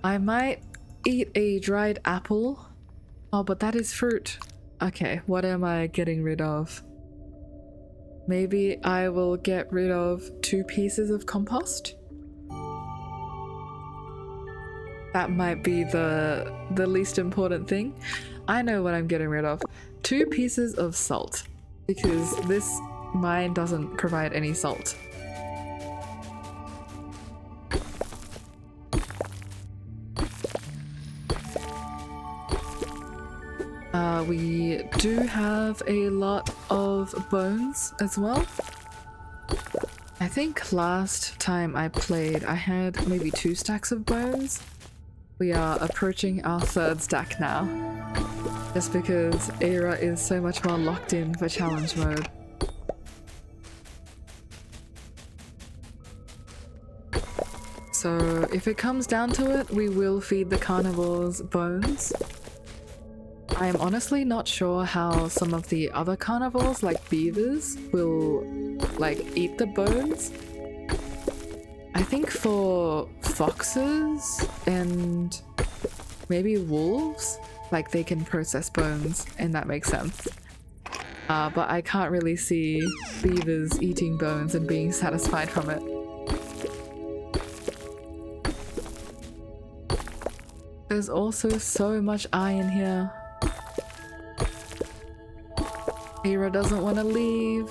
I might eat a dried apple. Oh, but that is fruit. Okay, what am I getting rid of? Maybe I will get rid of 2 pieces of compost. That might be the least important thing. I know what I'm getting rid of. 2 pieces of salt, because this mine doesn't provide any salt. We do have a lot of bones as well. I think last time I played I had maybe 2 stacks of bones. We are approaching our 3rd stack now, just because Eira is so much more locked in for challenge mode. So if it comes down to it, we will feed the carnivores bones. I am honestly not sure how some of the other carnivores, like beavers, will like eat the bones. I think for foxes and maybe wolves, like they can process bones, and that makes sense. But I can't really see beavers eating bones and being satisfied from it. There's also so much iron here. Eira doesn't want to leave,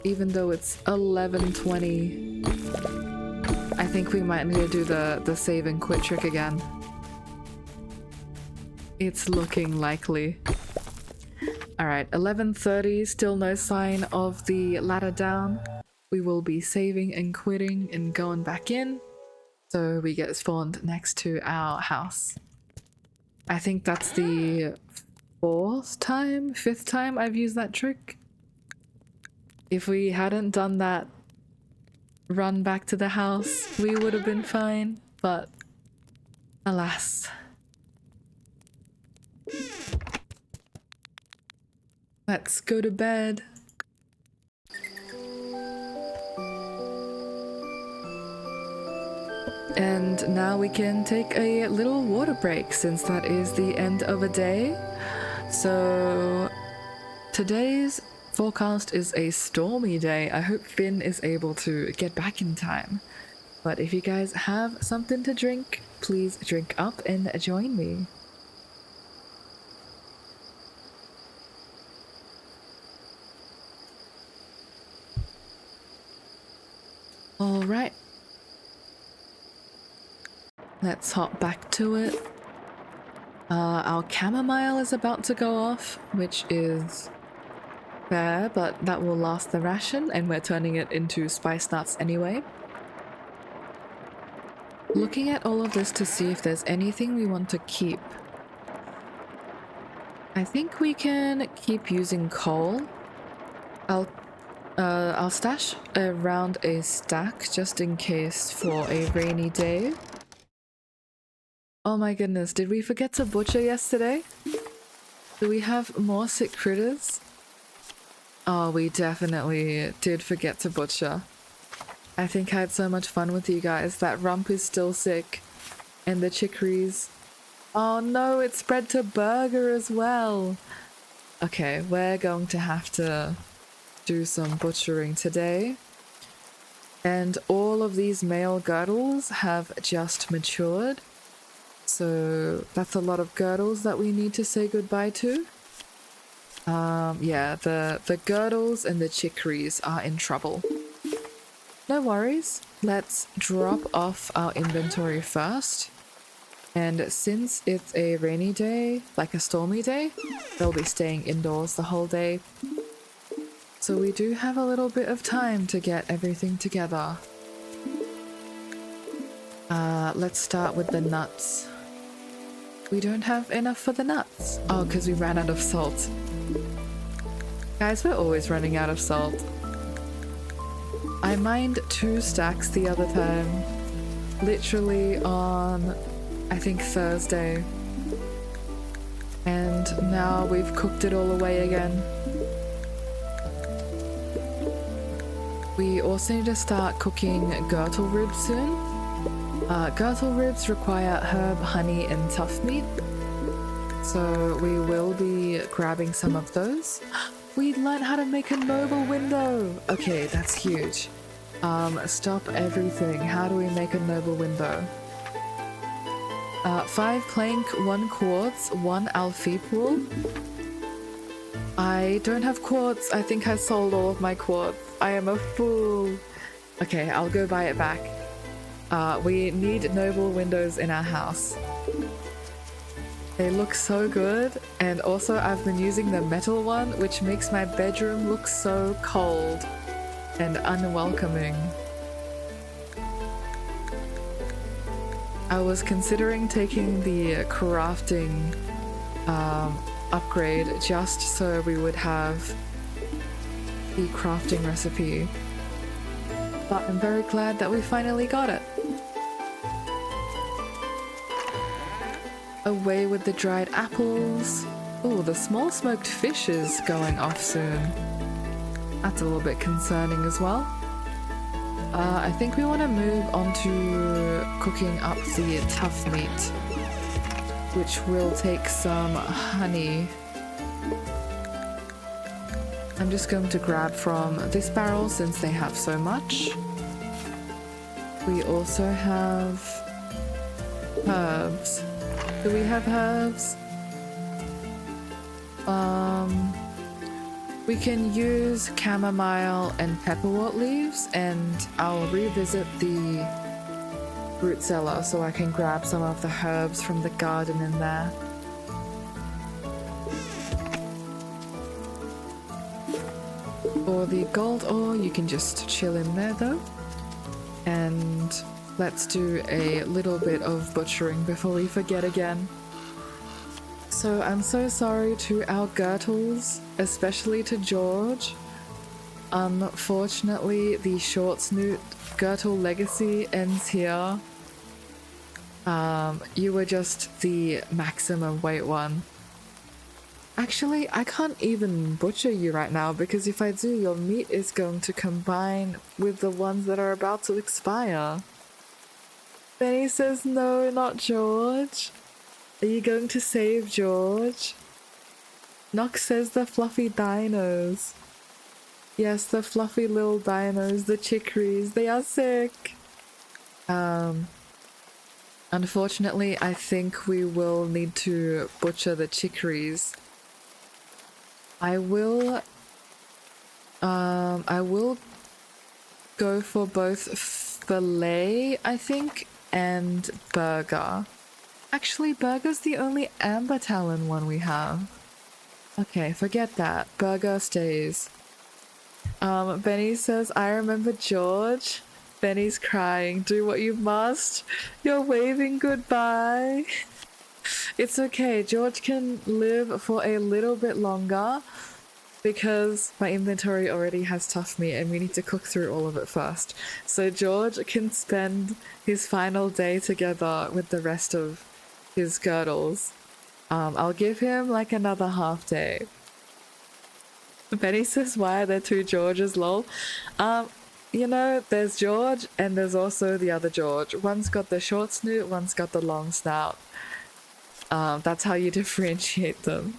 even though it's 11:20. I think we might need to do the save and quit trick again. It's looking likely. Alright, 11:30, still no sign of the ladder down. We will be saving and quitting and going back in, so we get spawned next to our house. I think that's the 5th time I've used that trick. If we hadn't done that run back to the house, we would have been fine, but alas. Let's go to bed. And now we can take a little water break, since that is the end of a day. So today's forecast is a stormy day. I hope Finn is able to get back in time. But if you guys have something to drink, please drink up and join me. Alright. Let's hop back to it. Our chamomile is about to go off, which is fair, but that will last the ration, and we're turning it into spice nuts anyway. Looking at all of this to see if there's anything we want to keep. I think we can keep using coal. I'll stash around a stack just in case for a rainy day. Oh my goodness, did we forget to butcher yesterday? Do we have more sick critters? Oh, we definitely did forget to butcher. I think I had so much fun with you guys. That rump is still sick. And the chicories. Oh no, it spread to burger as well. Okay, we're going to have to do some butchering today. And all of these male girdles have just matured. So that's a lot of girdles that we need to say goodbye to. Yeah, the girdles and the chicories are in trouble. No worries. Let's drop off our inventory first. And since it's a rainy day, like a stormy day, they'll be staying indoors the whole day. So we do have a little bit of time to get everything together. Let's start with the nuts. We don't have enough for the nuts. Oh, because we ran out of salt. Guys, we're always running out of salt. I mined 2 stacks the other time. Literally on, I think, Thursday. And now we've cooked it all away again. We also need to start cooking Gürtel ribs soon. Gürtel ribs require herb, honey, and tough meat. So we will be grabbing some of those. We learned how to make a noble window. Okay, that's huge. Stop everything. How do we make a noble window? 5 plank, 1 quartz, 1 alfeep wool. I don't have quartz. I think I sold all of my quartz. I am a fool. Okay, I'll go buy it back. We need noble windows in our house. They look so good, and also I've been using the metal one, which makes my bedroom look so cold and unwelcoming. I was considering taking the crafting upgrade just so we would have the crafting recipe, but I'm very glad that we finally got it. Away with the dried apples. Oh, the small smoked fish is going off soon. That's a little bit concerning as well. I think we want to move on to cooking up the tough meat, which will take some honey. I'm just going to grab from this barrel since they have so much. We also have herbs. Do we have herbs? We can use chamomile and pepperwort leaves, and I'll revisit the root cellar so I can grab some of the herbs from the garden in there. For the gold ore, you can just chill in there though. And let's do a little bit of butchering before we forget again. So I'm so sorry to our Gürtels, especially to George. Unfortunately, the short snoot Gürtel legacy ends here. You were just the maximum weight one. Actually, I can't even butcher you right now because if I do, your meat is going to combine with the ones that are about to expire. Benny says no, not George. Are you going to save George? Nox says the fluffy dinos. Yes, the fluffy little dinos, the chicories, they are sick. Unfortunately, I think we will need to butcher the chicories. I will go for both fillet, I think, and burger. Actually, burger's the only amber talon one we have. Okay, forget that. Burger stays. Benny says, I remember George. Benny's crying. Do what you must. You're waving goodbye. It's okay. George can live for a little bit longer because my inventory already has tough meat and we need to cook through all of it first. So George can spend his final day together with the rest of his girdles. I'll give him like another half day. Benny says, why are there two Georges, lol? You know, there's George and there's also the other George. One's got the short snoot, one's got the long snout. That's how you differentiate them.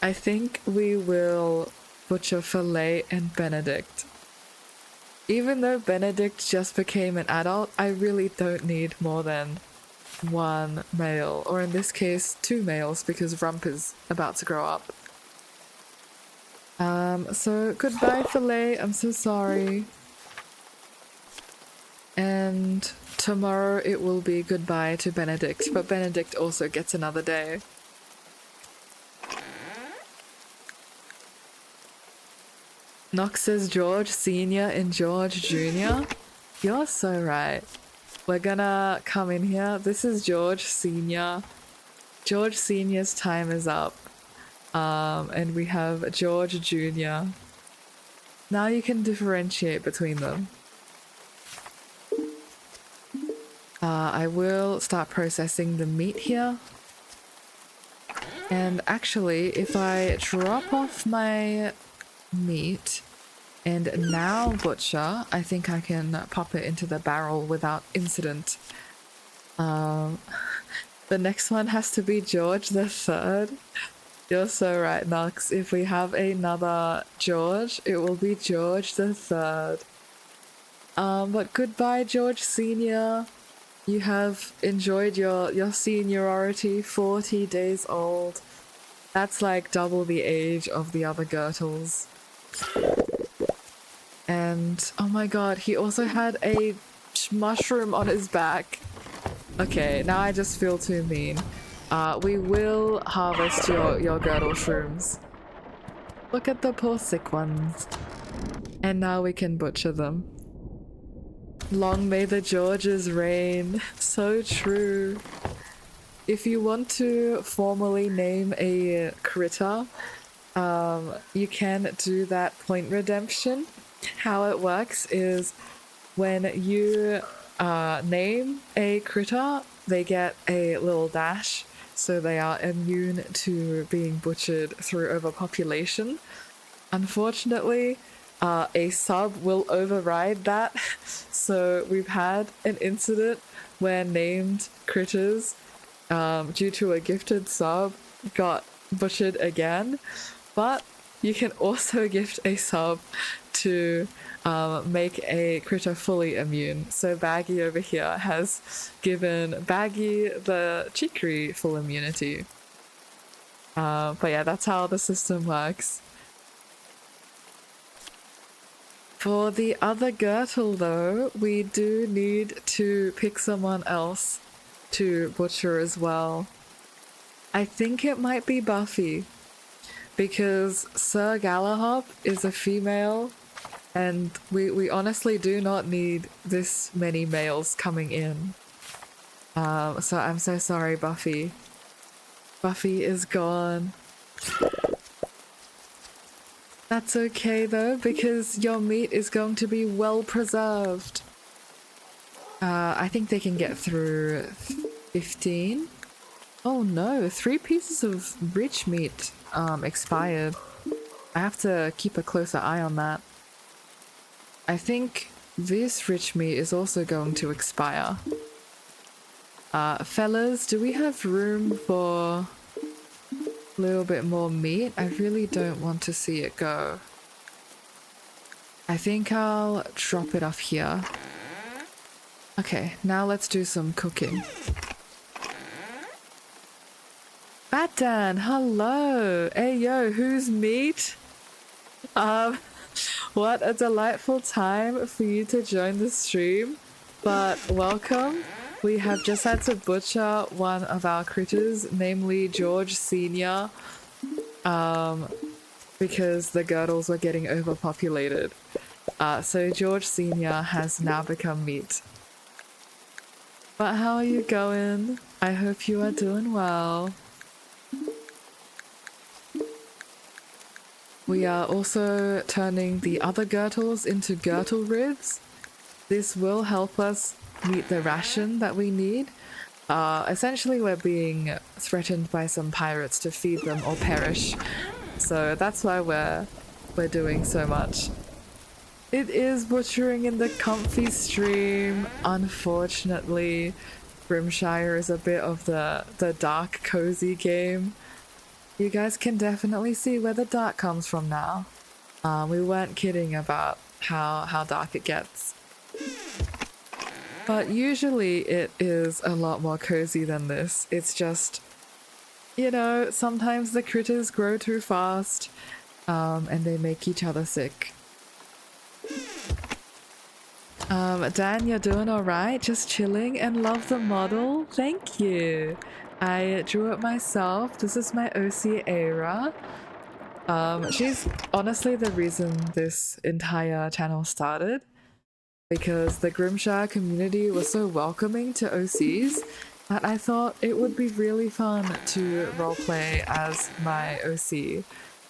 I think we will butcher Filet and Benedict. Even though Benedict just became an adult, I really don't need more than one male, or in this case, two males, because Rump is about to grow up. So goodbye, Filet. I'm so sorry. And tomorrow it will be goodbye to Benedict, but Benedict also gets another day. Nox says George Senior and George Junior. You're so right. We're gonna come in here. This is George Senior. George Senior's time is up. And we have George Jr. Now you can differentiate between them. I will start processing the meat here. And actually, if I drop off my meat and now butcher, I think I can pop it into the barrel without incident. The next one has to be George the Third. You're so right, Nux. If we have another George, it will be George the Third. But goodbye, George Senior. You have enjoyed your seniority, 40 days old. That's like double the age of the other Gürtles. And oh my god, he also had a mushroom on his back. Okay, now I just feel too mean. We will harvest your girdle shrooms. Look at the poor sick ones. And now we can butcher them. Long may the Georges reign. So true. If you want to formally name a critter, you can do that point redemption. How it works is when you name a critter, they get a little dash, so they are immune to being butchered through overpopulation. Unfortunately, a sub will override that, so we've had an incident where named critters, due to a gifted sub, got butchered again. But you can also gift a sub to make a critter fully immune. So Baggy over here has given Baggy the chicory full immunity. But yeah, that's how the system works. For the other Gürtel though, we do need to pick someone else to butcher as well. I think it might be Buffy, because Sir Galahop is a female, and we honestly do not need this many males coming in. So I'm so sorry, Buffy. Buffy is gone. That's okay though, because your meat is going to be well preserved. I think they can get through 15. Oh no, 3 pieces of rich meat expired. I have to keep a closer eye on that. I think this rich meat is also going to expire. Fellas, do we have room for a little bit more meat? I really don't want to see it go. I think I'll drop it off here. Okay, now let's do some cooking. Batan, hello! Hey yo, who's meat? What a delightful time for you to join the stream. But welcome. We have just had to butcher one of our critters, namely George Senior, because the Gürtles were getting overpopulated. So George Senior has now become meat. But how are you going? I hope you are doing well. We are also turning the other Gürtles into Gürtel ribs. This will help us meet the ration that we need. Essentially, we're being threatened by some pirates to feed them or perish. So that's why we're doing so much. It is butchering in the comfy stream. Unfortunately, Grimshire is a bit of the dark, cozy game. You guys can definitely see where the dark comes from now. We weren't kidding about how dark it gets. But usually it is a lot more cozy than this. It's just, you know, sometimes the critters grow too fast, and they make each other sick. Dan, you're doing alright? Just chilling and love the model? Thank you! I drew it myself. This is my OC Eira. She's honestly the reason this entire channel started, because the Grimshire community was so welcoming to OCs that I thought it would be really fun to roleplay as my OC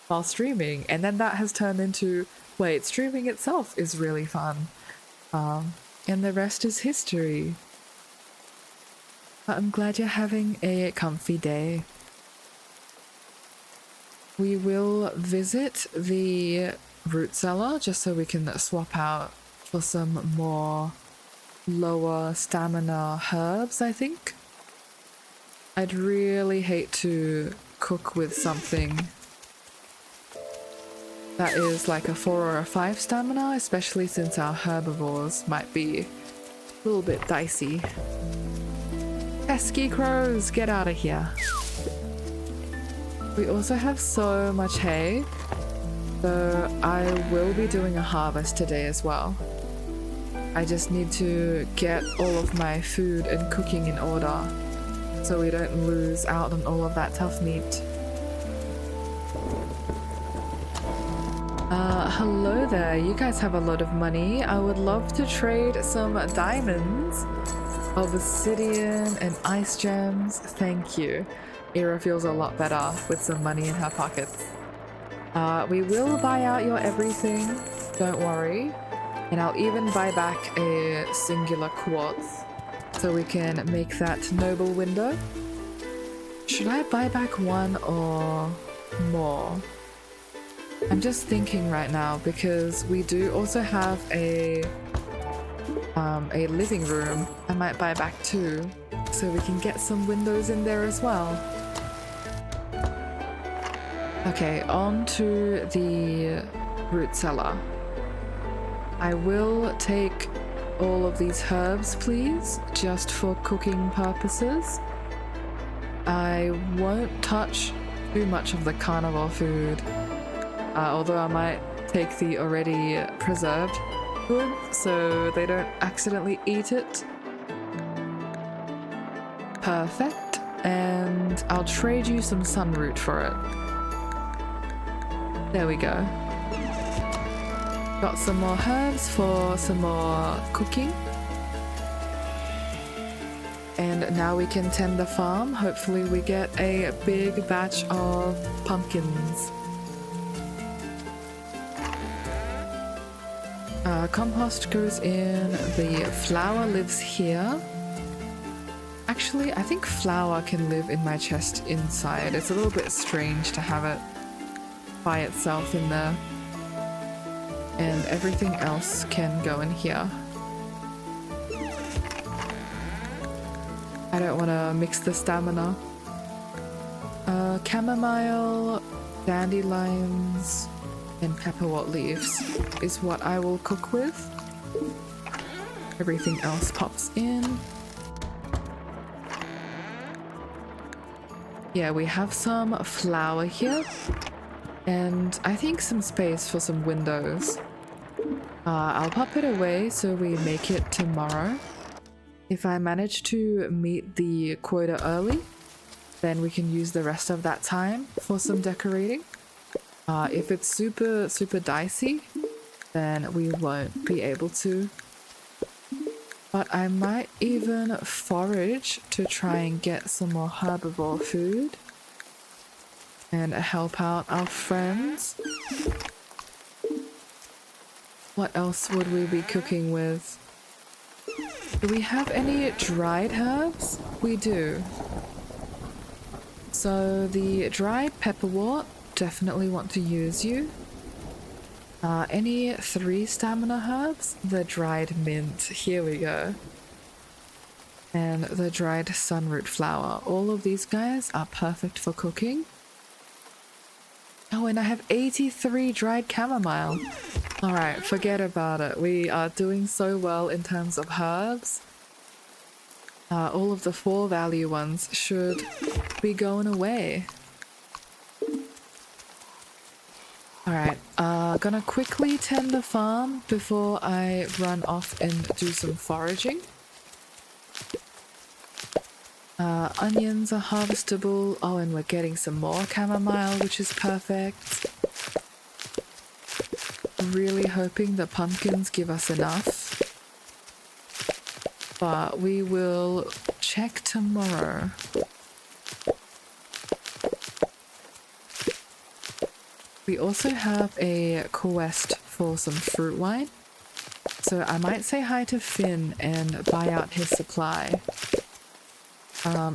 while streaming, and then that has turned into, wait, streaming itself is really fun. And the rest is history. But I'm glad you're having a comfy day. We will visit the root cellar just so we can swap out for some more lower stamina herbs, I think. I'd really hate to cook with something that is like a 4 or a 5 stamina, especially since our herbivores might be a little bit dicey. Pesky crows, get out of here. We also have so much hay, so I will be doing a harvest today as well. I just need to get all of my food and cooking in order so we don't lose out on all of that tough meat. Hello there, you guys have a lot of money. I would love to trade some diamonds, obsidian and ice gems. Thank you. Eira feels a lot better with some money in her pockets. We will buy out your everything, don't worry. And I'll even buy back a singular quartz so we can make that noble window. Should I buy back one or more? I'm just thinking right now because we do also have a living room. I might buy back 2 so we can get some windows in there as well. Okay, on to the root cellar. I will take all of these herbs, please, just for cooking purposes. I won't touch too much of the carnivore food, although I might take the already preserved food so they don't accidentally eat it. Perfect, and I'll trade you some sunroot for it. There we go. Got some more herbs for some more cooking. And now we can tend the farm. Hopefully we get a big batch of pumpkins. Compost goes in, the flour lives here. Actually, I think flour can live in my chest inside. It's a little bit strange to have it by itself in there. And everything else can go in here. I don't want to mix the stamina. Chamomile, dandelions, and pepperwort leaves is what I will cook with. Everything else pops in. Yeah, we have some flour here. And I think some space for some windows. I'll pop it away so we make it tomorrow. If I manage to meet the quota early, then we can use the rest of that time for some decorating. If it's super dicey, then we won't be able to. But I might even forage to try and get some more herbivore food and help out our friends. What else would we be cooking with? Do we have any dried herbs? We do. So the dried pepperwort, definitely want to use you. Any 3 stamina herbs? The dried mint, here we go. And the dried sunroot flower. All of these guys are perfect for cooking. Oh, and I have 83 dried chamomile. Alright, forget about it. We are doing so well in terms of herbs. All of the 4 value ones should be going away. Alright, gonna quickly tend the farm before I run off and do some foraging. Onions are harvestable. Oh, and we're getting some more chamomile, which is perfect. Really hoping the pumpkins give us enough. But we will check tomorrow. We also have a quest for some fruit wine. So I might say hi to Finn and buy out his supply.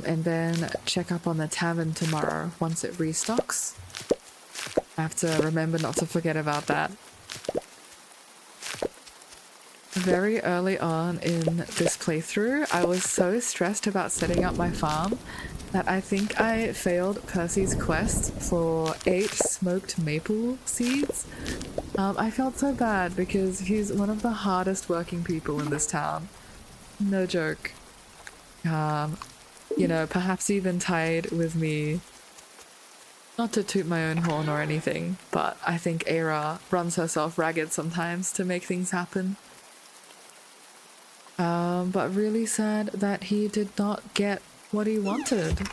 And then check up on the tavern tomorrow once it restocks. I have to remember not to forget about that. Very early on in this playthrough, I was so stressed about setting up my farm that I think I failed Percy's quest for 8 smoked maple seeds. I felt so bad because he's one of the hardest working people in this town. No joke. You know, perhaps even tied with me. Not to toot my own horn or anything, but I think Eira runs herself ragged sometimes to make things happen. But really sad that he did not get what he wanted.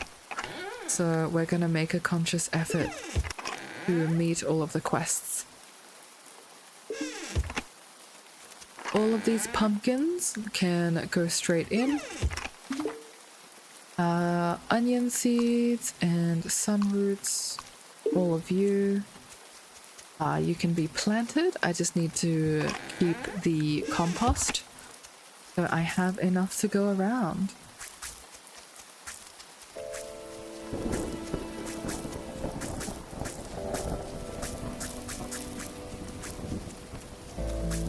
So we're gonna make a conscious effort to meet all of the quests. All of these pumpkins can go straight in. Onion seeds and sunroots, all of you. You can be planted. I just need to keep the compost so I have enough to go around.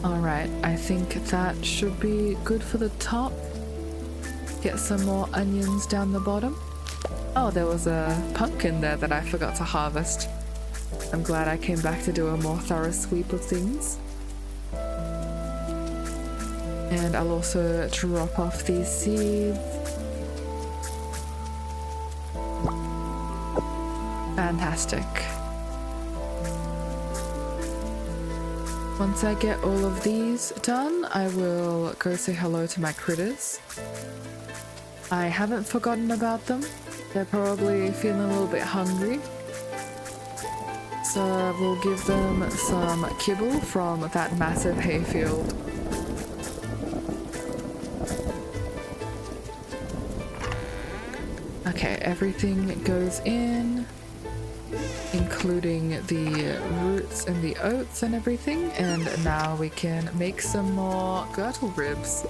Alright, I think that should be good for the top. Get some more onions down the bottom. Oh, there was a pumpkin there that I forgot to harvest. I'm glad I came back to do a more thorough sweep of things. And I'll also drop off these seeds. Fantastic. Once I get all of these done, I will go say hello to my critters. I haven't forgotten about them. They're probably feeling a little bit hungry. So we'll give them some kibble from that massive hayfield. Okay, everything goes in, including the roots and the oats and everything, and now we can make some more girdle ribs.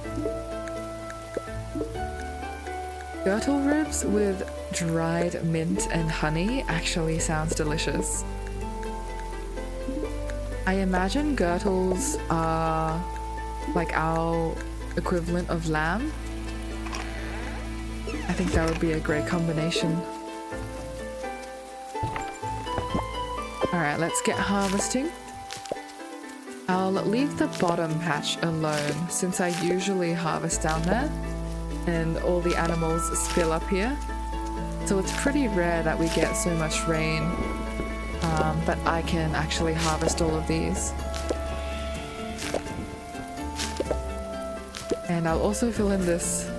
Girdle ribs with dried mint and honey actually sounds delicious. I imagine girdles are like our equivalent of lamb. I think that would be a great combination. Alright, let's get harvesting. I'll leave the bottom patch alone since I usually harvest down there and all the animals spill up here. So it's pretty rare that we get so much rain, but I can actually harvest all of these. And I'll also fill in this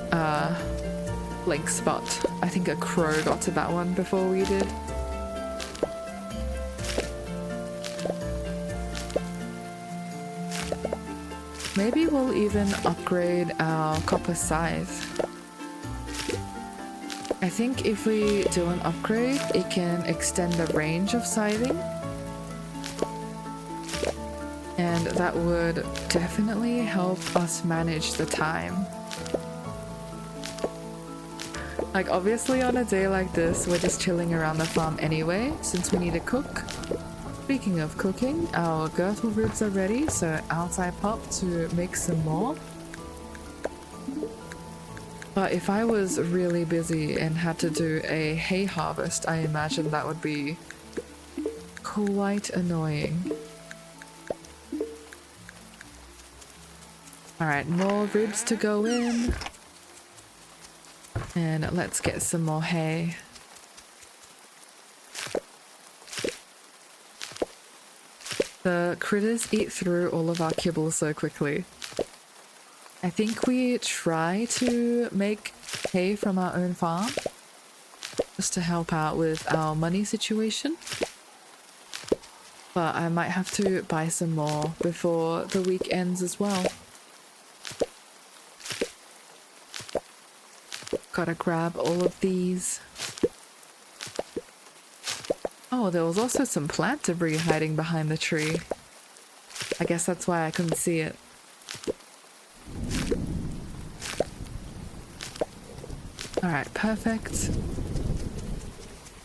blank spot. I think a crow got to that one before we did. Maybe we'll even upgrade our copper scythe. I think if we do an upgrade, it can extend the range of scything. And that would definitely help us manage the time. Like, obviously on a day like this, we're just chilling around the farm anyway, since we need to cook. Speaking of cooking, our girdle ribs are ready, so out I pop to make some more. But if I was really busy and had to do a hay harvest, I imagine that would be quite annoying. Alright, more ribs to go in. And let's get some more hay. The critters eat through all of our kibble so quickly. I think we try to make hay from our own farm, just to help out with our money situation. But I might have to buy some more before the week ends as well. Gotta grab all of these. Oh, there was also some plant debris hiding behind the tree. I guess that's why I couldn't see it. Alright, perfect.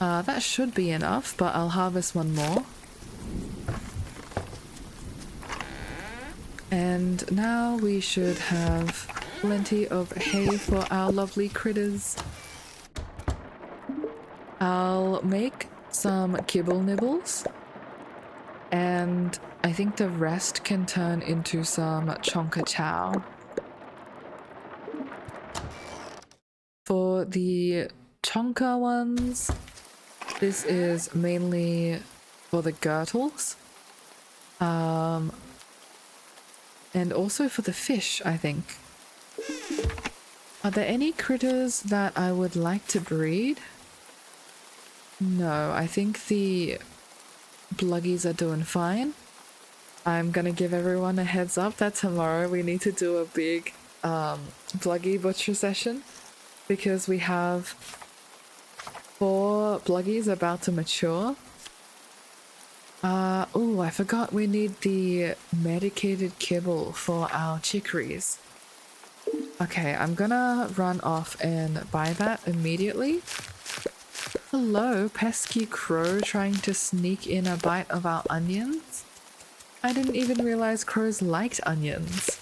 That should be enough, but I'll harvest one more. And now we should have plenty of hay for our lovely critters. I'll make some kibble nibbles, and I think the rest can turn into some chonka chow. For the chonka ones, this is mainly for the girdles. And also for the fish, I think. Are there any critters that I would like to breed? No, I think the bluggies are doing fine. I'm gonna give everyone a heads up that tomorrow we need to do a big bluggy butcher session, because we have 4 bluggies about to mature. Oh, I forgot we need the medicated kibble for our chicories. Okay, I'm gonna run off and buy that immediately. Hello, pesky crow trying to sneak in a bite of our onions. I didn't even realize crows liked onions.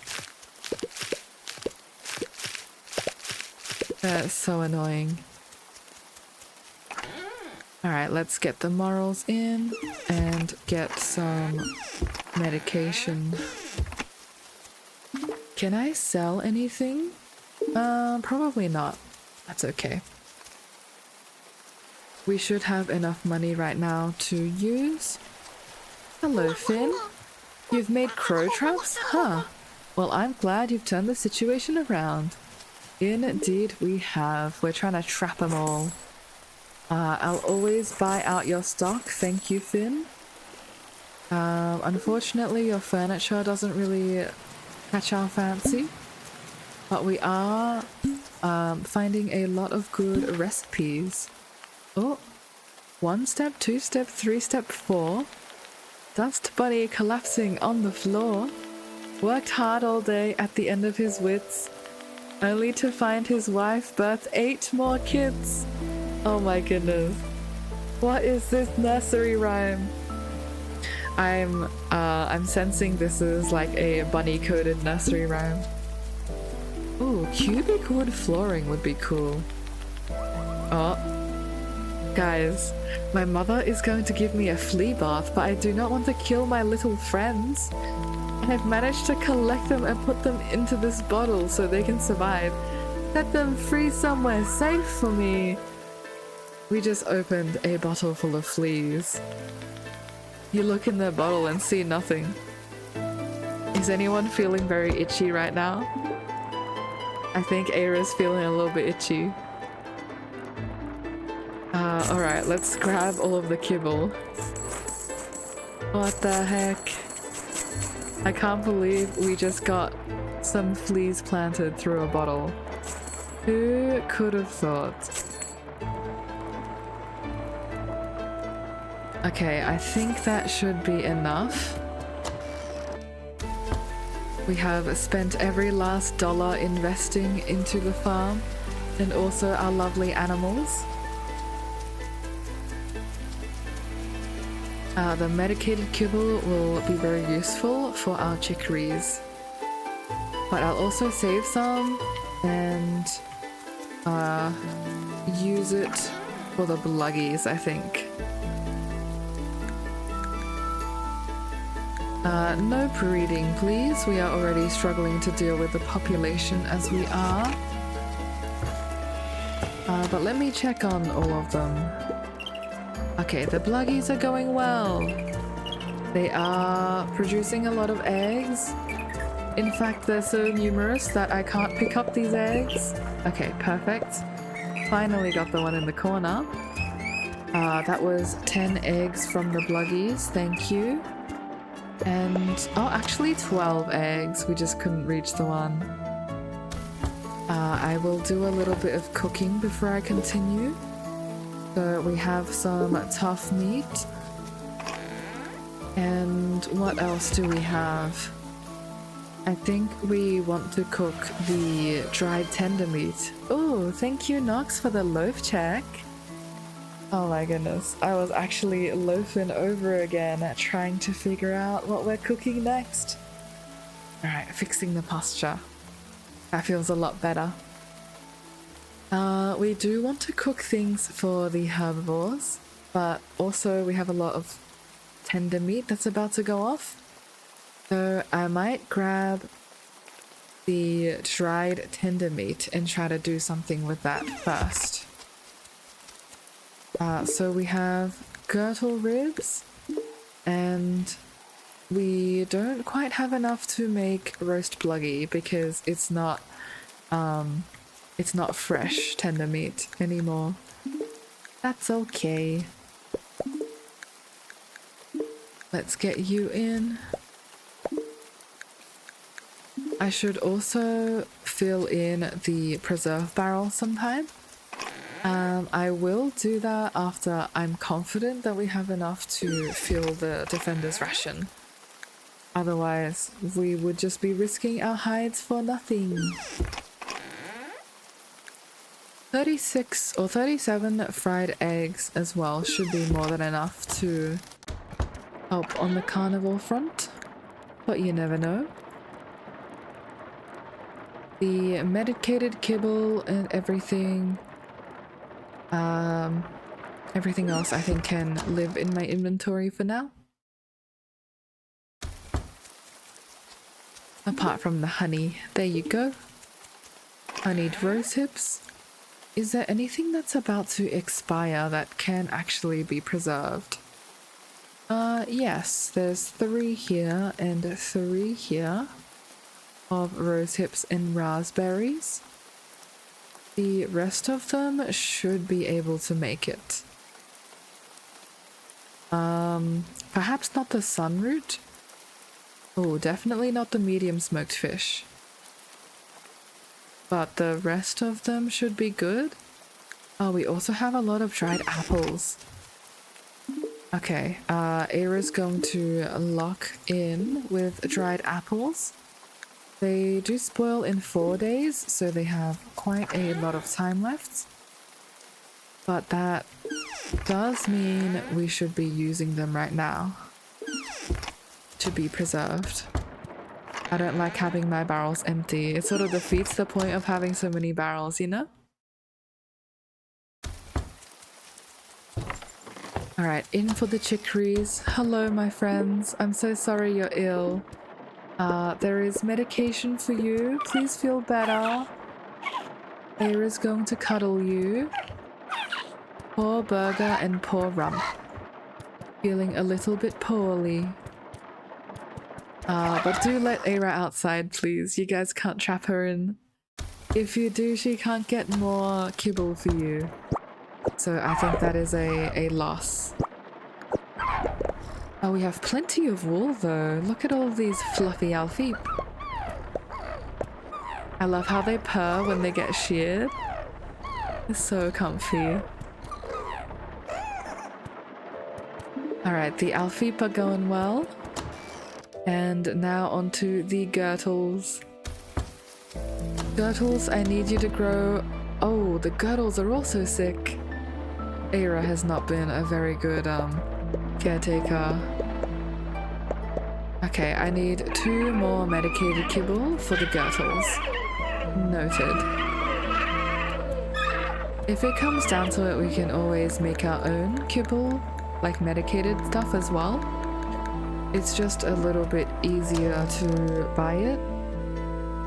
That's so annoying. Alright, let's get the morals in and get some medication. Can I sell anything? Probably not. That's okay. We should have enough money right now to use. Hello, Finn. You've made crow traps? Huh. Well, I'm glad you've turned the situation around. Indeed we have. We're trying to trap them all. I'll always buy out your stock. Thank you, Finn. Unfortunately, your furniture doesn't really catch our fancy. But we are finding a lot of good recipes. Oh, 1 step, 2 step, 3 step, 4. Dust bunny collapsing on the floor. Worked hard all day at the end of his wits, only to find his wife birth 8 more kids. Oh my goodness. What is this nursery rhyme? I'm sensing this is like a bunny-coded nursery rhyme. Ooh, cubic wood flooring would be cool. Oh. Guys, my mother is going to give me a flea bath, but I do not want to kill my little friends. I've managed to collect them and put them into this bottle so they can survive. Set them free somewhere safe for me. We just opened a bottle full of fleas. You look in the bottle and see nothing. Is anyone feeling very itchy right now? I think Eira's feeling a little bit itchy. Alright, let's grab all of the kibble. What the heck? I can't believe we just got some fleas planted through a bottle. Who could have thought? Okay, I think that should be enough. We have spent every last dollar investing into the farm. and also our lovely animals. The medicated kibble will be very useful for our chicories. But I'll also save some and use it for the bluggies, I think. No breeding, please. We are already struggling to deal with the population as we are. But let me check on all of them. Okay, the bluggies are going well. They are producing a lot of eggs. In fact, they're so numerous that I can't pick up these eggs. Okay, perfect. Finally got the one in the corner. That was 10 eggs from the bluggies, thank you. And, oh, actually 12 eggs. We just couldn't reach the one. I will do a little bit of cooking before I continue. So we have some tough meat. And what else do we have? I think we want to cook the dried tender meat. Oh, thank you, Nox, for the loaf check. Oh my goodness, I was actually loafing over again, trying to figure out what we're cooking next. Alright, fixing the posture. That feels a lot better. We do want to cook things for the herbivores, but also we have a lot of tender meat that's about to go off. So I might grab the dried tender meat and try to do something with that first. So we have girdle ribs, and we don't quite have enough to make roast bluggy because it's not fresh tender meat anymore. That's okay. Let's get you in. I should also fill in the preserve barrel sometime. I will do that after I'm confident that we have enough to fill the defender's ration. Otherwise, we would just be risking our hides for nothing. 36 or 37 fried eggs as well should be more than enough to help on the carnivore front, but you never know. The medicated kibble and everything else I think can live in my inventory for now. Apart from the honey, there you go. Honeyed rose hips. Is there anything that's about to expire that can actually be preserved? Yes, there's 3 here and 3 here of rose hips and raspberries. The rest of them should be able to make it. Perhaps not the sunroot. Oh, definitely not the medium smoked fish. But the rest of them should be good. Oh, we also have a lot of dried apples. Okay, Eira's going to lock in with dried apples. They do spoil in 4 days, so they have quite a lot of time left. But that does mean we should be using them right now to be preserved. I don't like having my barrels empty. It sort of defeats the point of having so many barrels, you know? Alright, in for the chicories. Hello, my friends. I'm so sorry you're ill. There is medication for you. Please feel better. Eira's going to cuddle you. Poor Burger and poor Rump. Feeling a little bit poorly. But do let Eira outside, please. You guys can't trap her in. If you do, she can't get more kibble for you. So I think that is a loss. Oh, we have plenty of wool though. Look at all these fluffy alfeep. I love how they purr when they get sheared. It's so comfy. Alright, the alfeep are going well. And now onto the girdles. Girdles, I need you to grow Oh, the girdles are also sick. Eira has not been a very good caretaker. Okay, I need 2 more medicated kibble for the girdles. Noted. If it comes down to it, we can always make our own kibble, like medicated stuff as well. It's just a little bit easier to buy it,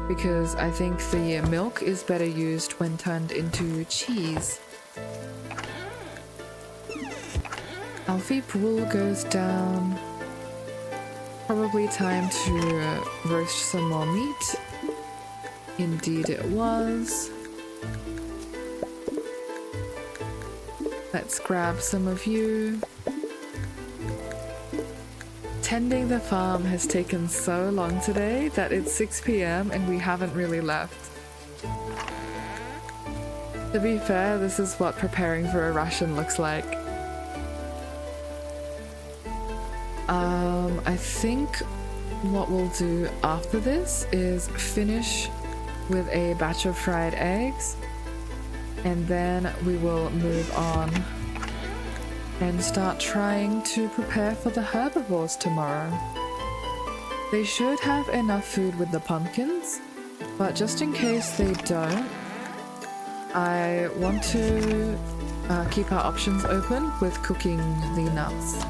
because I think the milk is better used when turned into cheese. Alfie pool goes down. Probably time to roast some more meat. Indeed it was. Let's grab some of you. Tending the farm has taken so long today that it's 6 p.m. and we haven't really left. To be fair, this is what preparing for a ration looks like. I think what we'll do after this is finish with a batch of fried eggs, and then we will move on and start trying to prepare for the herbivores tomorrow. They should have enough food with the pumpkins, but just in case they don't, I want to keep our options open with cooking the nuts.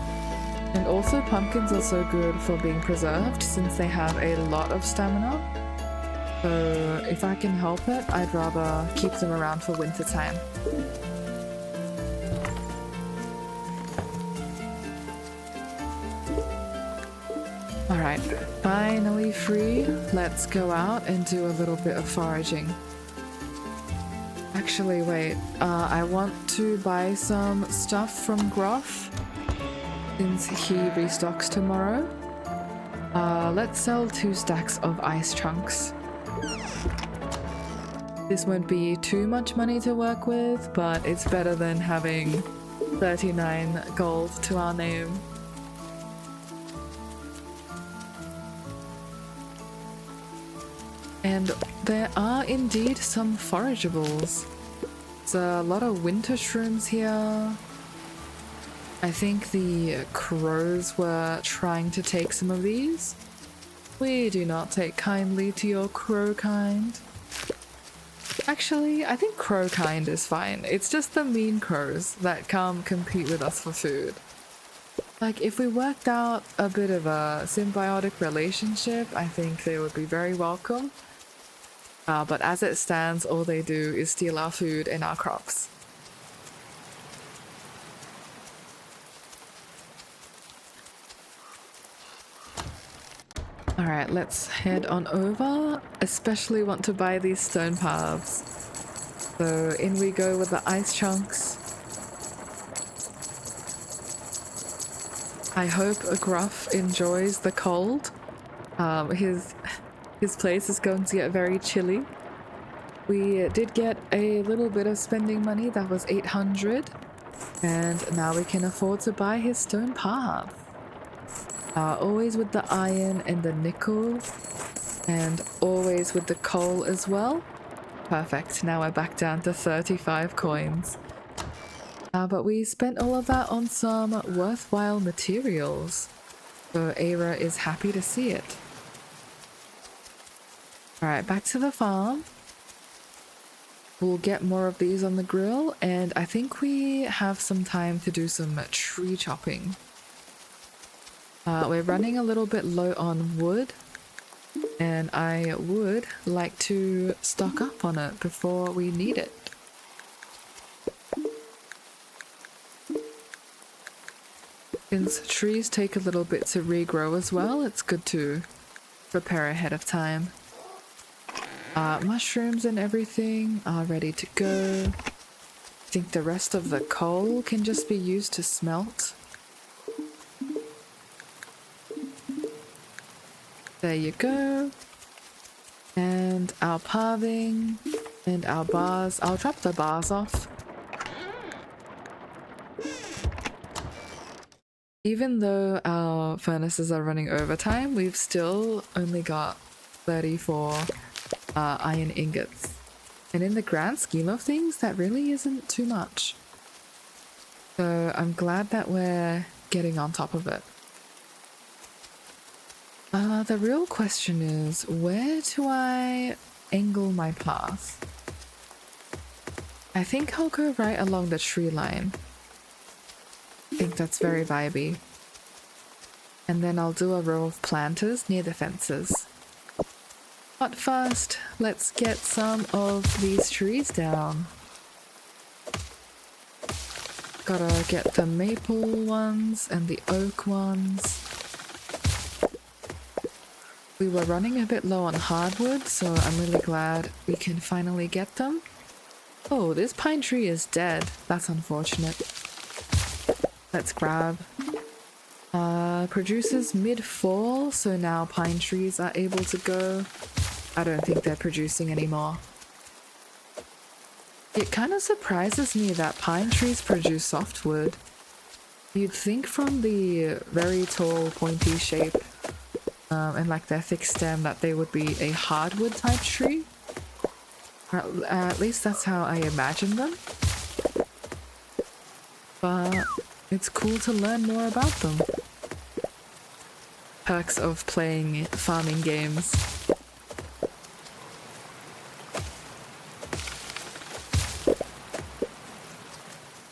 And also pumpkins are so good for being preserved since they have a lot of stamina. So if I can help it, I'd rather keep them around for winter time. Alright, finally free. Let's go out and do a little bit of foraging. Actually, wait, I want to buy some stuff from Gruff since he restocks tomorrow. Let's sell 2 stacks of ice chunks. This won't be too much money to work with, but it's better than having 39 gold to our name. And there are indeed some forageables. There's a lot of winter shrooms here. I think the crows were trying to take some of these. We do not take kindly to your crow kind. Actually, I think crow kind is fine. It's just the mean crows that come compete with us for food. Like, if we worked out a bit of a symbiotic relationship, I think they would be very welcome. But as it stands, all they do is steal our food and our crops. Alright, let's head on over. Especially want to buy these stone paths. So in we go with the ice chunks. I hope Gruff enjoys the cold. His place is going to get very chilly. We did get a little bit of spending money, that was 800. And now we can afford to buy his stone path. Always with the iron and the nickel, and always with the coal as well. Perfect, now we're back down to 35 coins. But we spent all of that on some worthwhile materials, so Eira is happy to see it. Alright, back to the farm. We'll get more of these on the grill, and I think we have some time to do some tree chopping. We're running a little bit low on wood, and I would like to stock up on it before we need it. Since trees take a little bit to regrow as well, it's good to prepare ahead of time. Mushrooms and everything are ready to go. I think the rest of the coal can just be used to smelt. There you go. And our pathing and our bars. I'll drop the bars off. Even though our furnaces are running overtime, we've still only got 34 iron ingots. And in the grand scheme of things, that really isn't too much. So I'm glad that we're getting on top of it. The real question is, where do I angle my path? I think I'll go right along the tree line. I think that's very vibey. And then I'll do a row of planters near the fences. But first, let's get some of these trees down. Gotta get the maple ones and the oak ones. We were running a bit low on hardwood, so I'm really glad we can finally get them. Oh, this pine tree is dead. That's unfortunate. Let's grab. Produces mid-fall, so now pine trees are able to go. I don't think they're producing anymore. It kind of surprises me that pine trees produce softwood. You'd think from the very tall, pointy shape and like their thick stem that they would be a hardwood type tree. At least that's how I imagine them. But it's cool to learn more about them. Perks of playing farming games.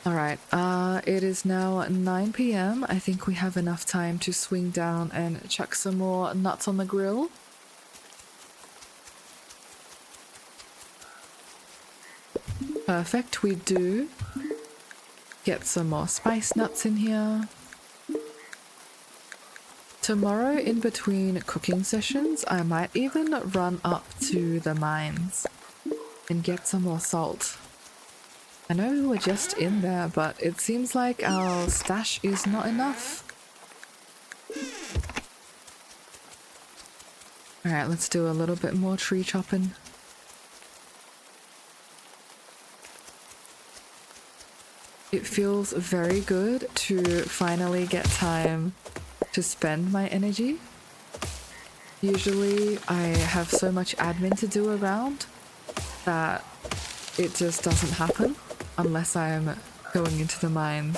Alright, it is now 9 PM. I think we have enough time to swing down and chuck some more nuts on the grill. Perfect, we do. Get some more spice nuts in here. Tomorrow, in between cooking sessions, I might even run up to the mines and get some more salt. I know we were just in there, but it seems like our stash is not enough. Alright, let's do a little bit more tree chopping. It feels very good to finally get time to spend my energy. Usually I have so much admin to do around that it just doesn't happen unless I'm going into the mines.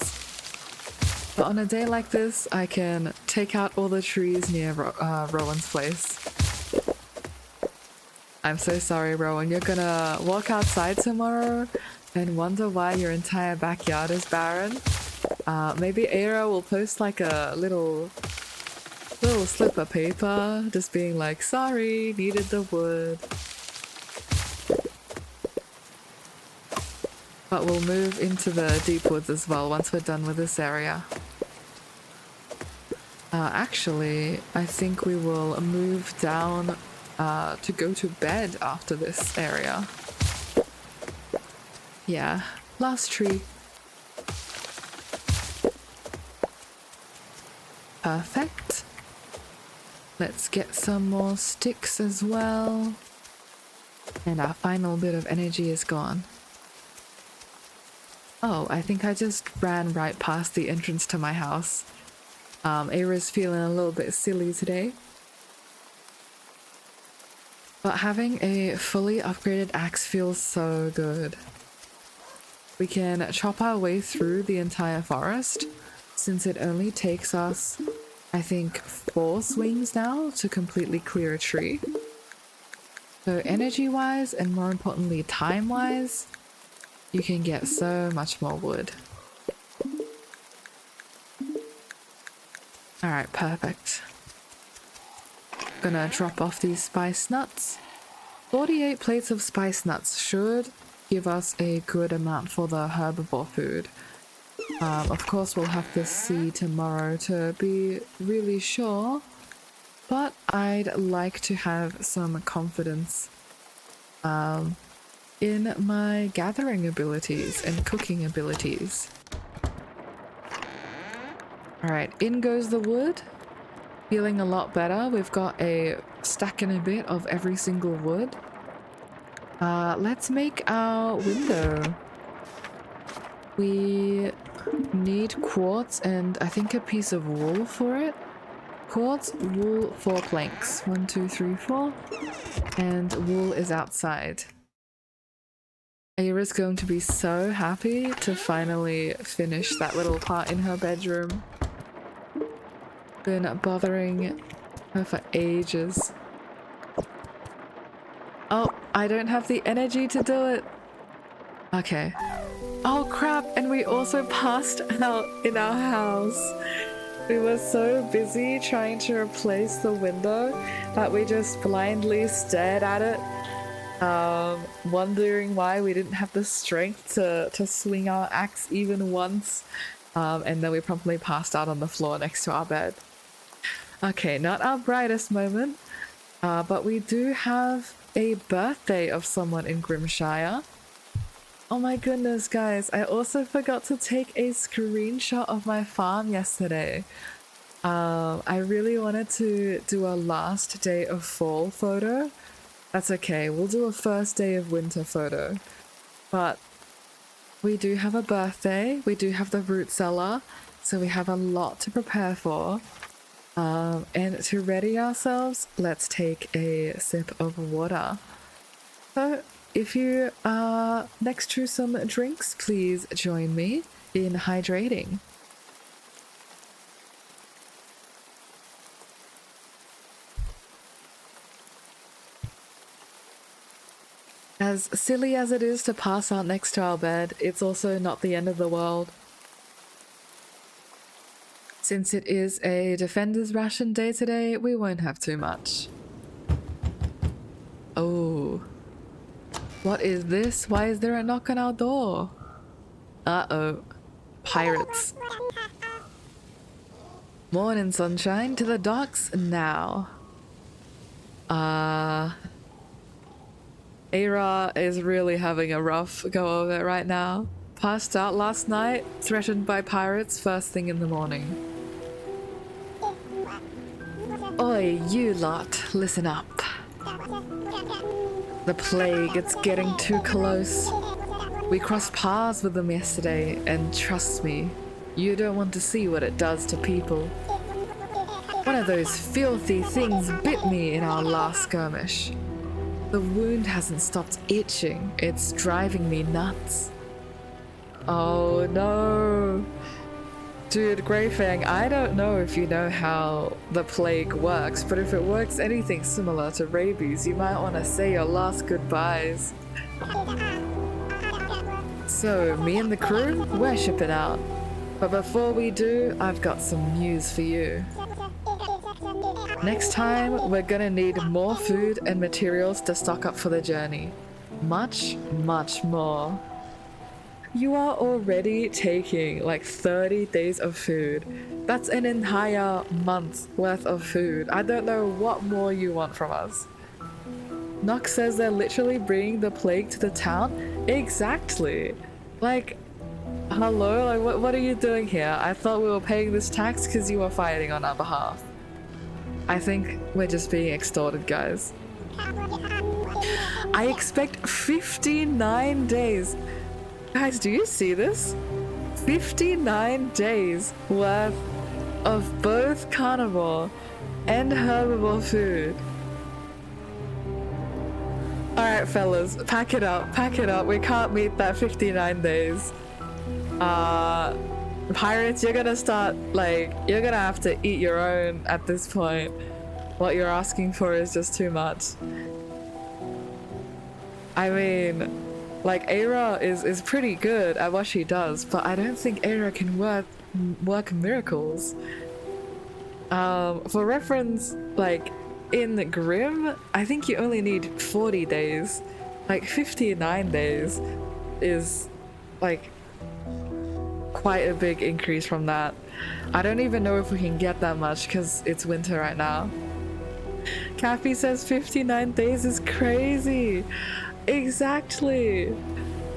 But on a day like this, I can take out all the trees near Rowan's place. I'm so sorry, Rowan. You're gonna walk outside tomorrow and wonder why your entire backyard is barren. Maybe Eira will post like a little slip of paper just being like, sorry, needed the wood. But we'll move into the deep woods as well once we're done with this area. Actually, I think we will move down to go to bed after this area. Yeah, last tree. Perfect. Let's get some more sticks as well. And our final bit of energy is gone. Oh, I think I just ran right past the entrance to my house. Eira's feeling a little bit silly today. But having a fully upgraded axe feels so good. We can chop our way through the entire forest, since it only takes us, I think, 4 swings now to completely clear a tree. So energy-wise, and more importantly time-wise, you can get so much more wood. Alright, perfect. Gonna drop off these spice nuts. 48 plates of spice nuts should give us a good amount for the herbivore food. Of course we'll have to see tomorrow to be really sure, but I'd like to have some confidence in my gathering abilities and cooking abilities. Alright, in goes the wood. Feeling a lot better. We've got a stack and a bit of every single wood. Let's make our window. We need quartz and I think a piece of wool for it. Quartz, wool, 4 planks. 1, 2, 3, 4. And wool is outside. Eira's going to be so happy to finally finish that little part in her bedroom. Been bothering her for ages. Oh, I don't have the energy to do it. Okay. Oh crap, and we also passed out in our house. We were so busy trying to replace the window that we just blindly stared at it, wondering why we didn't have the strength to swing our axe even once, and then we promptly passed out on the floor next to our bed. Okay, not our brightest moment, but we do have a birthday of someone in Grimshire. Oh my goodness, guys, I also forgot to take a screenshot of my farm yesterday. I really wanted to do a last day of fall photo. That's okay, we'll do a first day of winter photo. But we do have a birthday, we do have the root cellar, so we have a lot to prepare for. And to ready ourselves, let's take a sip of water. So, if you are next to some drinks, please join me in hydrating. As silly as it is to pass out next to our bed, it's also not the end of the world. Since it is a defender's ration day today, we won't have too much. Oh. What is this? Why is there a knock on our door? Uh-oh. Pirates. Morning, sunshine. To the docks now. Eira is really having a rough go of it right now. Passed out last night, threatened by pirates first thing in the morning. Oi, you lot, listen up. The plague, it's getting too close. We crossed paths with them yesterday, and trust me, you don't want to see what it does to people. One of those filthy things bit me in our last skirmish. The wound hasn't stopped itching, it's driving me nuts. Oh no. Dude, Greyfang, I don't know if you know how the plague works, but if it works anything similar to rabies, you might want to say your last goodbyes. So, me and the crew, we're shipping out. But before we do, I've got some news for you. Next time, we're gonna need more food and materials to stock up for the journey. Much, much more. You are already taking like 30 days of food. That's an entire month's worth of food. I don't know what more you want from us. Nox says they're literally bringing the plague to the town? Exactly. Like, hello? Like, what are you doing here? I thought we were paying this tax because you were fighting on our behalf. I think we're just being extorted, guys. I expect 59 days. Guys, do you see this? 59 days worth of both carnivore and herbivore food. Alright fellas, pack it up, we can't meet that 59 days. Pirates, you're gonna start, like, you're gonna have to eat your own at this point. What you're asking for is just too much. I mean, like, Eira is pretty good at what she does, but I don't think Eira can work miracles. For reference, like, in Grim, I think you only need 40 days. Like, 59 days is, like, quite a big increase from that. I don't even know if we can get that much because it's winter right now. Cappy says 59 days is crazy. Exactly.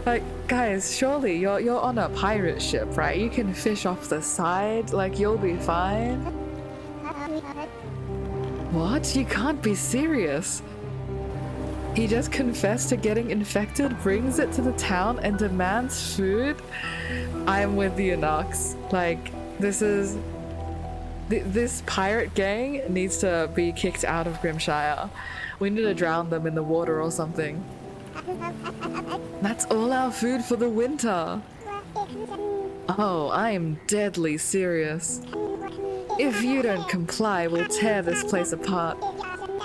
Like, guys, surely you're on a pirate ship, right? You can fish off the side, like, you'll be fine. What? You can't be serious. He just confessed to getting infected, brings it to the town, and demands food? I'm with you, Nox. Like, this pirate gang needs to be kicked out of Grimshire. We need to drown them in the water or something. That's all our food for the winter. Oh, I am deadly serious. If you don't comply, we'll tear this place apart.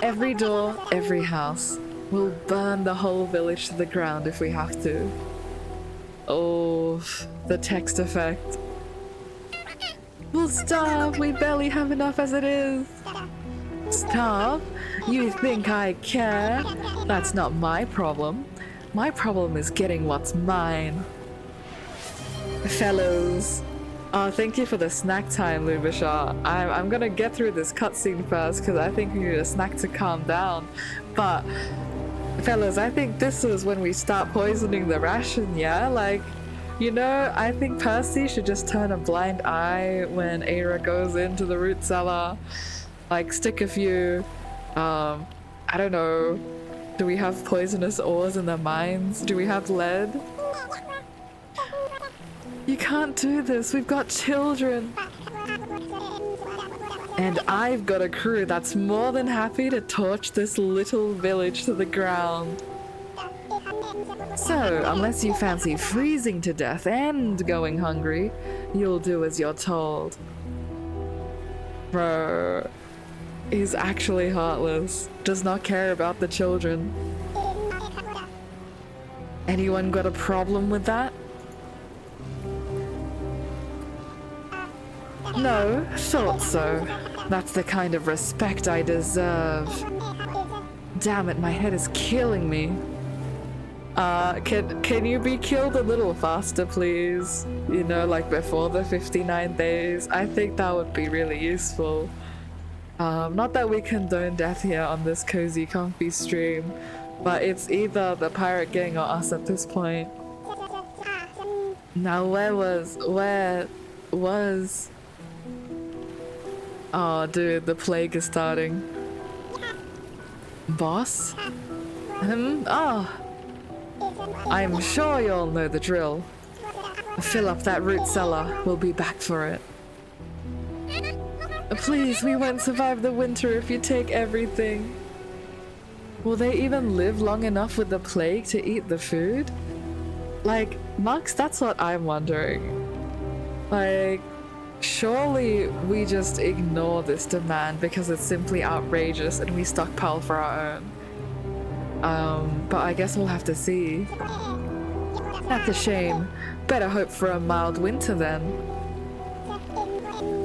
Every door, every house. We'll burn the whole village to the ground if we have to. Oh, the text effect. We'll starve, we barely have enough as it is. Starve? You think I care? That's not my problem. My problem is getting what's mine. Fellows. Oh, thank you for the snack time, Lubashar. I'm gonna get through this cutscene first because I think we need a snack to calm down. But, fellas, I think this is when we start poisoning the ration, yeah? Like, you know, I think Percy should just turn a blind eye when Eira goes into the root cellar. Like, stick a few, I don't know, do we have poisonous ores in the mines? Do we have lead? You can't do this, we've got children. And I've got a crew that's more than happy to torch this little village to the ground. So, unless you fancy freezing to death and going hungry, you'll do as you're told. Bro, he's actually heartless. Does not care about the children. Anyone got a problem with that? No, thought so. That's the kind of respect I deserve. Damn it, my head is killing me. Can you be killed a little faster, please? You know, like before the 59 days? I think that would be really useful. Not that we condone death here on this cozy, comfy stream, but it's either the pirate gang or us at this point. Now where was... Oh dude, the plague is starting. Boss? Oh. I'm sure you all know the drill. Fill up that root cellar, we'll be back for it. Please, we won't survive the winter if you take everything. Will they even live long enough with the plague to eat the food? Like, Mux, that's what I'm wondering. Like, surely we just ignore this demand because it's simply outrageous and we stockpile for our own. But I guess we'll have to see. That's a shame. Better hope for a mild winter then.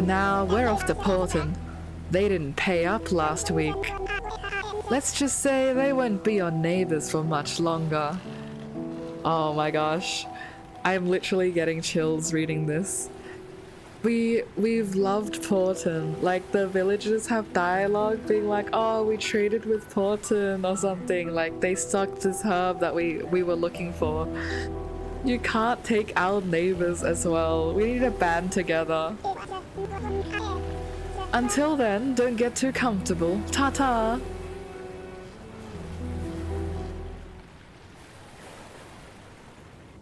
Now we're off to Porton. They didn't pay up last week. Let's just say they won't be our neighbors for much longer. Oh my gosh. I'm literally getting chills reading this. We've loved Porton. Like, the villagers have dialogue being like, oh, we traded with Porton or something. Like, they stocked this herb that we were looking for. You can't take our neighbors as well. We need to band together. Until then, don't get too comfortable. Ta-ta!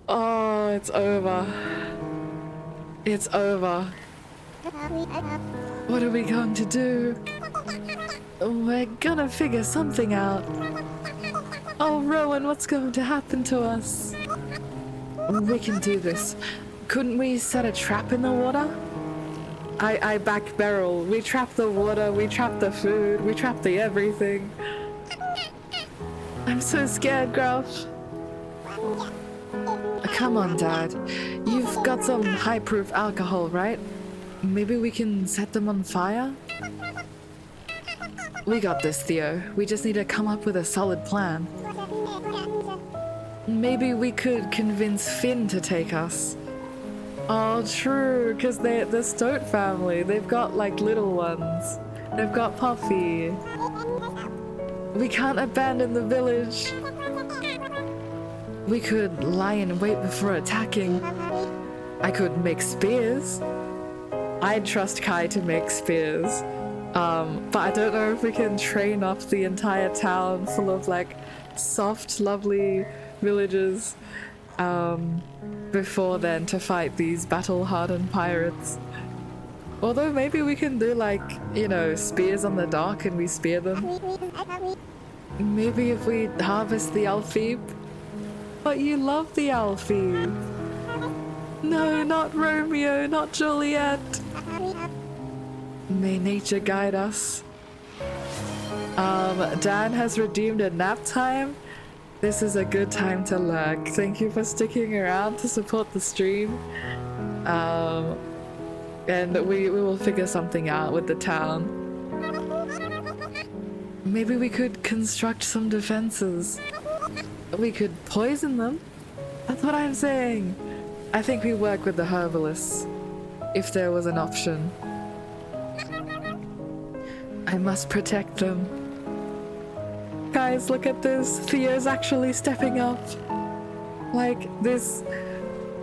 Oh, it's over. It's over. What are we going to do? We're gonna figure something out. Oh, Rowan, what's going to happen to us? We can do this. Couldn't we set a trap in the water? I back Beryl. We trap the water, we trap the food, we trap the everything. I'm so scared, Graf. Come on, Dad. You've got some high-proof alcohol, right? Maybe we can set them on fire? We got this, Theo. We just need to come up with a solid plan. Maybe we could convince Finn to take us. Oh, true, because they're the Stoat family. They've got, like, little ones. They've got Puffy. We can't abandon the village. We could lie in wait before attacking. I could make spears. I'd trust Kai to make spears. But I don't know if we can train up the entire town full of, like, soft, lovely villagers before then to fight these battle-hardened pirates. Although maybe we can do, like, you know, spears on the dock and we spear them. Maybe if we harvest the Alfeeb But you love the Alfie. No, not Romeo, not Juliet. May nature guide us. Dan has redeemed a nap time. This is a good time to lurk. Thank you for sticking around to support the stream. And we will figure something out with the town. Maybe we could construct some defenses. We could poison them. That's what I'm saying. I think we work with the herbalists, if there was an option. I must protect them. Guys, look at this. Theo's actually stepping up. Like, this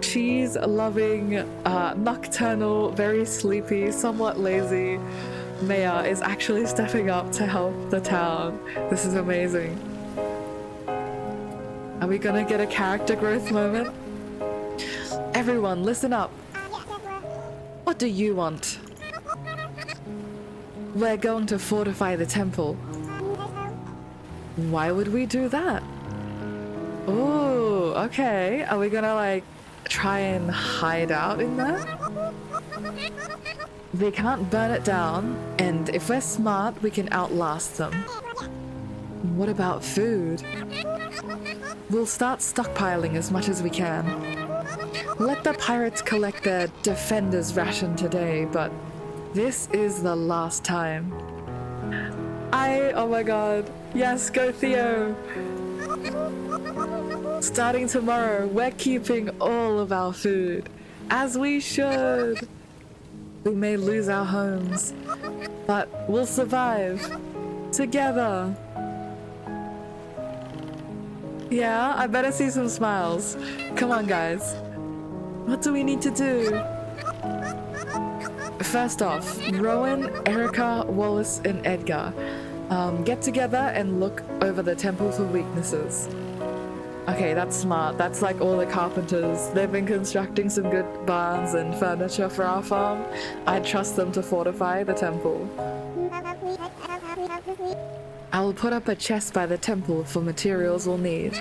cheese-loving, nocturnal, very sleepy, somewhat lazy mayor is actually stepping up to help the town. This is amazing. Are we gonna get a character growth moment? Everyone, listen up. What do you want? We're going to fortify the temple. Why would we do that? Oh, okay. Are we gonna, like, try and hide out in there? They can't burn it down, and if we're smart, we can outlast them. What about food? We'll start stockpiling as much as we can. Let the pirates collect their defender's ration today, but this is the last time. Oh my god. Yes, go Theo! Starting tomorrow, we're keeping all of our food. As we should! We may lose our homes, but we'll survive. Together! Yeah, I better see some smiles. Come on, guys. What do we need to do? First off, Rowan, Erica, Wallace, and Edgar. Get together and look over the temple for weaknesses. Okay, that's smart. That's like all the carpenters. They've been constructing some good barns and furniture for our farm. I trust them to fortify the temple. I will put up a chest by the temple for materials we'll need.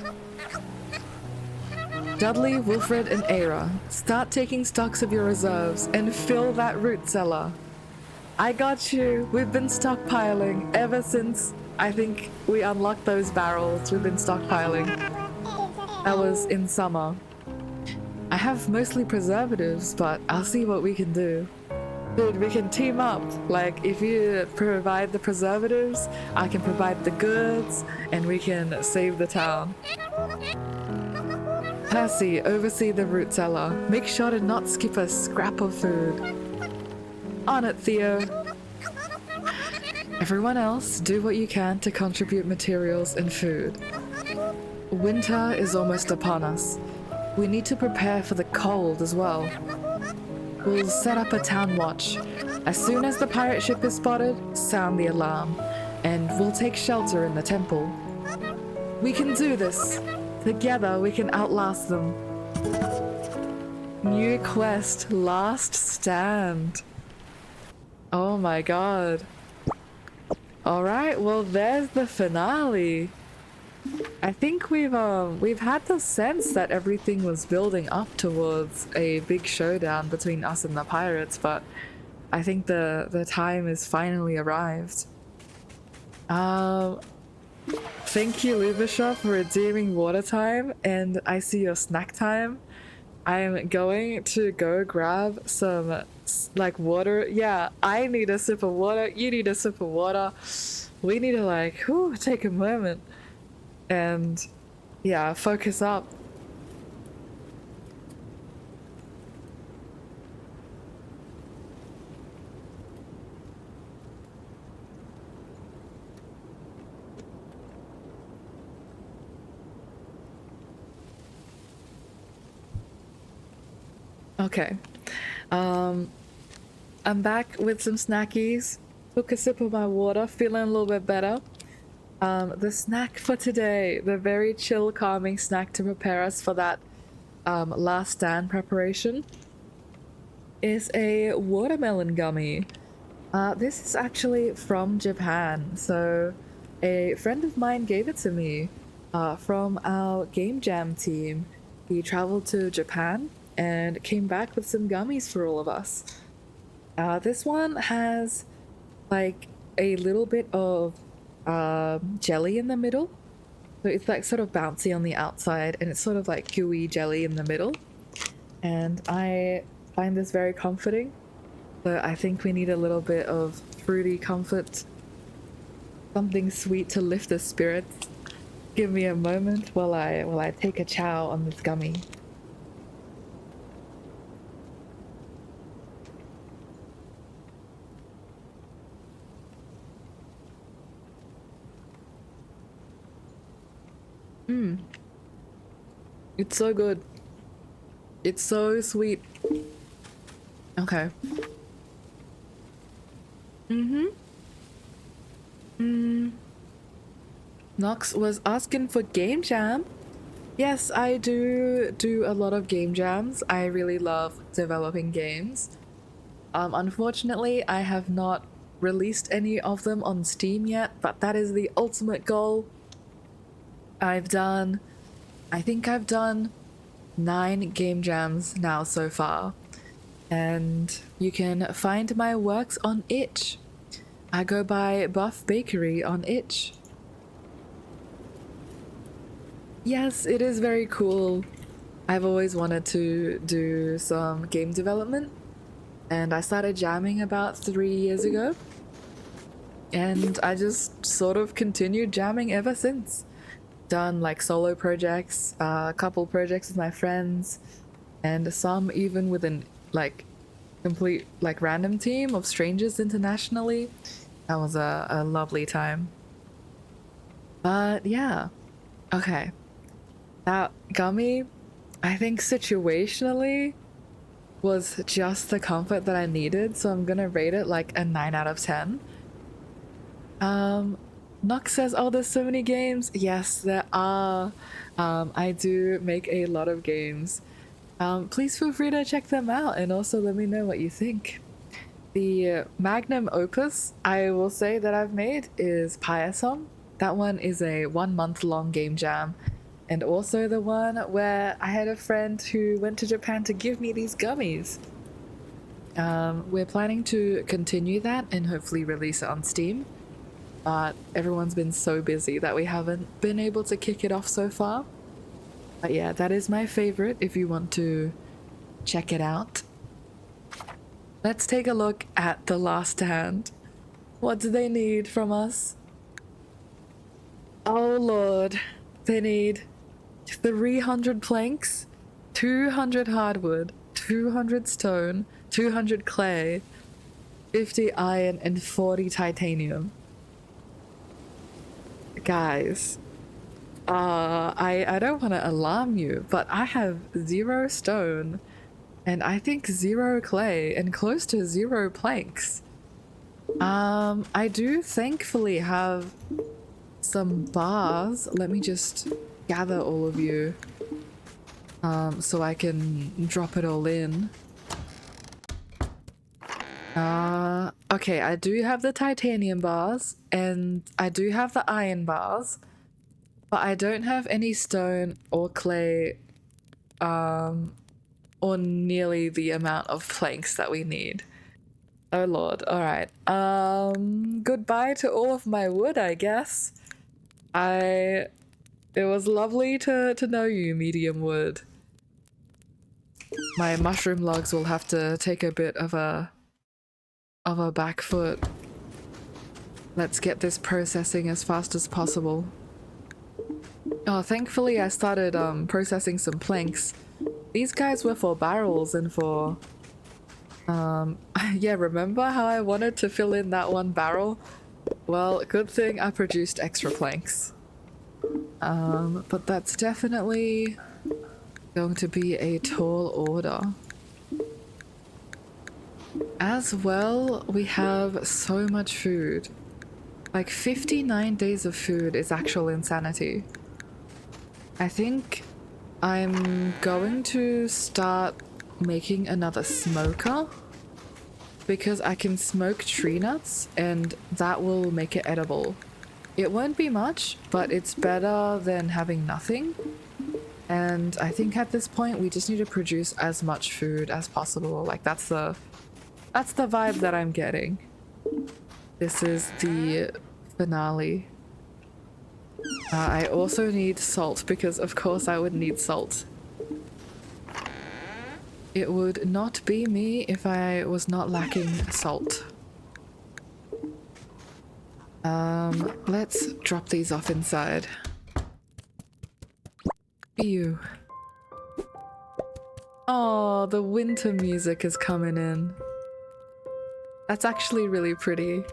Dudley, Wilfred, and Eira, start taking stocks of your reserves and fill that root cellar. I got you. We've been stockpiling ever since I think we unlocked those barrels. We've been stockpiling. That was in summer. I have mostly preservatives, but I'll see what we can do. Dude, we can team up. Like, if you provide the preservatives, I can provide the goods, and we can save the town. Percy, oversee the root cellar. Make sure to not skip a scrap of food. On it, Theo. Everyone else, do what you can to contribute materials and food. Winter is almost upon us. We need to prepare for the cold as well. We'll set up a town watch. As soon as the pirate ship is spotted, sound the alarm, and we'll take shelter in the temple. We can do this. Together we can outlast them. New quest, Last Stand. Oh my god. Alright, well there's the finale. I think we've had the sense that everything was building up towards a big showdown between us and the pirates, but I think the time has finally arrived. Thank you, Lubisha, for redeeming water time, and I see your snack time. I'm going to go grab some, like, water. Yeah, I need a sip of water, you need a sip of water. We need to, like, take a moment and, yeah, focus up. Okay, I'm back with some snackies. Took a sip of my water, feeling a little bit better. The snack for today, the very chill, calming snack to prepare us for that last stand preparation, is a watermelon gummy. This is actually from Japan, so a friend of mine gave it to me. from our game jam team. He traveled to Japan and came back with some gummies for all of us. This one has like a little bit of jelly in the middle. So it's like sort of bouncy on the outside and it's sort of like gooey jelly in the middle. And I find this very comforting. So I think we need a little bit of fruity comfort. Something sweet to lift the spirits. Give me a moment while I take a chow on this gummy. It's so good. It's so sweet. Okay. Nox was asking for game jam. Yes, I do a lot of game jams. I really love developing games. Unfortunately, I have not released any of them on Steam yet, but that is the ultimate goal. I think I've done 9 game jams now so far, and you can find my works on itch. I go by Buff Bakery on itch. Yes, it is very cool. I've always wanted to do some game development, and I started jamming about 3 years ago, and I just sort of continued jamming ever since. Done like solo projects, a couple projects with my friends, and some even with an like complete like random team of strangers internationally. That was a lovely time. But yeah, okay. That gummy, I think situationally was just the comfort that I needed, so I'm gonna rate it like a 9 out of 10. Nox says, oh, there's so many games. Yes, there are. I do make a lot of games. Please feel free to check them out and also let me know what you think. The magnum opus I will say that I've made is Pyasong. That one is a 1 month long game jam. And also the one where I had a friend who went to Japan to give me these gummies. We're planning to continue that and hopefully release it on Steam. But everyone's been so busy that we haven't been able to kick it off so far. But yeah, that is my favorite if you want to check it out. Let's take a look at the last hand. What do they need from us? Oh lord, they need 300 planks, 200 hardwood, 200 stone, 200 clay, 50 iron, and 40 titanium. Guys, I don't want to alarm you, but I have 0 stone, and I think 0 clay, and close to 0 planks. I do thankfully have some bars. Let me just gather all of you, so I can drop it all in. Okay, I do have the titanium bars, and I do have the iron bars, but I don't have any stone or clay, or nearly the amount of planks that we need. Oh lord, alright. Goodbye to all of my wood, I guess. It was lovely to know you, medium wood. My mushroom logs will have to take a bit of a back foot. Let's get this processing as fast as possible. Oh, thankfully I started processing some planks. These guys were for barrels and for yeah, remember how I wanted to fill in that one barrel? Well, good thing I produced extra planks. But that's definitely going to be a tall order. As well, we have so much food. Like 59 days of food is actual insanity. I think I'm going to start making another smoker because I can smoke tree nuts and that will make it edible. It won't be much, but it's better than having nothing. And I think at this point we just need to produce as much food as possible. Like that's the vibe that I'm getting. This is the finale. I also need salt because of course I would need salt. It would not be me if I was not lacking salt. Let's drop these off inside. Ew. Oh, the winter music is coming in. That's actually really pretty.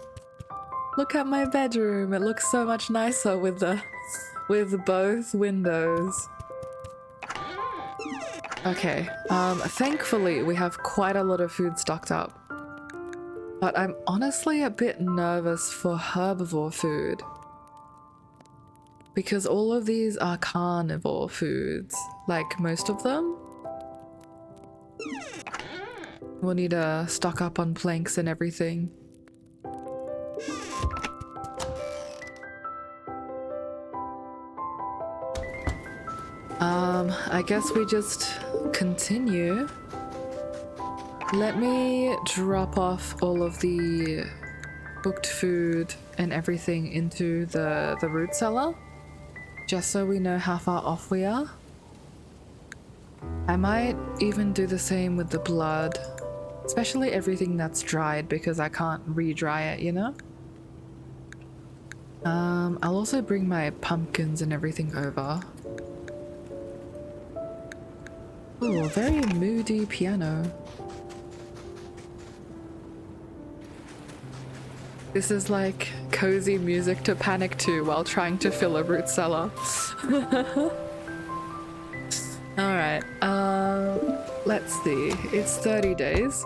Look at my bedroom. It looks so much nicer with both windows. Okay, thankfully we have quite a lot of food stocked up. But I'm honestly a bit nervous for herbivore food. Because all of these are carnivore foods, like most of them. We'll need to stock up on planks and everything. I guess we just continue. Let me drop off all of the cooked food and everything into the root cellar, just so we know how far off we are. I might even do the same with the blood, especially everything that's dried because I can't re-dry it, you know? I'll also bring my pumpkins and everything over. Oh, very moody piano. This is like cozy music to panic to while trying to fill a root cellar. Alright, let's see. It's 30 days.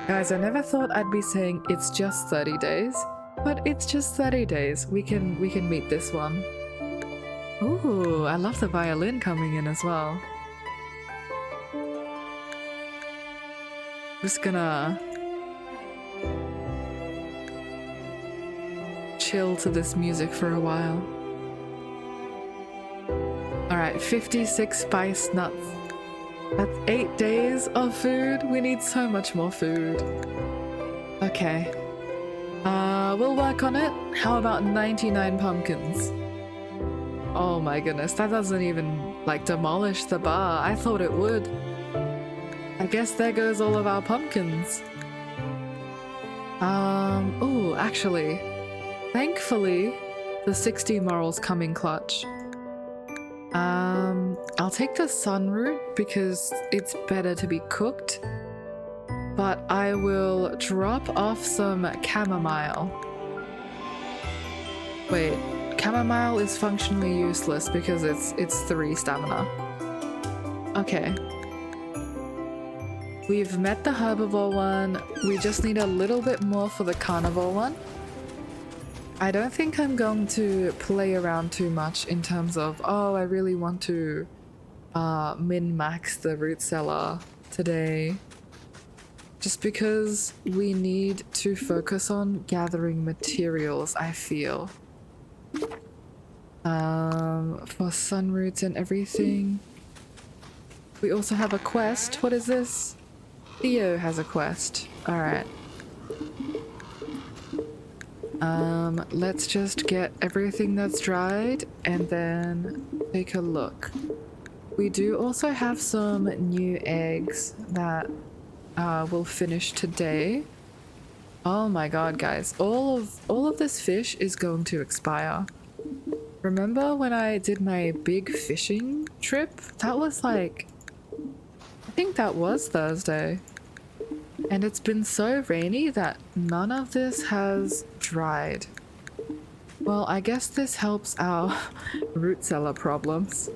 Guys, I never thought I'd be saying it's just 30 days, but it's just 30 days. We can meet this one. Ooh, I love the violin coming in as well. Just gonna chill to this music for a while. Alright, 56 spice nuts. That's 8 days of food. We need so much more food. Okay. We'll work on it. How about 99 pumpkins? Oh my goodness, that doesn't even, like, demolish the bar. I thought it would. I guess there goes all of our pumpkins. Oh, actually, thankfully, the 60 morals come in clutch. I'll take the sunroot because it's better to be cooked, but I will drop off some chamomile. Wait, chamomile is functionally useless because it's 3 stamina. Okay. We've met the herbivore one. We just need a little bit more for the carnivore one. I don't think I'm going to play around too much in terms of, oh, I really want to min-max the root cellar today. Just because we need to focus on gathering materials, I feel. For sunroots and everything. We also have a quest. What is this? Theo has a quest. Alright. Let's just get everything that's dried and then take a look. We do also have some new eggs that will finish today. Oh my god, guys. All of this fish is going to expire. Remember when I did my big fishing trip? That was like, I think that was Thursday. And it's been so rainy that none of this has dried. Well, I guess this helps our root cellar problems.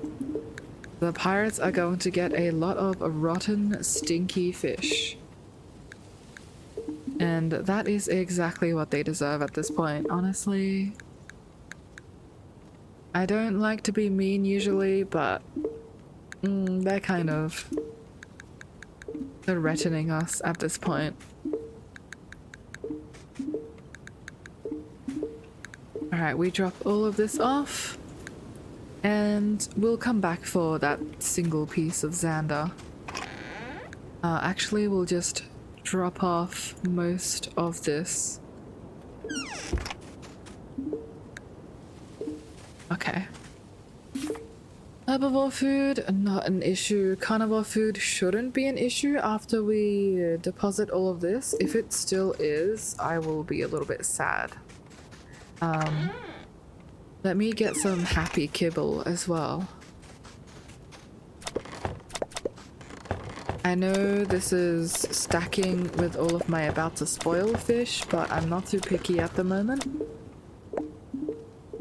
The pirates are going to get a lot of rotten, stinky fish. And that is exactly what they deserve at this point, honestly. I don't like to be mean usually, but they're kind of threatening us at this point. Alright, we drop all of this off. And we'll come back for that single piece of Xander. Actually, we'll just drop off most of this. Okay. Herbivore food, not an issue. Carnivore food shouldn't be an issue after we deposit all of this. If it still is, I will be a little bit sad. Let me get some happy kibble as well. I know this is stacking with all of my about to spoil fish, but I'm not too picky at the moment.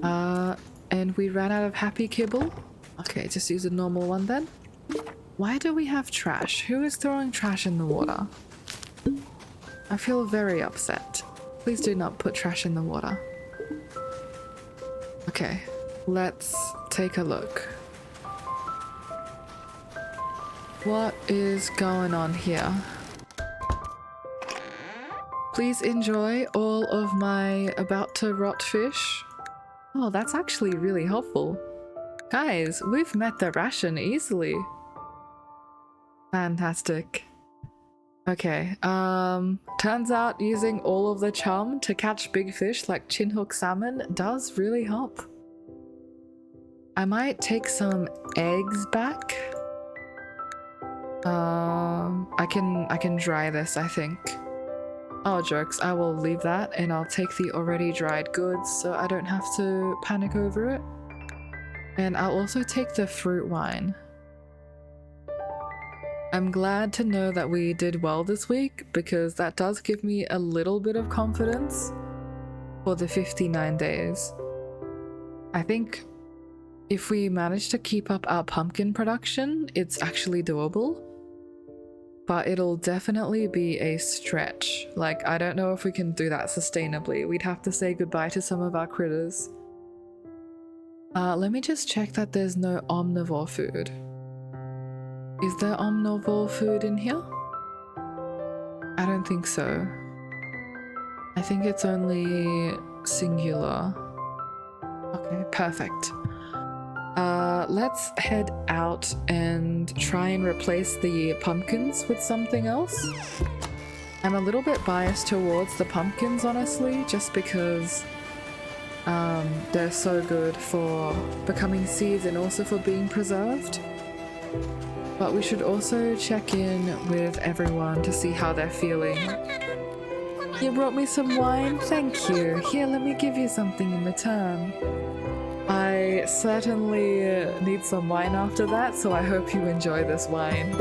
And we ran out of happy kibble. Okay, just use a normal one then. Why do we have trash? Who is throwing trash in the water? I feel very upset. Please do not put trash in the water. Okay, let's take a look. What is going on here? Please enjoy all of my about to rot fish. Oh, that's actually really helpful. Guys, we've met the ration easily. Fantastic. Okay, turns out using all of the charm to catch big fish like chinhook salmon does really help. I might take some eggs back. I can dry this, I think. Oh, jokes, I will leave that and I'll take the already dried goods so I don't have to panic over it. And I'll also take the fruit wine. I'm glad to know that we did well this week because that does give me a little bit of confidence for the 59 days. I think if we manage to keep up our pumpkin production, it's actually doable. But it'll definitely be a stretch. Like, I don't know if we can do that sustainably. We'd have to say goodbye to some of our critters. Let me just check that there's no omnivore food. Is there omnivore food in here? I don't think so. I think it's only singular. Okay, perfect. Let's head out and try and replace the pumpkins with something else. I'm a little bit biased towards the pumpkins, honestly, just because they're so good for becoming seeds and also for being preserved. But we should also check in with everyone to see how they're feeling. You brought me some wine? Thank you. Here, let me give you something in return. I certainly need some wine after that, so I hope you enjoy this wine.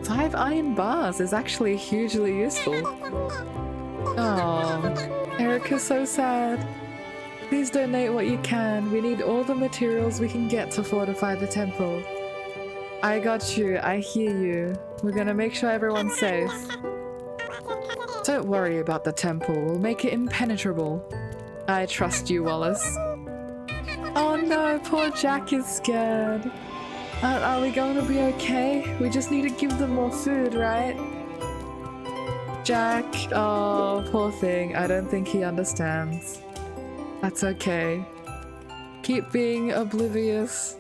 5 iron bars is actually hugely useful. Oh, Erica's so sad. Please donate what you can. We need all the materials we can get to fortify the temple. I got you. I hear you. We're gonna make sure everyone's safe. Don't worry about the temple. We'll make it impenetrable. I trust you, Wallace. Oh no, poor Jack is scared. Are we going to be okay? We just need to give them more food, right? Jack, oh, poor thing. I don't think he understands. That's okay. Keep being oblivious.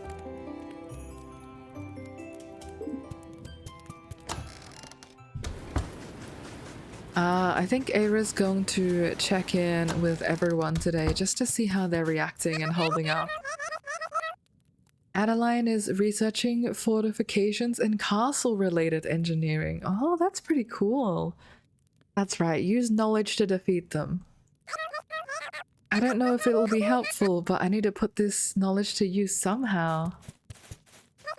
I think Eira's going to check in with everyone today just to see how they're reacting and holding up. Adeline is researching fortifications and castle-related engineering. Oh, that's pretty cool. That's right, use knowledge to defeat them. I don't know if it'll be helpful, but I need to put this knowledge to use somehow.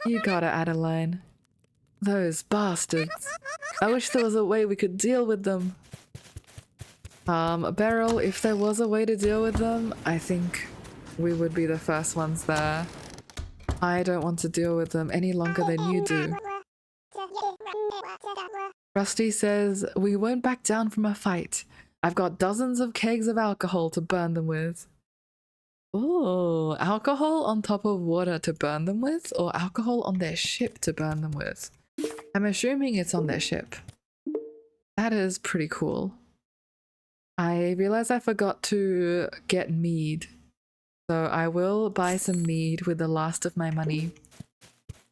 You got it, Adeline. Those bastards. I wish there was a way we could deal with them. Beryl, if there was a way to deal with them, I think we would be the first ones there. I don't want to deal with them any longer than you do. Rusty says, we won't back down from a fight. I've got dozens of kegs of alcohol to burn them with. Ooh, alcohol on top of water to burn them with, or alcohol on their ship to burn them with? I'm assuming it's on their ship. That is pretty cool. I realized I forgot to get mead. So I will buy some mead with the last of my money.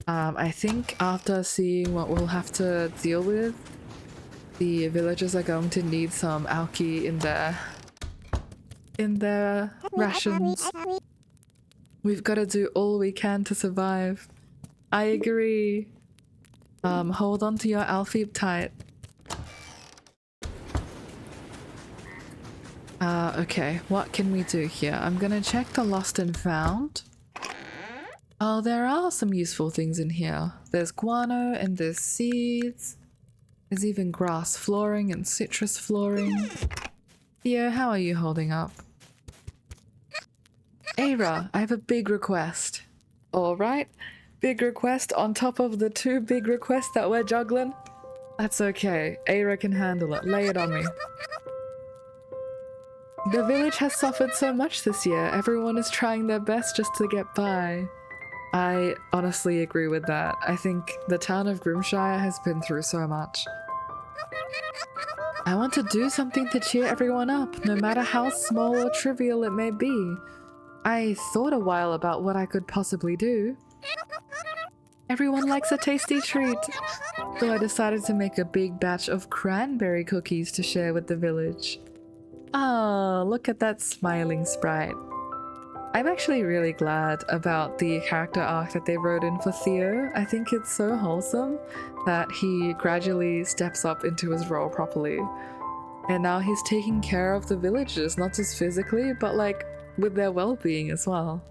I think after seeing what we'll have to deal with, the villagers are going to need some alky in their rations. We've got to do all we can to survive. I agree. Hold on to your alfeeb tight. Okay, what can we do here? I'm gonna check the lost and found. Oh, there are some useful things in here. There's guano and there's seeds. There's even grass flooring and citrus flooring. Theo, how are you holding up? Eira, I have a big request. Alright, big request on top of the 2 big requests that we're juggling. That's okay, Eira can handle it. Lay it on me. The village has suffered so much this year. Everyone is trying their best just to get by. I honestly agree with that. I think the town of Grimshire has been through so much. I want to do something to cheer everyone up, no matter how small or trivial it may be. I thought a while about what I could possibly do. Everyone likes a tasty treat, so I decided to make a big batch of cranberry cookies to share with the village. Oh, look at that smiling sprite. I'm actually really glad about the character arc that they wrote in for Theo. I think it's so wholesome that he gradually steps up into his role properly. And now he's taking care of the villagers, not just physically, but like with their well-being as well.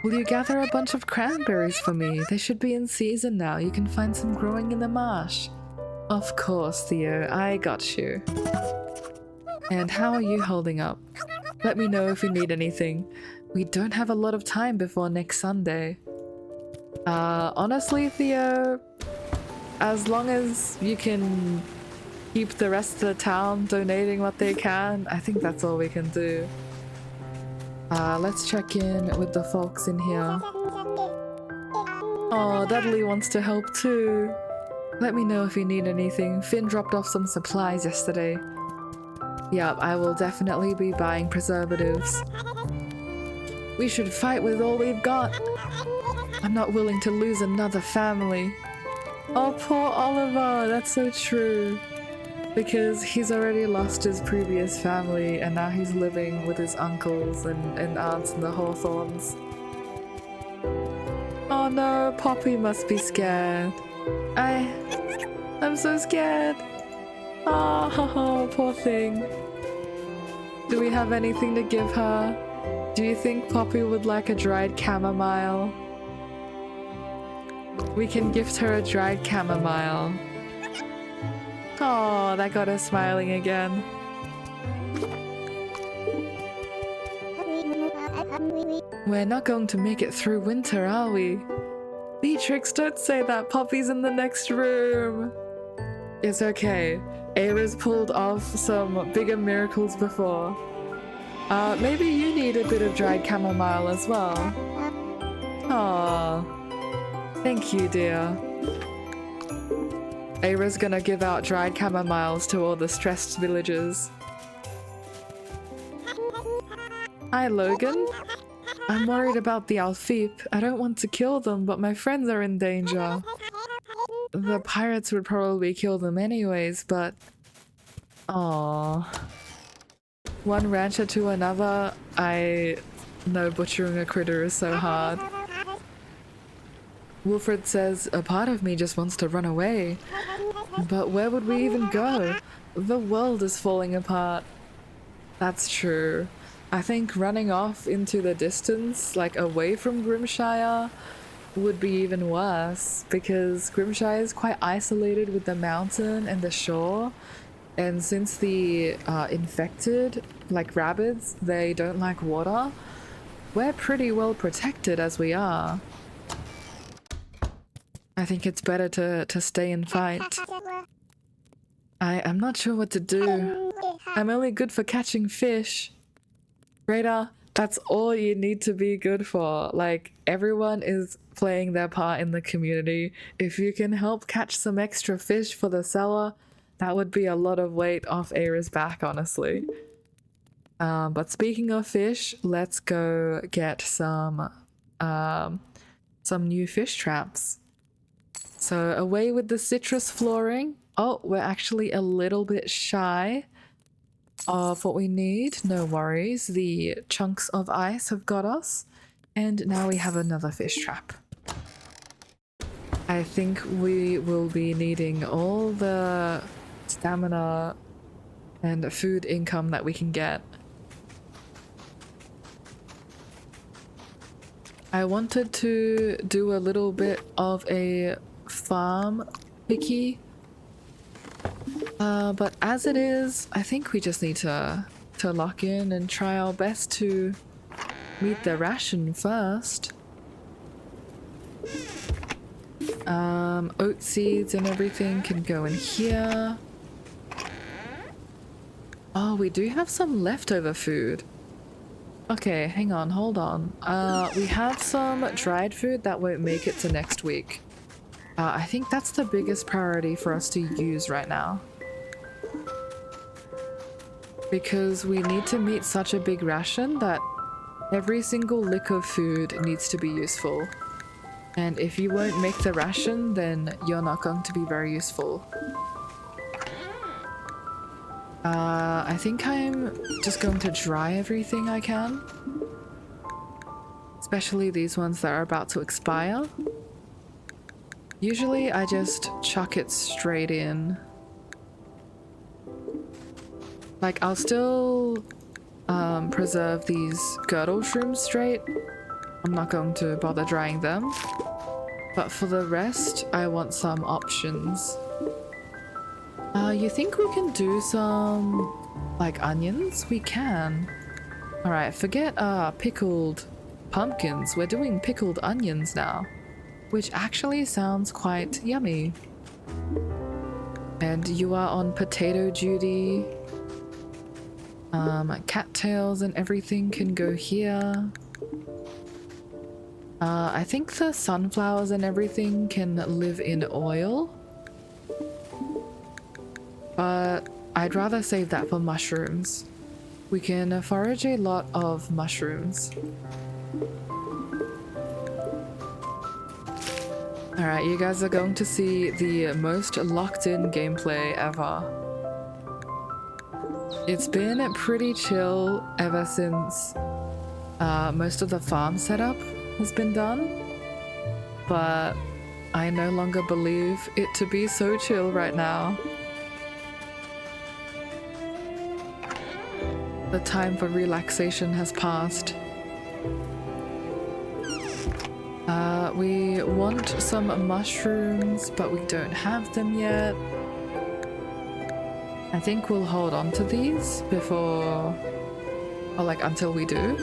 Will you gather a bunch of cranberries for me? They should be in season now. You can find some growing in the marsh. Of course, Theo, I got you. And how are you holding up? Let me know if you need anything. We don't have a lot of time before next Sunday. Honestly, Theo, as long as you can keep the rest of the town donating what they can, I think that's all we can do. Let's check in with the folks in here. Oh, Dudley wants to help too. Let me know if you need anything. Finn dropped off some supplies yesterday. Yep, I will definitely be buying preservatives. We should fight with all we've got. I'm not willing to lose another family. Oh, poor Oliver, that's so true. Because he's already lost his previous family and now he's living with his uncles and aunts and the Hawthorns. Oh no, Poppy must be scared. I'm so scared. Oh, poor thing. Do we have anything to give her? Do you think Poppy would like a dried chamomile? We can gift her a dried chamomile. Oh, that got her smiling again. We're not going to make it through winter, are we? Beatrix, don't say that. Poppy's in the next room. It's okay. Eira's pulled off some bigger miracles before. Maybe you need a bit of dried chamomile as well. Aww. Thank you, dear. Eira's gonna give out dried chamomiles to all the stressed villagers. Hi, Logan. I'm worried about the Alfeep. I don't want to kill them, but my friends are in danger. The pirates would probably kill them anyways, but... Aww. One rancher to another, I know butchering a critter is so hard. Wilfred says, a part of me just wants to run away. But where would we even go? The world is falling apart. That's true. I think running off into the distance, like away from Grimshire, would be even worse, because Grimshire is quite isolated with the mountain and the shore, and since the infected, like rabbits, they don't like water, we're pretty well protected as we are. I think it's better to stay and fight. I'm not sure what to do. I'm only good for catching fish. Rita, that's all you need to be good for. Like, everyone is playing their part in the community. If you can help catch some extra fish for the seller, That would be a lot of weight off Eira's back, honestly. But speaking of fish, let's go get some new fish traps. So away with the citrus flooring. Oh, we're actually a little bit shy of what we need. No worries, the chunks of ice have got us. And now we have another fish trap. I think we will be needing all the stamina and food income that we can get. I wanted to do a little bit of a farm picky, but as it is, I think we just need to lock in and try our best to meet the ration first. Oat seeds and everything can go in here. Oh, we do have some leftover food. Okay, hang on, hold on. We have some dried food that won't make it to next week. I think that's the biggest priority for us to use right now. Because we need to meet such a big ration that every single lick of food needs to be useful. And if you won't make the ration, then you're not going to be very useful. I think I'm just going to dry everything I can. Especially these ones that are about to expire. Usually I just chuck it straight in. Like, I'll still preserve these girdle shrooms straight. I'm not going to bother drying them. But for the rest, I want some options. You think we can do some, like, onions? We can. Alright, forget pickled pumpkins. We're doing pickled onions now. Which actually sounds quite yummy. And you are on potato duty. Cattails and everything can go here. I think the sunflowers and everything can live in oil. But I'd rather save that for mushrooms. We can forage a lot of mushrooms. Alright, you guys are going to see the most locked-in gameplay ever. It's been pretty chill ever since most of the farm setup has been done, but I no longer believe it to be so chill right now. The time for relaxation has passed. We want some mushrooms, but we don't have them yet. I think we'll hold on to these before, or like until we do.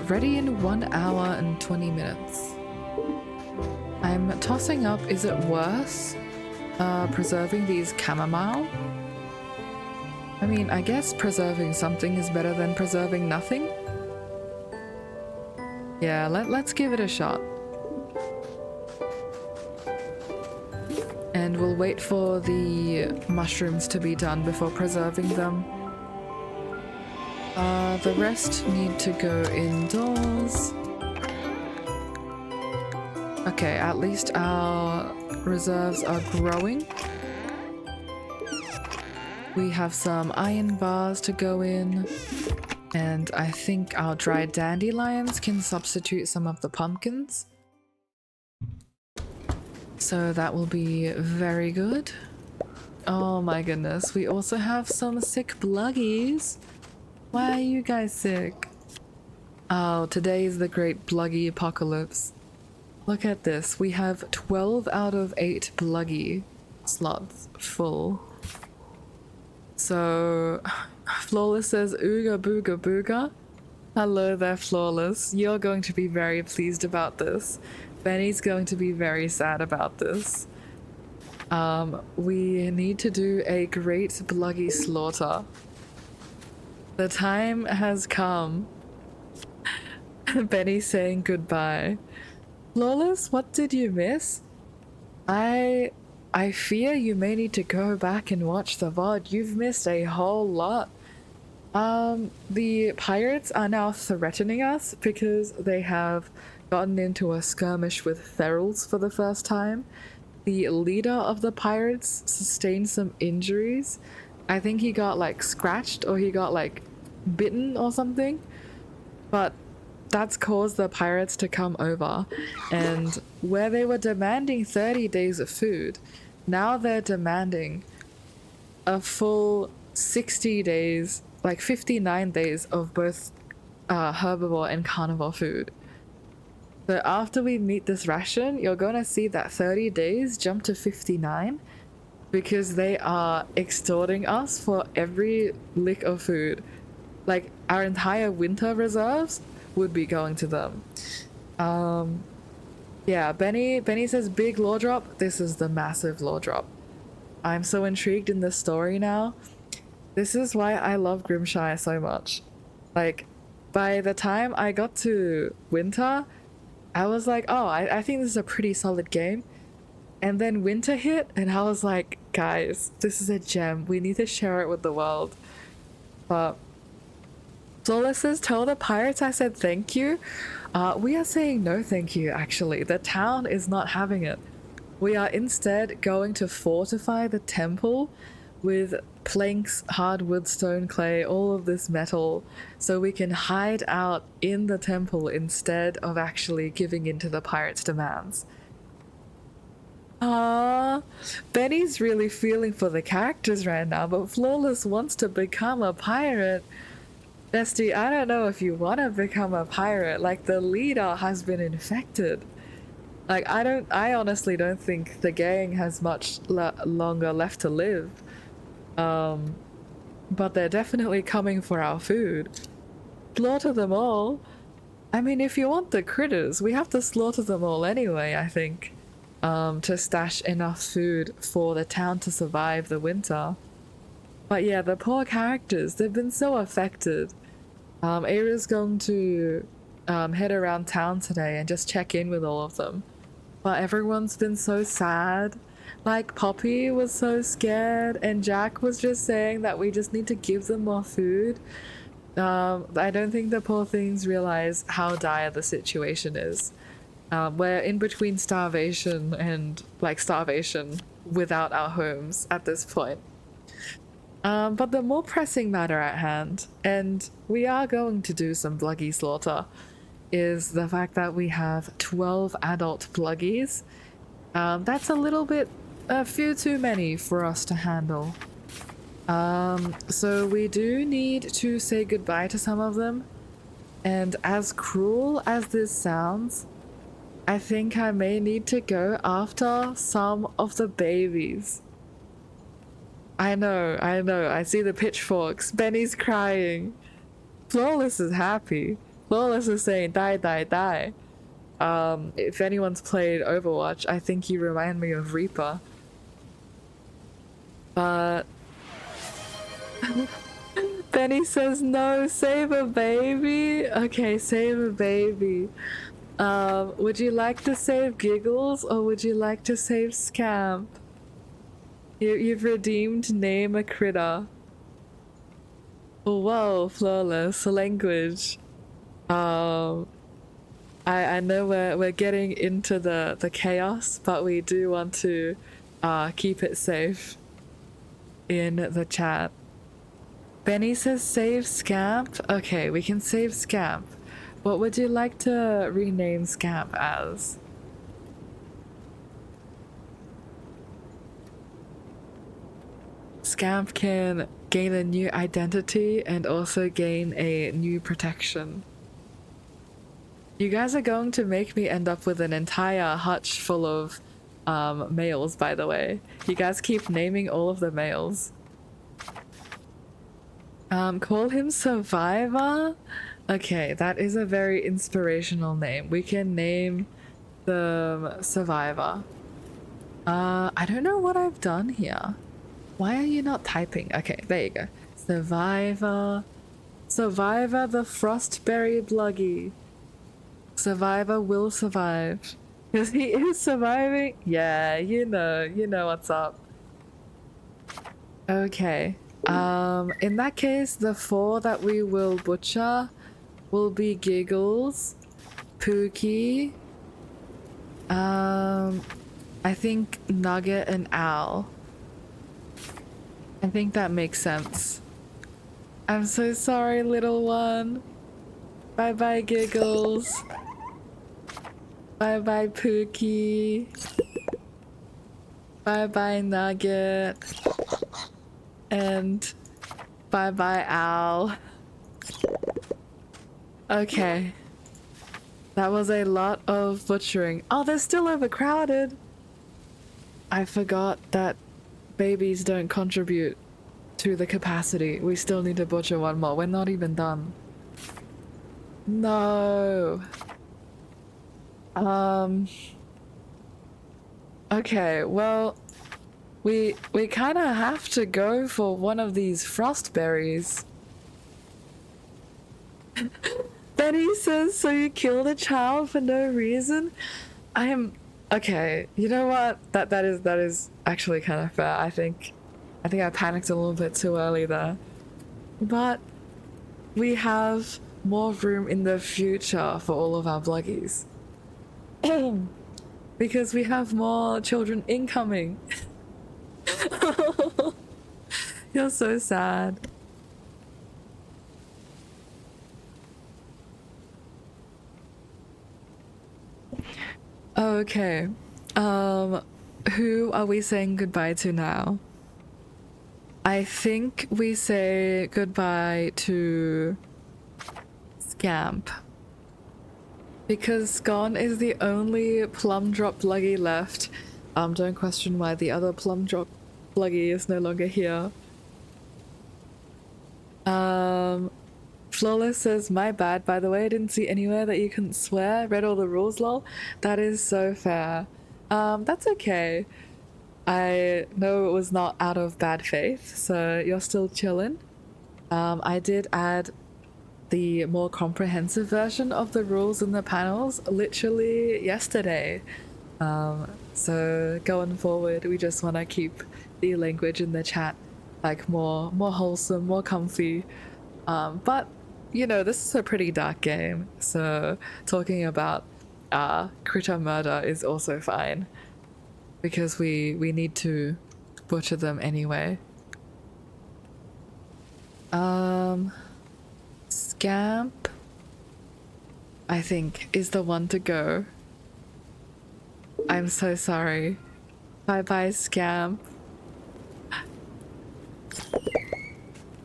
Ready in 1 hour and 20 minutes. I'm tossing up, is it worse preserving these chamomile? I mean, I guess preserving something is better than preserving nothing. Yeah, let's give it a shot. And we'll wait for the mushrooms to be done before preserving them. The rest need to go indoors. Okay, at least our reserves are growing. We have some iron bars to go in. And I think our dried dandelions can substitute some of the pumpkins. So that will be very good. Oh my goodness, we also have some sick bluggies. Why are you guys sick? Oh, today is the great bluggy apocalypse. Look at this, we have 12 out of 8 bluggy slots full. So, Flawless says ooga booga booga. Hello there, Flawless. You're going to be very pleased about this. Benny's going to be very sad about this. We need to do a great bluggy slaughter. The time has come. Benny's saying goodbye. Flawless, what did you miss? I I fear you may need to go back and watch the VOD. You've missed a whole lot. The pirates are now threatening us because they have gotten into a skirmish with ferals for the first time. The leader of the pirates sustained some injuries. I think he got like scratched or he got like bitten or something. But that's caused the pirates to come over, and where they were demanding 30 days of food, now they're demanding a full 60 days, like 59 days of both herbivore and carnivore food. So after we meet this ration, you're gonna see that 30 days jump to 59 because they are extorting us for every lick of food. Like, our entire winter reserves would be going to them. Yeah, Benny says big lore drop. This is the massive lore drop. I'm so intrigued in this story now. This is why I love Grimshire so much. Like, by the time I got to winter, I was like, oh, I think this is a pretty solid game. And then winter hit, and I was like, guys, this is a gem. We need to share it with the world. But Flawless says, tell the pirates I said thank you. We are saying no thank you, actually. The town is not having it. We are instead going to fortify the temple with planks, hardwood, stone, clay, all of this metal, so we can hide out in the temple instead of actually giving in to the pirates' demands. Benny's really feeling for the characters right now, but Flawless wants to become a pirate. Bestie, I don't know if you want to become a pirate. Like, the leader has been infected. Like, I honestly don't think the gang has much longer left to live. But they're definitely coming for our food. Slaughter them all. I mean, if you want the critters, we have to slaughter them all anyway, I think. To stash enough food for the town to survive the winter. But yeah, the poor characters, they've been so affected. Eira's going to head around town today and just check in with all of them. But everyone's been so sad. Like, Poppy was so scared, and Jack was just saying that we just need to give them more food. I don't think the poor things realize how dire the situation is. We're in between starvation and, like, starvation without our homes at this point. But the more pressing matter at hand, and we are going to do some bluggy slaughter, is the fact that we have 12 adult bluggies. That's a few too many for us to handle. So we do need to say goodbye to some of them, and as cruel as this sounds, I think I may need to go after some of the babies. I know, I see the pitchforks. Benny's crying. Flawless is happy. Flawless is saying, die, die, die. If anyone's played Overwatch, I think you remind me of Reaper. But... Benny says, no, save a baby? Okay, save a baby. Would you like to save Giggles, or would you like to save Scamp? You've redeemed name a critter. Oh, whoa, Flawless language. I know we're getting into the chaos, but we do want to keep it safe in the chat. Benny says save Scamp. Okay, we can save Scamp. What would you like to rename Scamp as? Scamp can gain a new identity and also gain a new protection. You guys are going to make me end up with an entire hutch full of males, by the way. You guys keep naming all of the males. Call him Survivor? Okay, that is a very inspirational name. We can name the Survivor. I don't know what I've done here. Why are you not typing? Okay, there you go. Survivor. Survivor the Frostberry Bluggy. Survivor will survive. Because he is surviving. Yeah, you know what's up. Okay. In that case, the 4 that we will butcher will be Giggles, Pookie, I think Nugget and Owl. I think that makes sense. I'm so sorry, little one. Bye bye, Giggles. Bye bye, Pookie. Bye bye, Nugget. And bye bye, Owl. Okay. That was a lot of butchering. Oh, they're still overcrowded. I forgot that babies don't contribute to the capacity. We still need to butcher one more. We're not even done. No. Okay, well, we kind of have to go for one of these frost berries. Benny says, so you killed a child for no reason? I am... Okay, you know what? That is actually kind of fair. I think I panicked a little bit too early there. But we have more room in the future for all of our bluggies. Because we have more children incoming. You're so sad. Okay. Who are we saying goodbye to now? I think we say goodbye to Scamp. Because Scone is the only plum drop bluggy left. Don't question why the other plum drop bluggy is no longer here. Flawless says, my bad, by the way, I didn't see anywhere that you couldn't swear. Read all the rules, lol. That is so fair. That's okay. I know it was not out of bad faith, so you're still chillin'. I did add the more comprehensive version of the rules in the panels literally yesterday. So going forward, we just want to keep the language in the chat like more wholesome, more comfy. But you know, this is a pretty dark game, so talking about critter murder is also fine because we need to butcher them anyway. Scamp, I think, is the one to go. I'm so sorry. Bye bye, Scamp.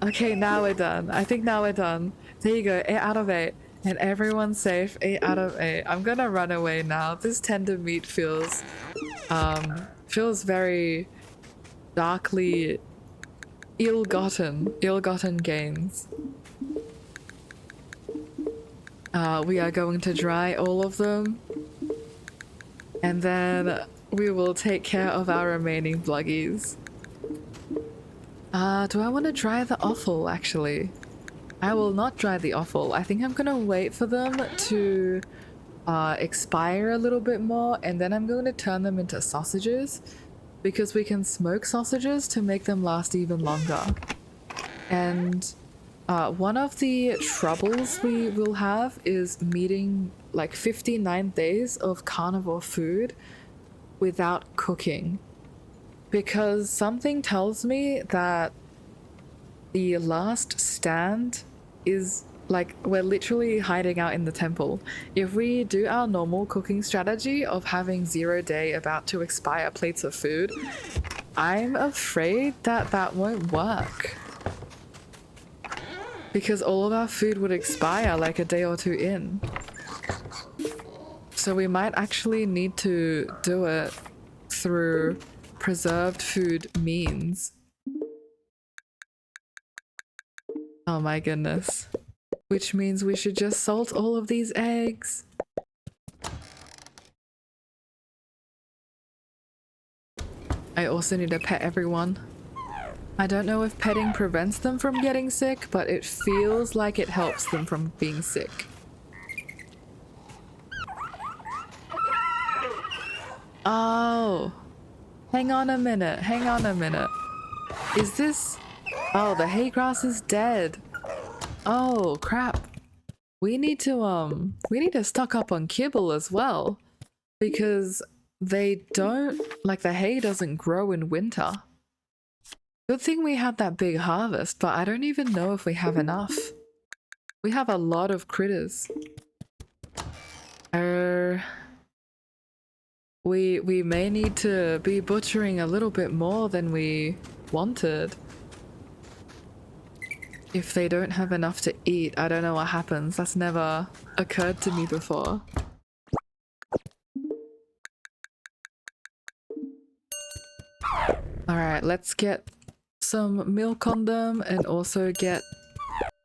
Okay, now we're done. I think now we're done. There you go, 8 out of 8. And everyone's safe, 8 out of 8. I'm gonna run away now. This tender meat feels very darkly ill-gotten gains. We are going to dry all of them. And then we will take care of our remaining bluggies. Do I want to dry the offal, actually? I will not dry the offal. I think I'm gonna wait for them to expire a little bit more, and then I'm going to turn them into sausages, because we can smoke sausages to make them last even longer. And one of the troubles we will have is meeting like 59 days of carnivore food without cooking. Because something tells me that the last stand is like, we're literally hiding out in the temple. If we do our normal cooking strategy of having 0 day about to expire plates of food, I'm afraid that that won't work. Because all of our food would expire like a day or two in. So we might actually need to do it through preserved food means. Oh my goodness. Which means we should just salt all of these eggs. I also need to pet everyone. I don't know if petting prevents them from getting sick, but it feels like it helps them from being sick. Oh, hang on a minute, hang on a minute. Is this... Oh, the hay grass is dead. Oh, crap. We need to stock up on kibble as well. Because they don't... Like, the hay doesn't grow in winter. Good thing we had that big harvest, but I don't even know if we have enough. We have a lot of critters. We may need to be butchering a little bit more than we wanted. If they don't have enough to eat, I don't know what happens. That's never occurred to me before. Alright, let's get some milk on them and also get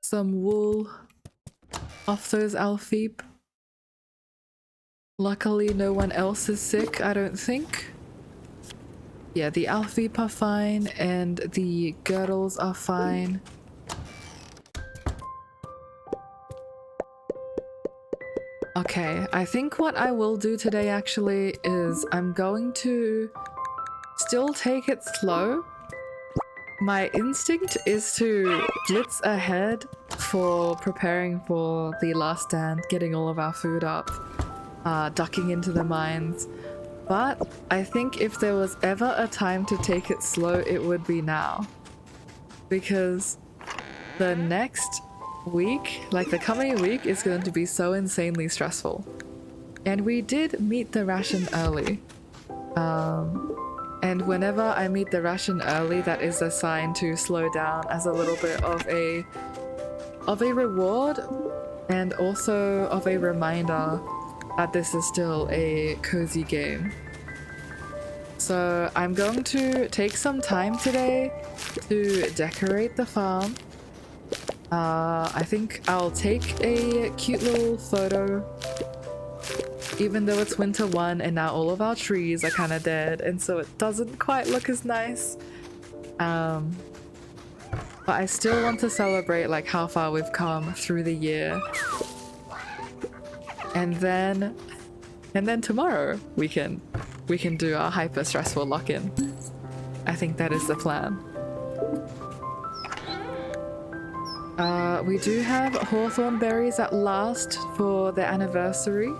some wool off those Alfeep. Luckily no one else is sick, I don't think. Yeah, the Alfeep are fine and the girdles are fine. Okay, I think what I will do today actually is I'm going to still take it slow. My instinct is to blitz ahead for preparing for the last stand, getting all of our food up, ducking into the mines. But I think if there was ever a time to take it slow, it would be now. Because the next week, like the coming week, is going to be so insanely stressful. And we did meet the ration early. And whenever I meet the ration early, that is a sign to slow down as a little bit of a reward and also of a reminder that this is still a cozy game. So I'm going to take some time today to decorate the farm. I think I'll take a cute little photo, even though it's winter 1 and now all of our trees are kind of dead and so it doesn't quite look as nice. But I still want to celebrate like how far we've come through the year. And then tomorrow we can do our hyper stressful lock-in. I think that is the plan. We do have hawthorn berries at last for the anniversary.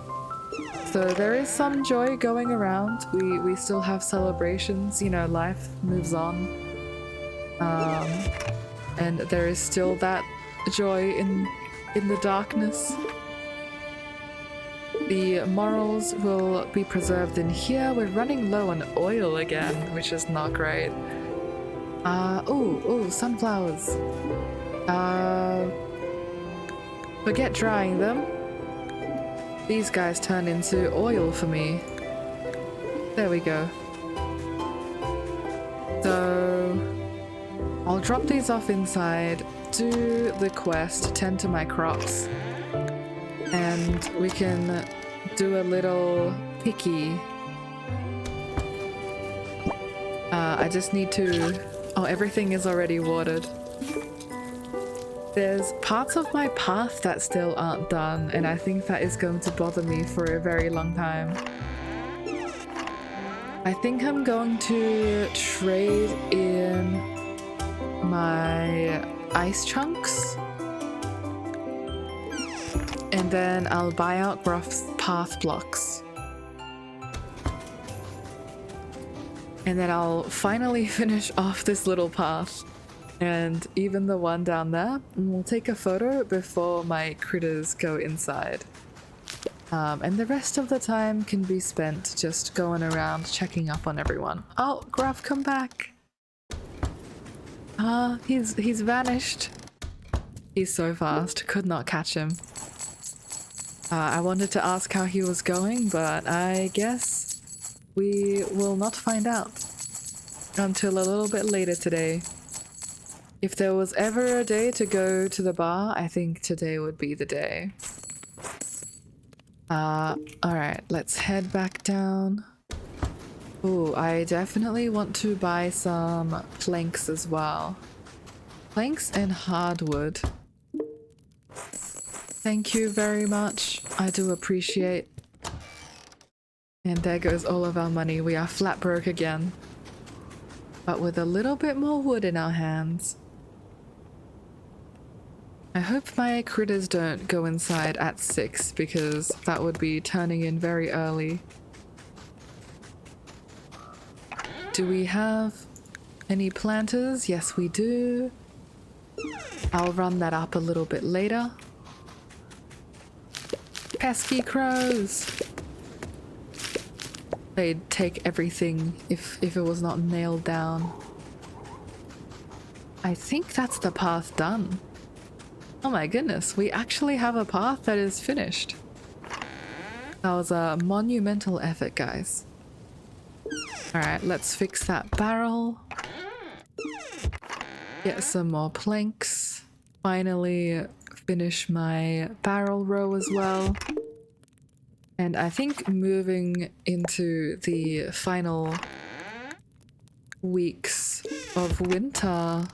So there is some joy going around. We still have celebrations, you know, life moves on. And there is still that joy in the darkness. The morals will be preserved in here. We're running low on oil again, which is not great. Oh, sunflowers. Forget drying them. These guys turn into oil for me. There we go. So I'll drop these off inside, do the quest, tend to my crops, and we can do a little picky. I just need to... Oh, everything is already watered. There's parts of my path that still aren't done, and I think that is going to bother me for a very long time. I think I'm going to trade in my ice chunks, and then I'll buy out Gruff's path blocks. And then I'll finally finish off this little path. And even the one down there, we'll take a photo before my critters go inside. And the rest of the time can be spent just going around checking up on everyone. Oh, Gruff, come back! He's vanished. He's so fast, could not catch him. I wanted to ask how he was going, but I guess we will not find out until a little bit later today. If there was ever a day to go to the bar, I think today would be the day. Alright, let's head back down. Ooh, I definitely want to buy some planks as well. Planks and hardwood. Thank you very much. I do appreciate And there goes all of our money. We are flat broke again. But with a little bit more wood in our hands. I hope my critters don't go inside at 6 because that would be turning in very early. Do we have any planters? Yes, we do. I'll run that up a little bit later. Pesky crows! They'd take everything if it was not nailed down. I think that's the path done. Oh my goodness, we actually have a path that is finished. That was a monumental effort, guys. Alright, let's fix that barrel. Get some more planks. Finally finish my barrel row as well. And I think moving into the final weeks of winter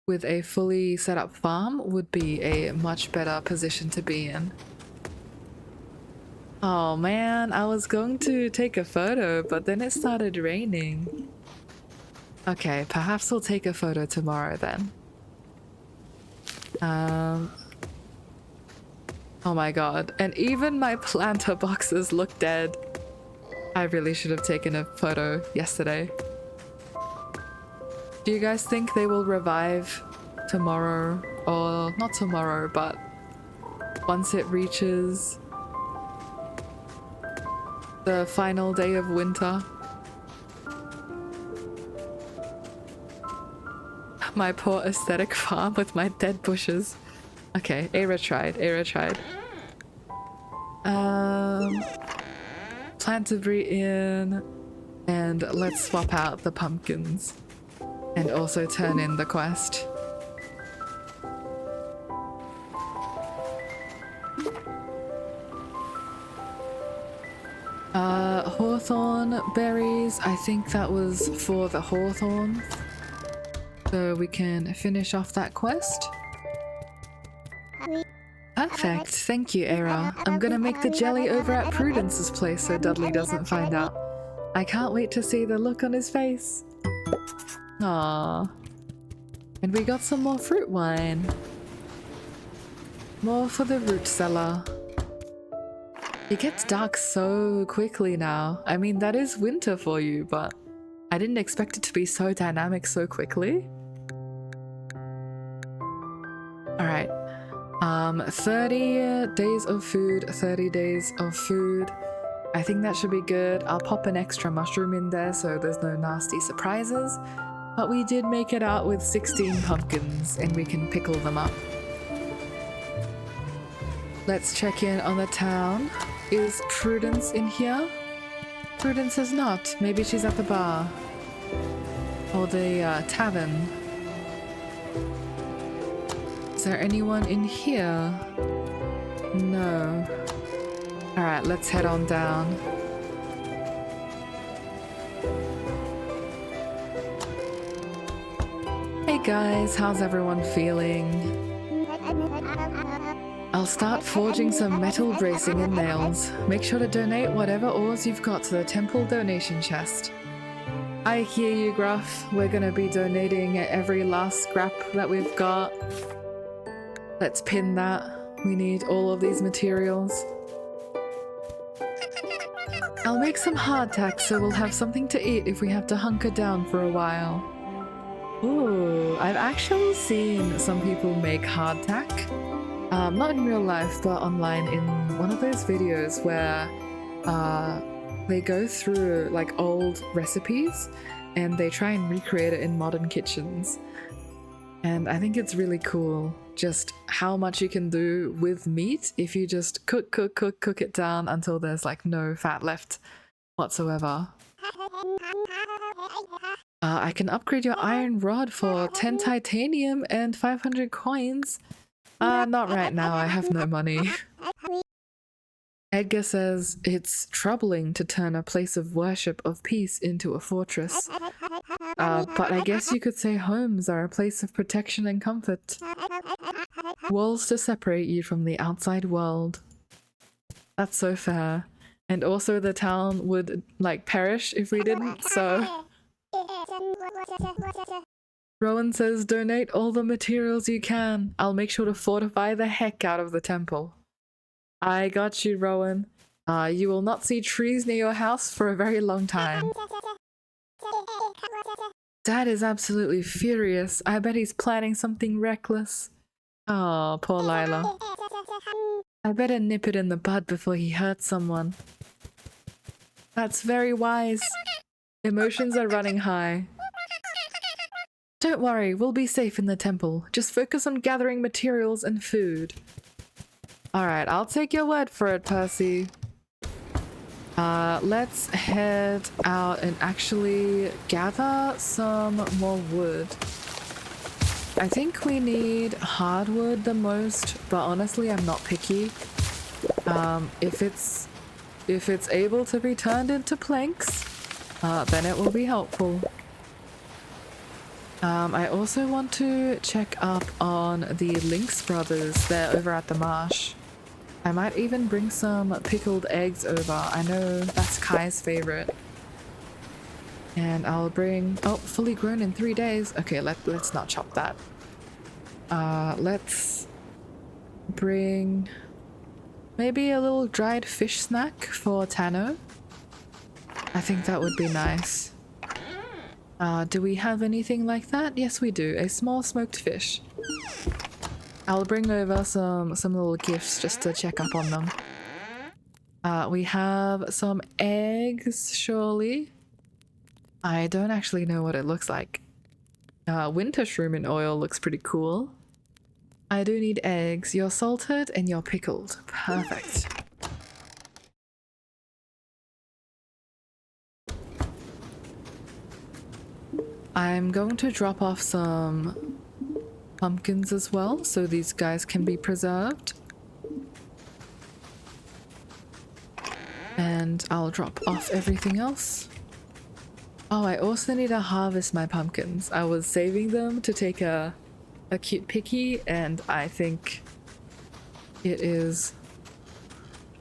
with a fully set up farm would be a much better position to be in. Oh man, I was going to take a photo, but then it started raining. Okay, perhaps we'll take a photo tomorrow then. Oh my god, and even my planter boxes look dead. I really should have taken a photo yesterday. Do you guys think they will revive tomorrow? Or not tomorrow, but once it reaches the final day of winter? My poor aesthetic farm with my dead bushes. Okay, Eira tried, Eira tried. Plant debris in, and let's swap out the pumpkins. And also turn in the quest. Hawthorn berries, I think that was for the hawthorn. So we can finish off that quest. Perfect, thank you, Eira. I'm gonna make the jelly over at Prudence's place so Dudley doesn't find out. I can't wait to see the look on his face. Aww. And we got some more fruit wine. More for the root cellar. It gets dark so quickly now. I mean, that is winter for you, but I didn't expect it to be so dynamic so quickly. Alright. 30 days of food, 30 days of food. I think that should be good. I'll pop an extra mushroom in there so there's no nasty surprises. But we did make it out with 16 pumpkins and we can pickle them up. Let's check in on the town. Is Prudence in here? Prudence is not. Maybe she's at the bar. Or the tavern. Is there anyone in here? No. Alright, let's head on down. Hey guys, how's everyone feeling? I'll start forging some metal bracing and nails. Make sure to donate whatever ores you've got to the temple donation chest. I hear you, Gruff. We're gonna be donating every last scrap that we've got. Let's pin that. We need all of these materials. I'll make some hardtack so we'll have something to eat if we have to hunker down for a while. Ooh, I've actually seen some people make hardtack. Not in real life, but online in one of those videos where they go through like old recipes and they try and recreate it in modern kitchens. And I think it's really cool just how much you can do with meat if you just cook it down until there's like no fat left whatsoever. I can upgrade your iron rod for 10 titanium and 500 coins. Not right now, I have no money. Edgar says it's troubling to turn a place of worship of peace into a fortress. But I guess you could say homes are a place of protection and comfort. Walls to separate you from the outside world. That's so fair. And also the town would like perish if we didn't, so... Rowan says donate all the materials you can. I'll make sure to fortify the heck out of the temple. I got you, Rowan. You will not see trees near your house for a very long time. Dad is absolutely furious. I bet he's planning something reckless. Oh, poor Lila. I better nip it in the bud before he hurts someone. That's very wise. Emotions are running high. Don't worry, we'll be safe in the temple. Just focus on gathering materials and food. Alright, I'll take your word for it, Percy. Let's head out and actually gather some more wood. I think we need hardwood the most, but honestly, I'm not picky. If it's able to be turned into planks, then it will be helpful. I also want to check up on the Lynx brothers. They're over at the marsh. I might even bring some pickled eggs over. I know that's Kai's favorite. And I'll bring... Oh, fully grown in 3 days. Okay, let's not chop that. Let's bring maybe a little dried fish snack for Tano. I think that would be nice. Do we have anything like that? Yes, we do. A small smoked fish. I'll bring over some little gifts just to check up on them. We have some eggs, surely. I don't actually know what it looks like. Winter shroom in oil looks pretty cool. I do need eggs. You're salted and you're pickled. Perfect. I'm going to drop off some pumpkins as well, so these guys can be preserved. And I'll drop off everything else. Oh, I also need to harvest my pumpkins. I was saving them to take a cute picky, and I think it is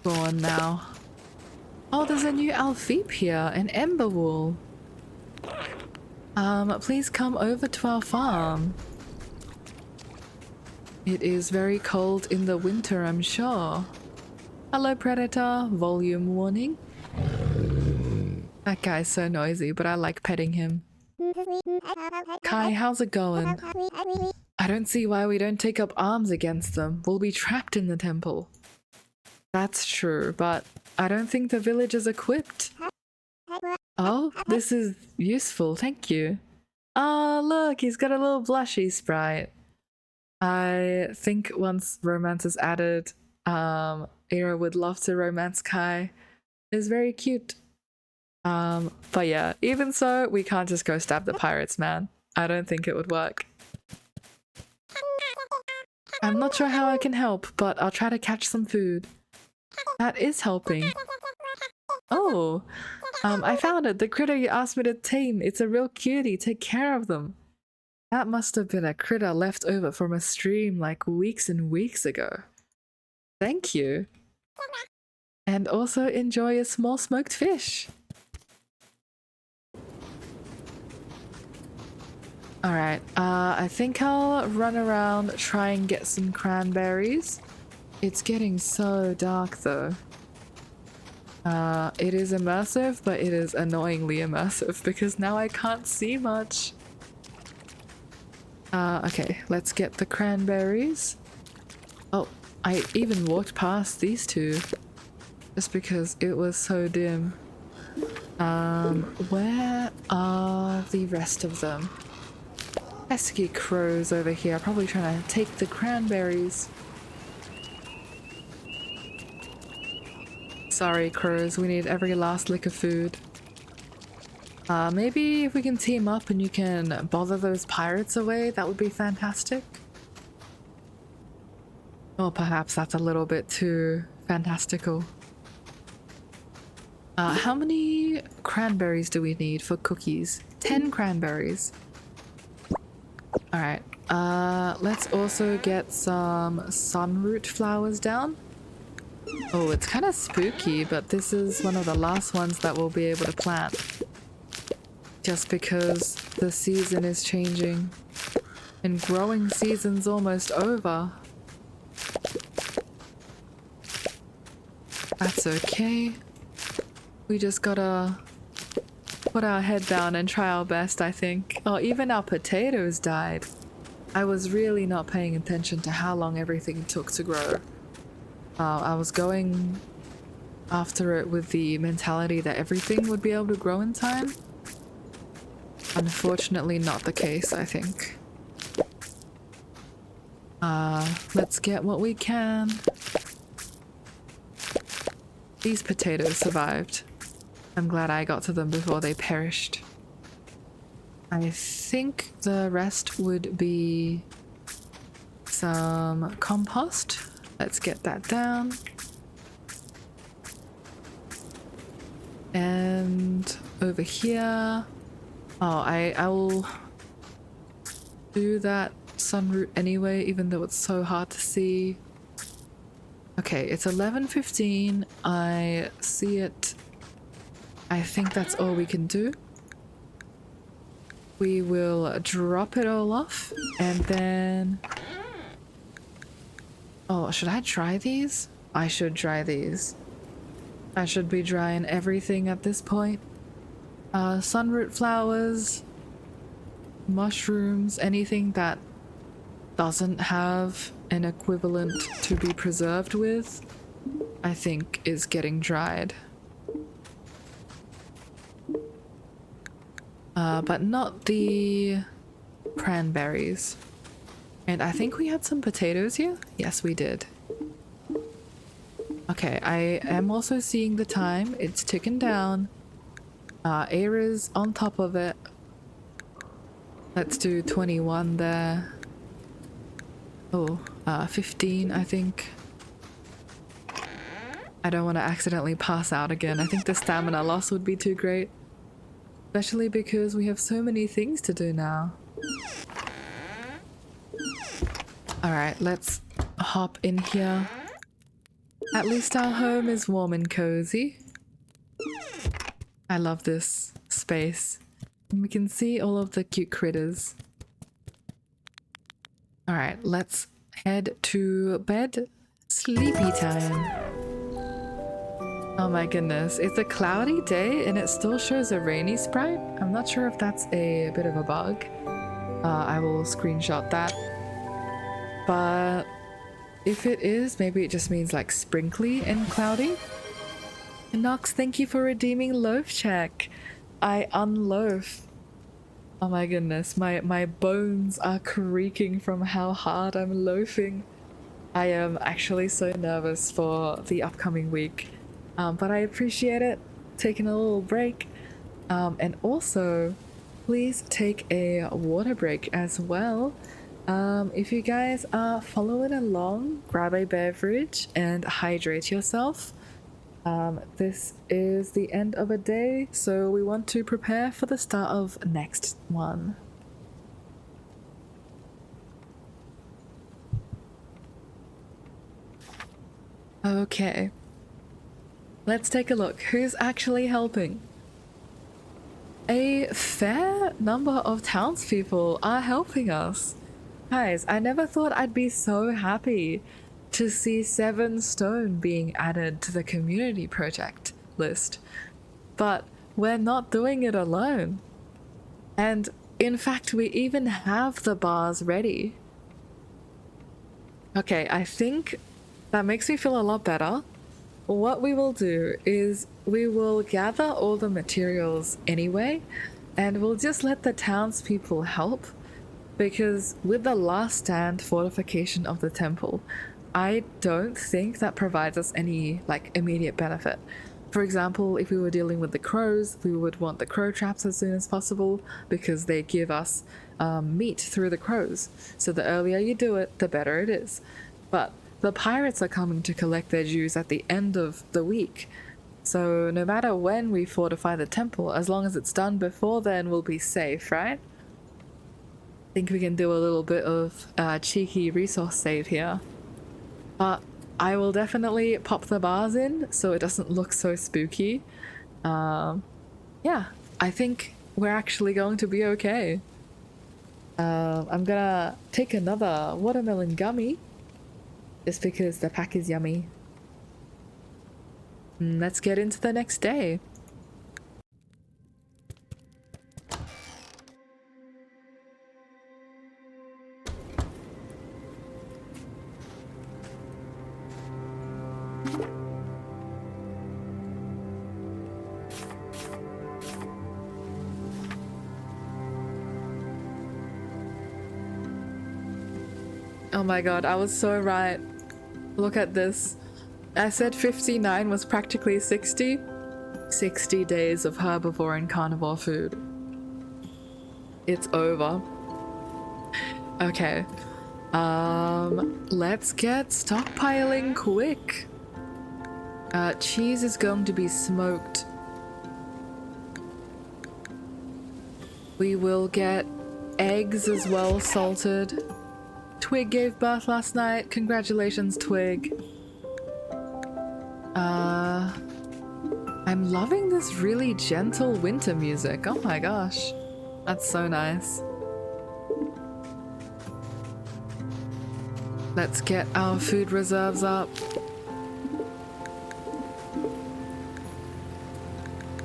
gone now. Oh, there's a new Alfeep here, an ember wool. Please come over to our farm. It is very cold in the winter, I'm sure. Hello, Predator. Volume warning. That guy's so noisy, but I like petting him. Kai, how's it going? I don't see why we don't take up arms against them. We'll be trapped in the temple. That's true, but I don't think the village is equipped. Oh, this is useful, thank you. Ah, look, he's got a little blushy sprite. I think once romance is added, Eira would love to romance Kai. It's very cute. But yeah, even so, we can't just go stab the pirates, man. I don't think it would work. I'm not sure how I can help, but I'll try to catch some food. That is helping. Oh, I found it. The critter you asked me to tame. It's a real cutie. Take care of them. That must have been a critter left over from a stream like weeks and weeks ago. Thank you. And also enjoy a small smoked fish. Alright, I think I'll run around, try and get some cranberries. It's getting so dark though. It is immersive, but it is annoyingly immersive because now I can't see much. Okay, let's get the cranberries. Oh, I even walked past these two just because it was so dim. Where are the rest of them? Pesky crows over here, probably trying to take the cranberries. Sorry, crows, we need every last lick of food. Maybe if we can team up and you can bother those pirates away, that would be fantastic. Or perhaps that's a little bit too fantastical. How many cranberries do we need for cookies? 10 cranberries. Alright, let's also get some sunroot flowers down. Oh, it's kind of spooky, but this is one of the last ones that we'll be able to plant. Just because the season is changing and growing season's almost over. That's okay. We just gotta put our head down and try our best, I think. Oh, even our potatoes died. I was really not paying attention to how long everything took to grow. I was going after it with the mentality that everything would be able to grow in time. Unfortunately, not the case, I think. Let's get what we can. These potatoes survived. I'm glad I got to them before they perished. I think the rest would be some compost. Let's get that down. And over here... Oh, I will do that sunroot anyway, even though it's so hard to see. Okay, it's 11:15. I see it. I think that's all we can do. We will drop it all off and then... Oh, should I dry these? I should dry these. I should be drying everything at this point. Sunroot flowers, mushrooms, anything that doesn't have an equivalent to be preserved with, I think is getting dried. But not the cranberries. And I think we had some potatoes here? Yes, we did. Okay, I am also seeing the time. It's ticking down. Eira's on top of it. Let's do 21 there. Oh, 15, I think. I don't want to accidentally pass out again. I think the stamina loss would be too great. Especially because we have so many things to do now. Alright, let's hop in here. At least our home is warm and cozy. I love this space. And we can see all of the cute critters. Alright, let's head to bed. Sleepy time. Oh my goodness, it's a cloudy day and it still shows a rainy sprite. I'm not sure if that's a bit of a bug. I will screenshot that. But if it is, maybe it just means like sprinkly and cloudy. Nox, thank you for redeeming loaf check. I unloaf. Oh my goodness, my bones are creaking from how hard I'm loafing. I am actually so nervous for the upcoming week. But I appreciate it, taking a little break. And also, please take a water break as well. If you guys are following along, grab a beverage and hydrate yourself. This is the end of a day, so we want to prepare for the start of next one. Okay. Let's take a look. Who's actually helping? A fair number of townspeople are helping us. Guys, I never thought I'd be so happy to see 7 stone being added to the community project list. But we're not doing it alone. And in fact, we even have the bars ready. Okay, I think that makes me feel a lot better. What we will do is we will gather all the materials anyway, and we'll just let the townspeople help, because with the last stand fortification of the temple, I don't think that provides us any like immediate benefit. For example, if we were dealing with the crows, we would want the crow traps as soon as possible because they give us meat through the crows. So the earlier you do it, the better it is. But the pirates are coming to collect their dues at the end of the week. So no matter when we fortify the temple, as long as it's done before then, we'll be safe, right? I think we can do a little bit of cheeky resource save here. But I will definitely pop the bars in so it doesn't look so spooky. Yeah, I think we're actually going to be okay. I'm gonna take another watermelon gummy just because the pack is yummy. Let's get into the next day. Oh my god, I was so right. Look at this. I said 59 was practically 60. 60 days of herbivore and carnivore food. It's over. Okay. Let's get stockpiling quick. Cheese is going to be smoked. We will get eggs as well, salted. Twig gave birth last night. Congratulations, Twig. I'm loving this really gentle winter music. Oh my gosh. That's so nice. Let's get our food reserves up.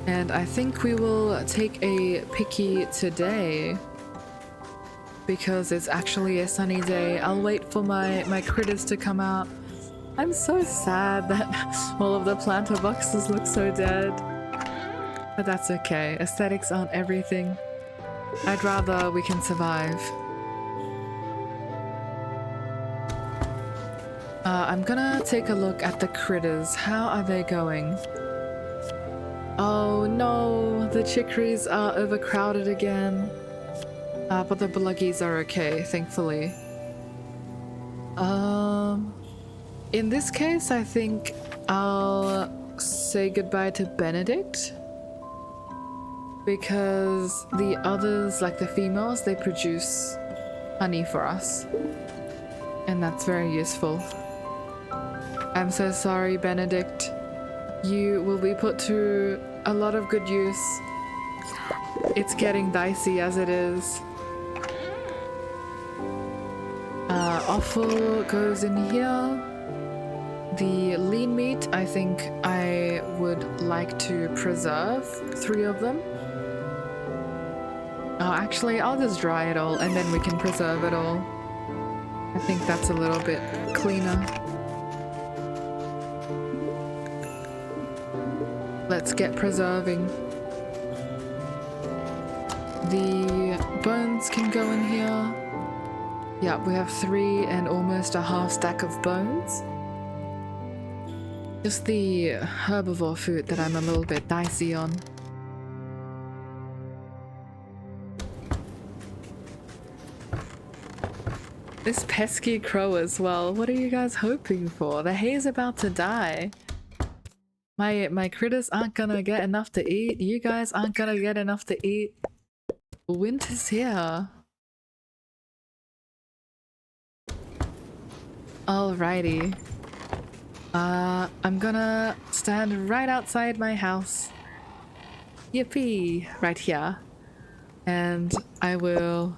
And I think we will take a picky today because it's actually a sunny day. I'll wait for my critters to come out. I'm so sad that all of the planter boxes look so dead. But that's okay. Aesthetics aren't everything. I'd rather we can survive. I'm gonna take a look at the critters. How are they going? Oh no, the chicories are overcrowded again. But the bluggies are okay, thankfully. In this case, I think I'll say goodbye to Benedict. Because the others, like the females, they produce honey for us. And that's very useful. I'm so sorry, Benedict. You will be put to a lot of good use. It's getting dicey as it is. Offal goes in here. The lean meat, I think I would like to preserve 3 of them. Oh, actually, I'll just dry it all and then we can preserve it all. I think that's a little bit cleaner. Let's get preserving. The bones can go in here. Yeah, we have 3 and almost a half stack of bones. Just the herbivore food that I'm a little bit dicey on. This pesky crow as well. What are you guys hoping for? The hay's about to die. My critters aren't gonna get enough to eat. You guys aren't gonna get enough to eat. Winter's here. Alrighty. I'm gonna stand right outside my house. Yippee! Right here. And I will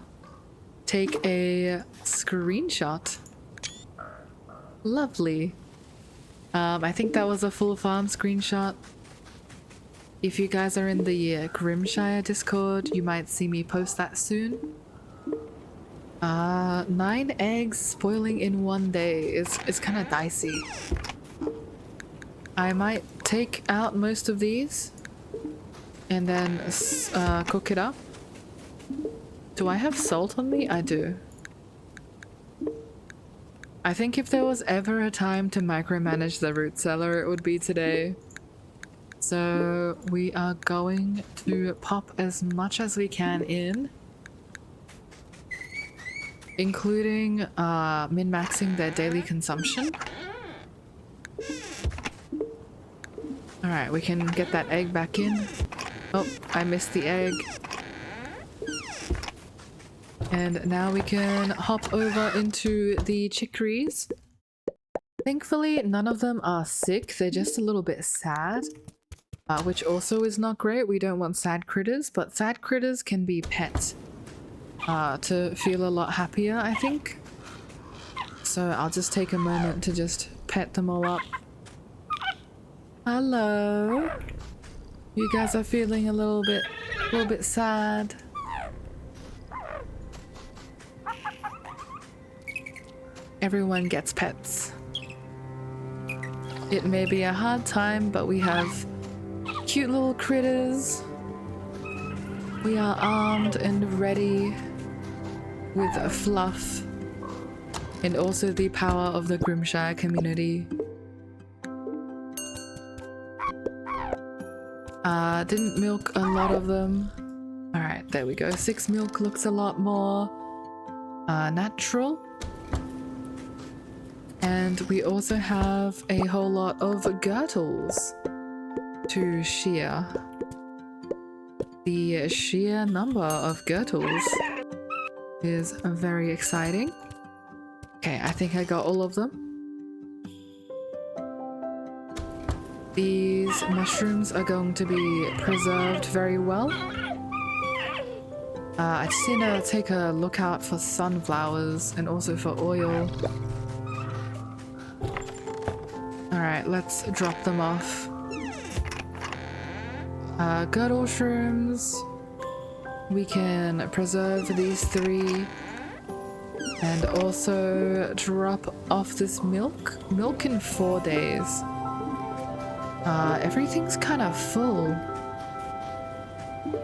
take a screenshot. Lovely. I think that was a full farm screenshot. If you guys are in the Grimshire Discord, you might see me post that soon. 9 eggs spoiling in 1 day is kind of dicey. I might take out most of these and then cook it up. Do I have salt on me? I do. I think if there was ever a time to micromanage the root cellar, it would be today. So we are going to pop as much as we can in, including min-maxing their daily consumption. Alright, we can get that egg back in. Oh, I missed the egg. And now we can hop over into the chicories. Thankfully, none of them are sick. They're just a little bit sad, which also is not great. We don't want sad critters, but sad critters can be pet to feel a lot happier, I think. So I'll just take a moment to just pet them all up. Hello. You guys are feeling a little bit sad. Everyone gets pets. It may be a hard time, but we have cute little critters. We are armed and ready with fluff and also the power of the Grimshire community. Didn't milk a lot of them. Alright, there we go. 6 milk looks a lot more natural. And we also have a whole lot of girdles to shear. The sheer number of girdles is very exciting. Okay, I think I got all of them. These mushrooms are going to be preserved very well. I just need to take a look out for sunflowers and also for oil. Alright, let's drop them off. Girdle shrooms. We can preserve these 3. And also drop off this milk. Milk in 4 days. Everything's kind of full,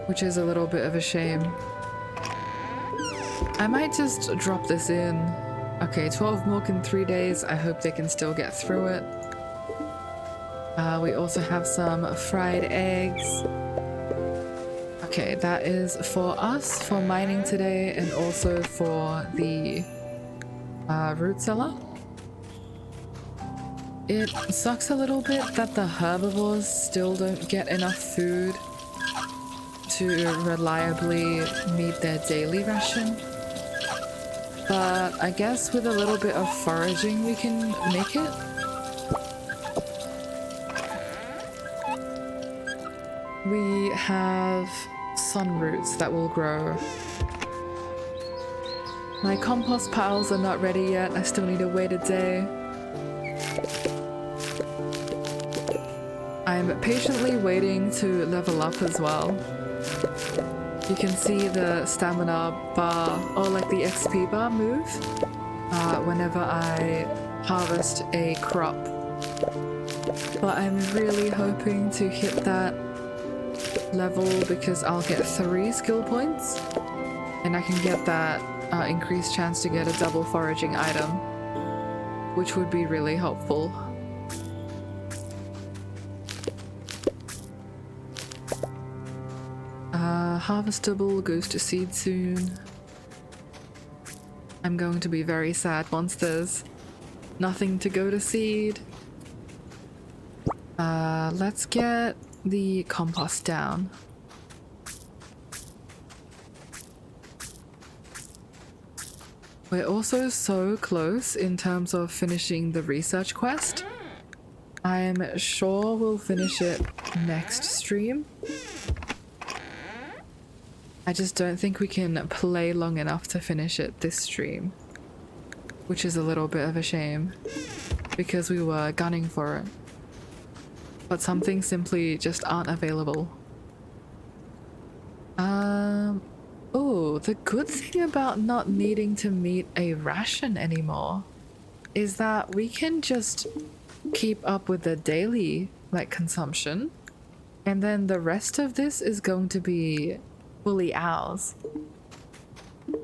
which is a little bit of a shame. I might just drop this in. Okay, 12 milk in 3 days. I hope they can still get through it. We also have some fried eggs. Okay, that is for us, for mining today, and also for the root cellar. It sucks a little bit that the herbivores still don't get enough food to reliably meet their daily ration. But I guess with a little bit of foraging we can make it. We have sun roots that will grow. My compost piles are not ready yet. I still need to wait a day. I'm patiently waiting to level up as well. You can see the stamina bar, or like the XP bar move, whenever I harvest a crop. But I'm really hoping to hit that level because I'll get 3 skill points and I can get that increased chance to get a double foraging item, which would be really helpful. Harvestable goes to seed soon. I'm going to be very sad once there's nothing to go to seed. Let's get the compost down. We're also so close in terms of finishing the research quest. I'm sure we'll finish it next stream. I just don't think we can play long enough to finish it this stream, which is a little bit of a shame because we were gunning for it, but some things simply just aren't available. Oh, the good thing about not needing to meet a ration anymore is that we can just keep up with the daily consumption, and then the rest of this is going to be fully ours.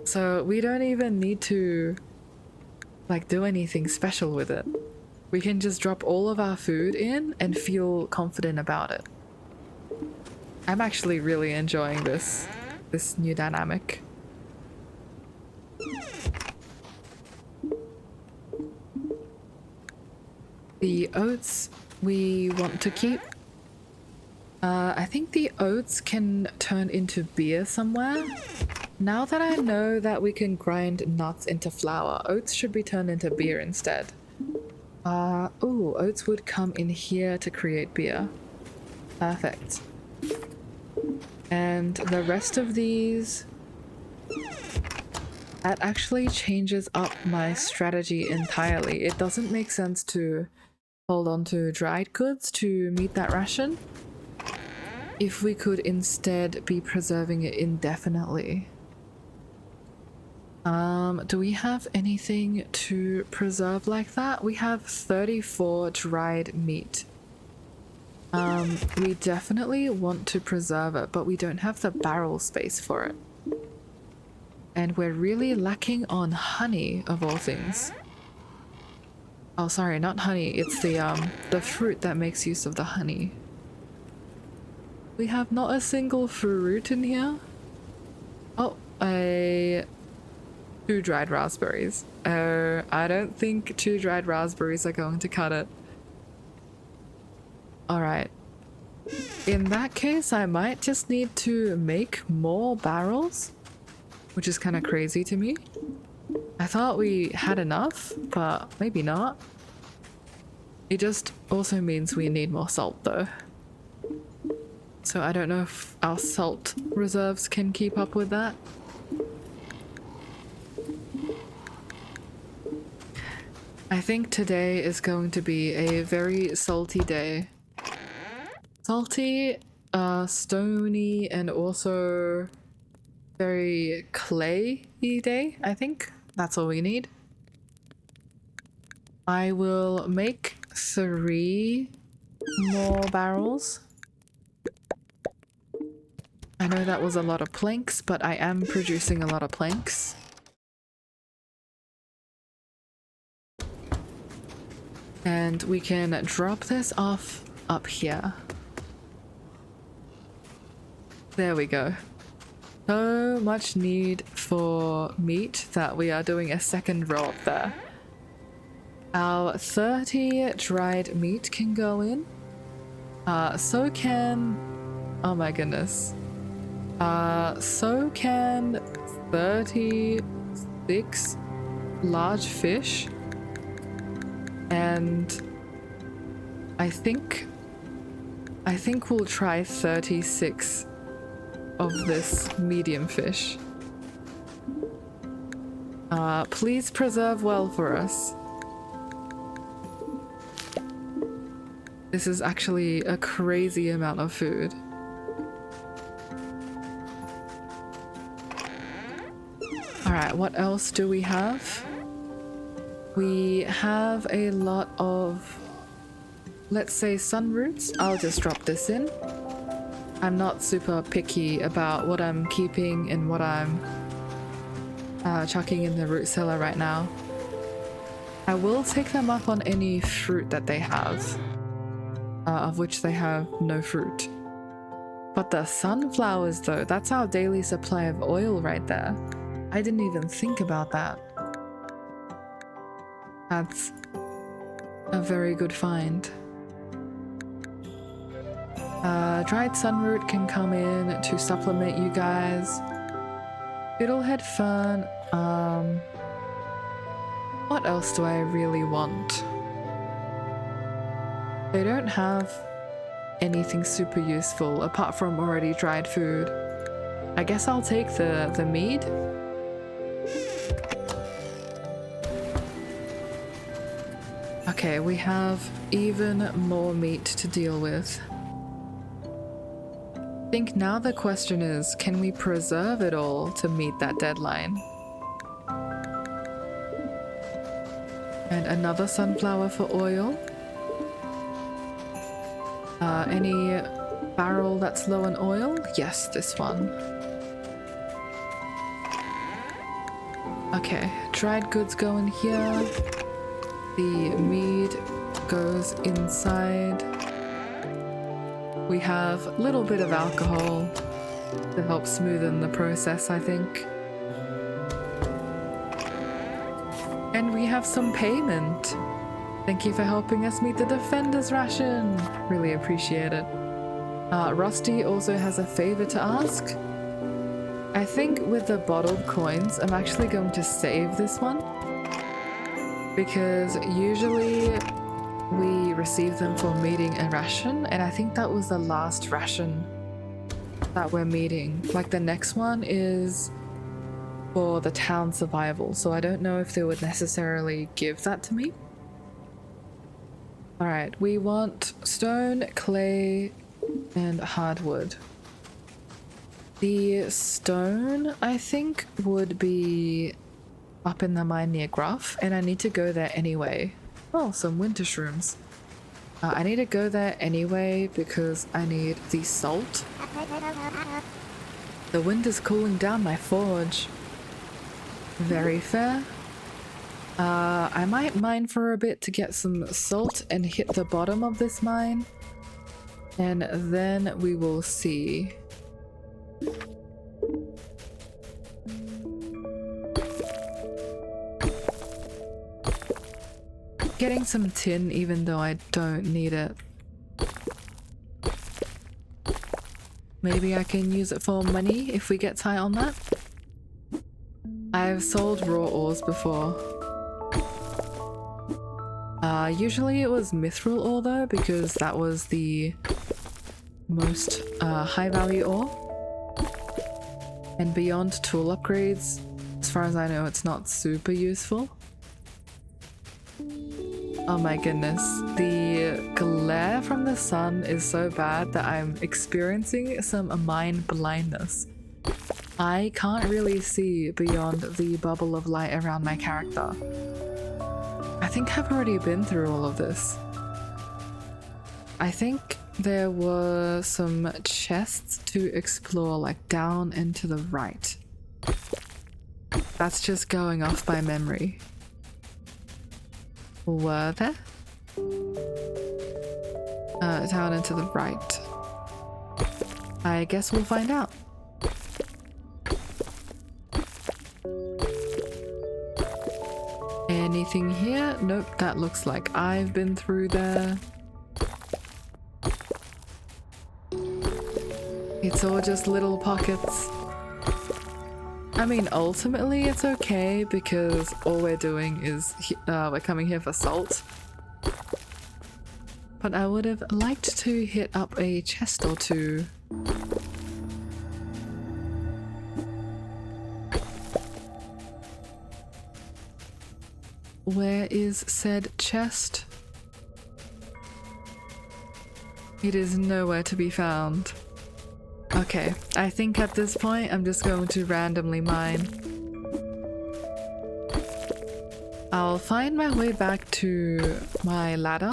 So we don't even need to do anything special with it. We can just drop all of our food in and feel confident about it. I'm actually really enjoying this new dynamic. The oats we want to keep. I think the oats can turn into beer somewhere. Now that I know that we can grind nuts into flour, oats should be turned into beer instead. Oh, oats would come in here to create beer. Perfect. And the rest of these, that actually changes up my strategy entirely. It doesn't make sense to hold on to dried goods to meet that ration if we could instead be preserving it indefinitely. Do we have anything to preserve like that? We have 34 dried meat. We definitely want to preserve it, but we don't have the barrel space for it. And we're really lacking on honey, of all things. Oh, sorry, not honey. It's the fruit that makes use of the honey. We have not a single fruit in here. Oh, 2 dried raspberries. I don't think 2 dried raspberries are going to cut it. Alright. In that case, I might just need to make more barrels, which is kind of crazy to me. I thought we had enough, but maybe not. It just also means we need more salt though. So I don't know if our salt reserves can keep up with that. I think today is going to be a very salty day. Salty, stony, and also very clayy day, I think. That's all we need. I will make 3 more barrels. I know that was a lot of planks, but I am producing a lot of planks. And we can drop this off up here. There we go. So much need for meat that we are doing a second row up there. Our 30 dried meat can go in. So can... oh my goodness. So can 36 large fish. And I think we'll try 36 of this medium fish. Please preserve well for us. This is actually a crazy amount of food. Alright, what else do we have? We have a lot of, let's say, sun roots. I'll just drop this in. I'm not super picky about what I'm keeping and what I'm chucking in the root cellar right now. I will take them up on any fruit that they have, of which they have no fruit. But the sunflowers though, that's our daily supply of oil right there. I didn't even think about that. That's a very good find. Dried sunroot can come in to supplement you guys. Fiddlehead fern. What else do I really want? They don't have anything super useful apart from already dried food. I guess I'll take the mead. Okay, we have even more meat to deal with. I think now the question is, can we preserve it all to meet that deadline? And another sunflower for oil. Any barrel that's low on oil? Yes, this one. Okay, dried goods go in here. The mead goes inside. We have a little bit of alcohol to help smoothen the process, I think. And we have some payment. Thank you for helping us meet the Defender's ration. Really appreciate it. Rusty also has a favor to ask. I think with the bottled coins, I'm actually going to save this one. because usually we receive them for meeting a ration, and I think that was the last ration that we're meeting. Like the next one is for the town survival, so I don't know if they would necessarily give that to me. Alright, we want stone, clay, and hardwood. The stone, I think, would be up in the mine near Gruff, and I need to go there anyway. Oh, some winter shrooms. I need to go there anyway because I need the salt. The wind is cooling down my forge. Very fair. I might mine for a bit to get some salt and hit the bottom of this mine, and then we will see. Getting some tin even though I don't need it. Maybe I can use it for money if we get tight on that. I've sold raw ores before. Usually it was mithril ore though, because that was the most high value ore. And beyond tool upgrades, as far as I know, it's not super useful. Oh my goodness, the glare from the sun is so bad that I'm experiencing some mind blindness. I can't really see beyond the bubble of light around my character. I think I've already been through all of this. I think there were some chests to explore, like down and to the right. That's just going off by memory. Were there? Down and to the right. I guess we'll find out. Anything here? Nope, that looks like I've been through there. It's all just little pockets. I mean, ultimately it's okay because all we're doing is we're coming here for salt. But I would have liked to hit up a chest or two. Where is said chest? It is nowhere to be found. Okay, I think at this point I'm just going to randomly mine. I'll find my way back to my ladder,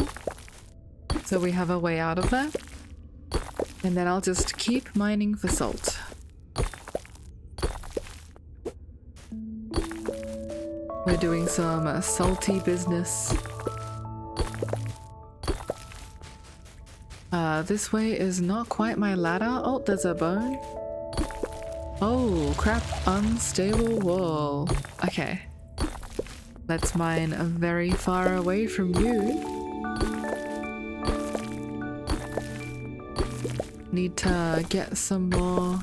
so we have a way out of there. And then I'll just keep mining for salt. We're doing some salty business. This way is not quite my ladder. Oh, there's a bone. Oh, crap. Unstable wall. Okay. Let's mine very far away from you. Need to get some more.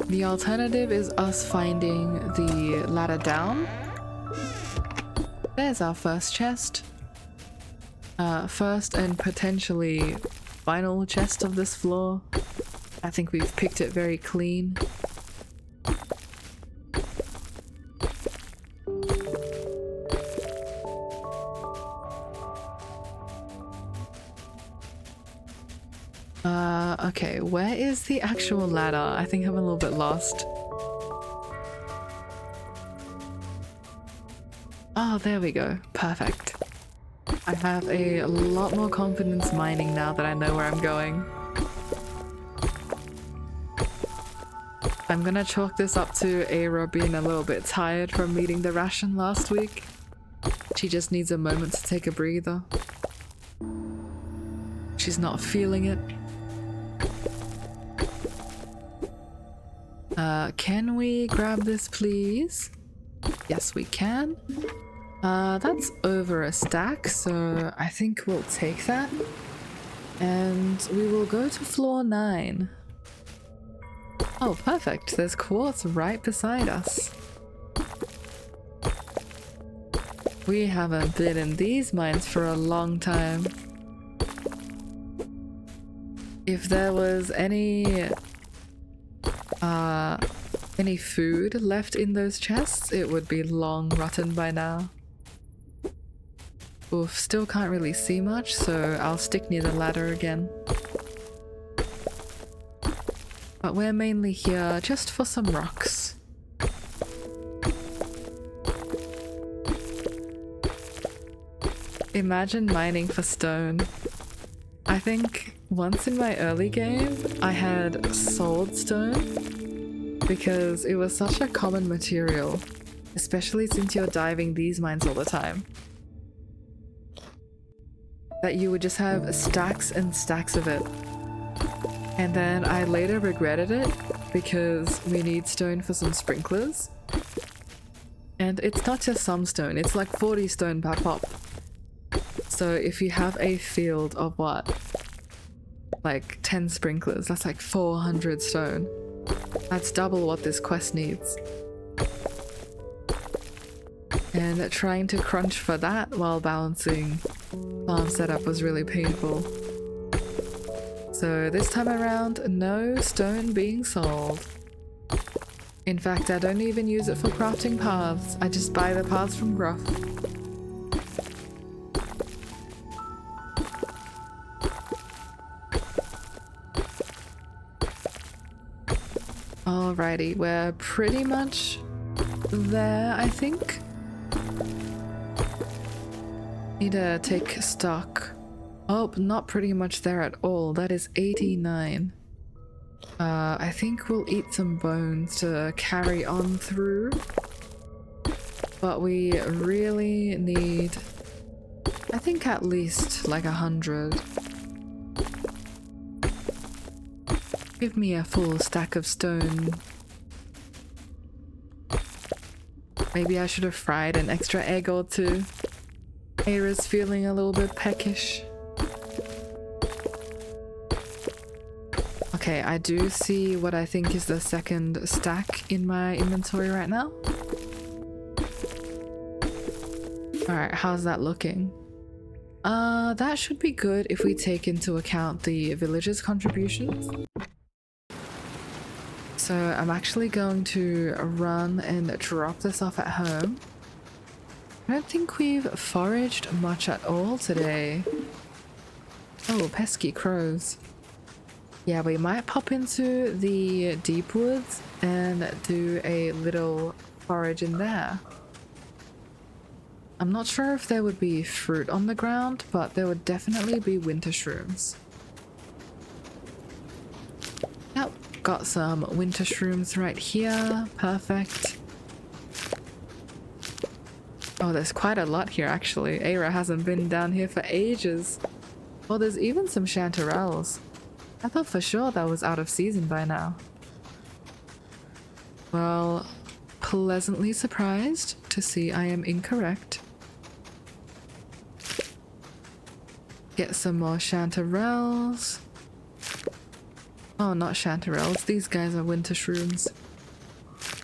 The alternative is us finding the ladder down. There's our first chest. First and potentially final chest of this floor. I think we've picked it very clean. Okay, where is the actual ladder? I think I'm a little bit lost. Oh, there we go. Perfect. I have a lot more confidence mining now that I know where I'm going. I'm gonna chalk this up to Eira being a little bit tired from meeting the ration last week. She just needs a moment to take a breather. She's not feeling it. Can we grab this, please? Yes, we can. That's over a stack, so I think we'll take that. And we will go to floor 9. Oh, perfect. There's quartz right beside us. We haven't been in these mines for a long time. If there was any food left in those chests, it would be long rotten by now. Oof, still can't really see much, so I'll stick near the ladder again. But we're mainly here just for some rocks. Imagine mining for stone. I think once in my early game, I had sold stone because it was such a common material, especially since you're diving these mines all the time, that you would just have stacks and stacks of it. And then I later regretted it because we need stone for some sprinklers. And it's not just some stone, it's like 40 stone per pop. So if you have a field of what? Like 10 sprinklers, that's like 400 stone. That's double what this quest needs. And trying to crunch for that while balancing farm setup was really painful. So this time around, no stone being sold. In fact, I don't even use it for crafting paths. I just buy the paths from Gruff. Alrighty, we're pretty much there, I think. Need to take stock. Oh, not pretty much there at all. That is 89. I think we'll eat some bones to carry on through. But we really need, I think, at least like 100. Give me a full stack of stone. Maybe I should have fried an extra egg or two. Eira's feeling a little bit peckish. Okay, I do see what I think is the second stack in my inventory right now. Alright, how's that looking? That should be good if we take into account the villagers' contributions. So I'm actually going to run and drop this off at home. I don't think we've foraged much at all today. Oh, pesky crows. Yeah, we might pop into the deep woods and do a little forage in there. I'm not sure if there would be fruit on the ground, but there would definitely be winter shrooms. Yep, got some winter shrooms right here. Perfect. Oh, there's quite a lot here actually. Eira hasn't been down here for ages. Oh, there's even some chanterelles. I thought for sure that was out of season by now. Well, pleasantly surprised to see I am incorrect. Get some more chanterelles. Oh, not chanterelles. These guys are winter shrooms.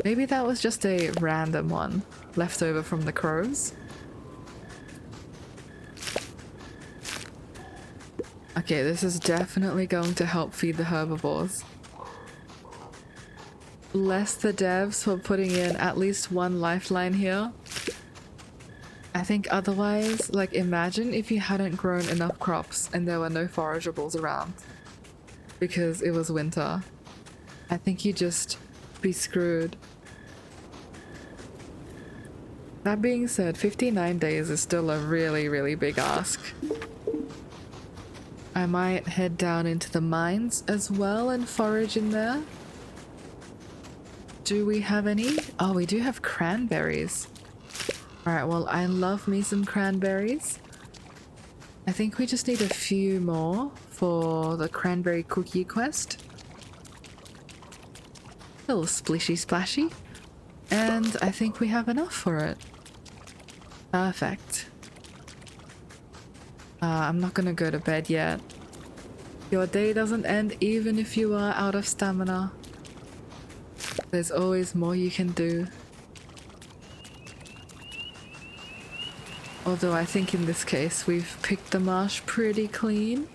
Maybe that was just a random one left over from the crows. Okay, this is definitely going to help feed the herbivores. Bless the devs for putting in at least one lifeline here. I think otherwise, like, imagine if you hadn't grown enough crops and there were no forageables around because it was winter. I think you'd just be screwed. That being said, 59 days is still a really, really big ask. I might head down into the mines as well and forage in there. Do we have any? Oh, we do have cranberries. Alright, well, I love me some cranberries. I think we just need a few more for the cranberry cookie quest. A little splishy splashy. And I think we have enough for it. Perfect. I'm not gonna go to bed yet. Your day doesn't end even if you are out of stamina. There's always more you can do. Although I think in this case we've picked the marsh pretty clean.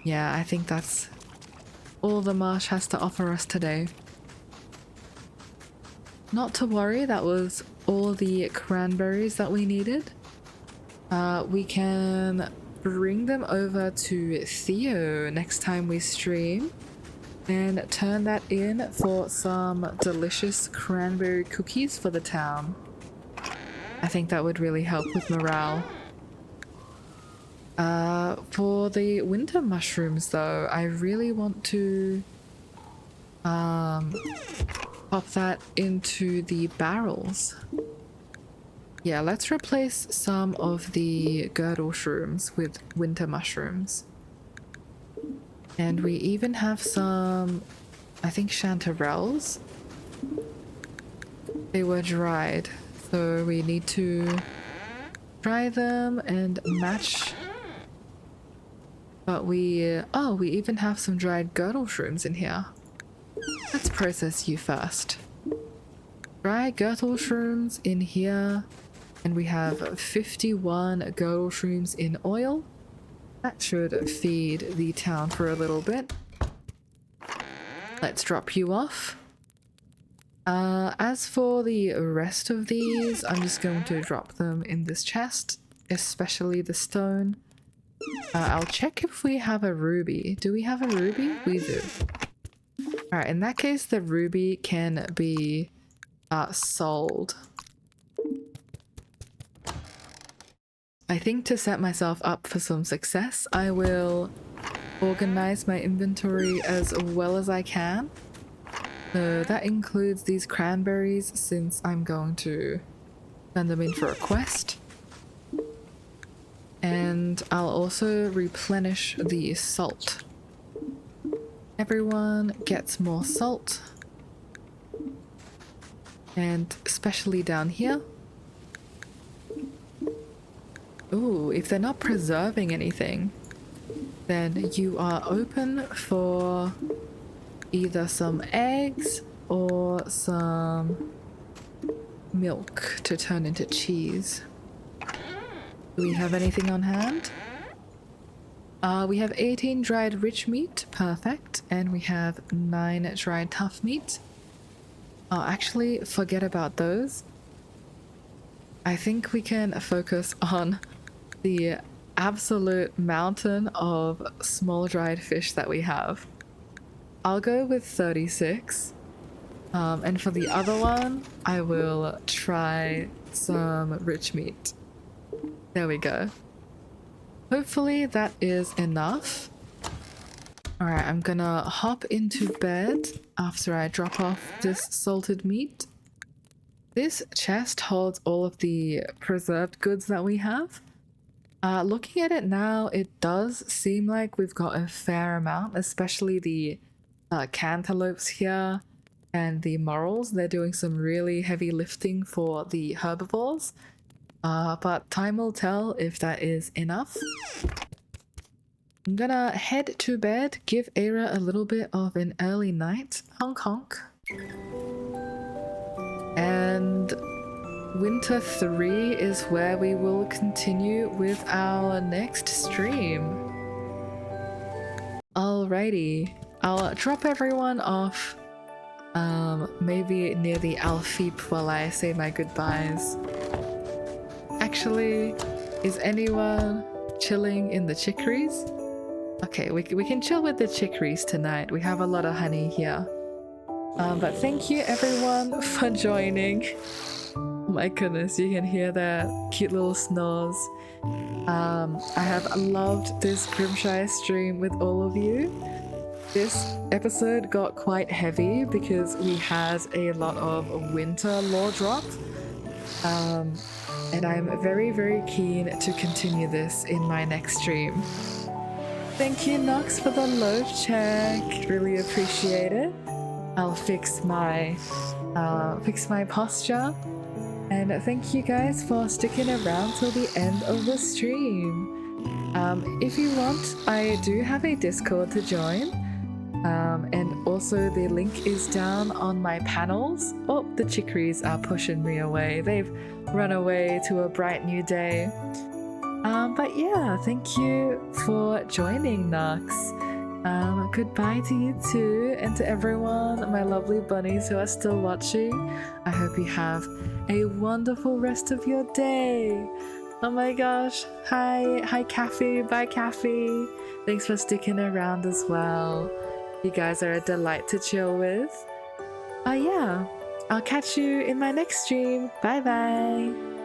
Yeah, I think that's all the marsh has to offer us today. Not to worry, that was all the cranberries that we needed. We can bring them over to Theo next time we stream and turn that in for some delicious cranberry cookies for the town. I think that would really help with morale. For the winter mushrooms though, I really want to pop that into the barrels. Yeah, let's replace some of the girdle shrooms with winter mushrooms. And we even have some, I think, chanterelles. They were dried, so we need to dry them and match. But we even have some dried girdle shrooms in here. Let's process you first. Dry girdle shrooms in here, and we have 51 girdle shrooms in oil. That should feed the town for a little bit. Let's drop you off. As for the rest of these, I'm just going to drop them in this chest, especially the stone. I'll check if we have a ruby. Do we have a ruby? We do. Alright, in that case, the ruby can be sold. I think to set myself up for some success, I will organize my inventory as well as I can. So that includes these cranberries, since I'm going to send them in for a quest. And I'll also replenish the salt. Everyone gets more salt. And especially down here. Ooh, if they're not preserving anything, then you are open for either some eggs or some milk to turn into cheese. Do we have anything on hand? We have 18 dried rich meat, perfect, and we have 9 dried tough meat. Oh, actually, forget about those. I think we can focus on the absolute mountain of small dried fish that we have. I'll go with 36. And for the other one, I will try some rich meat. There we go. Hopefully that is enough. Alright, I'm gonna hop into bed after I drop off this salted meat. This chest holds all of the preserved goods that we have. Looking at it now, it does seem like we've got a fair amount, especially the cantaloupes here and the morels. They're doing some really heavy lifting for the herbivores. But time will tell if that is enough. I'm gonna head to bed, give Eira a little bit of an early night. Honk honk. And Winter 3 is where we will continue with our next stream. Alrighty. I'll drop everyone off maybe near the Alfeep while I say my goodbyes. Actually, is anyone chilling in the chicories? Okay, we can chill with the chicories tonight. We have a lot of honey here. But thank you everyone for joining. My goodness, you can hear their cute little snores. I have loved this Grimshire stream with all of you. This episode got quite heavy because we had a lot of winter lore drop. And I'm very, very keen to continue this in my next stream. Thank you, Nox, for the load check. Really appreciate it. I'll fix my posture. And thank you guys for sticking around till the end of the stream. If you want, I do have a Discord to join. And also the link is down on my panels. Oh, the chicories are pushing me away. They've run away to a bright new day. But yeah, thank you for joining, Nux. Goodbye to you too, and to everyone, my lovely bunnies who are still watching. I hope you have a wonderful rest of your day. Oh my gosh, hi Caffey, bye Caffey. Thanks for sticking around as well. You guys are a delight to chill with. Yeah, I'll catch you in my next stream. Bye bye.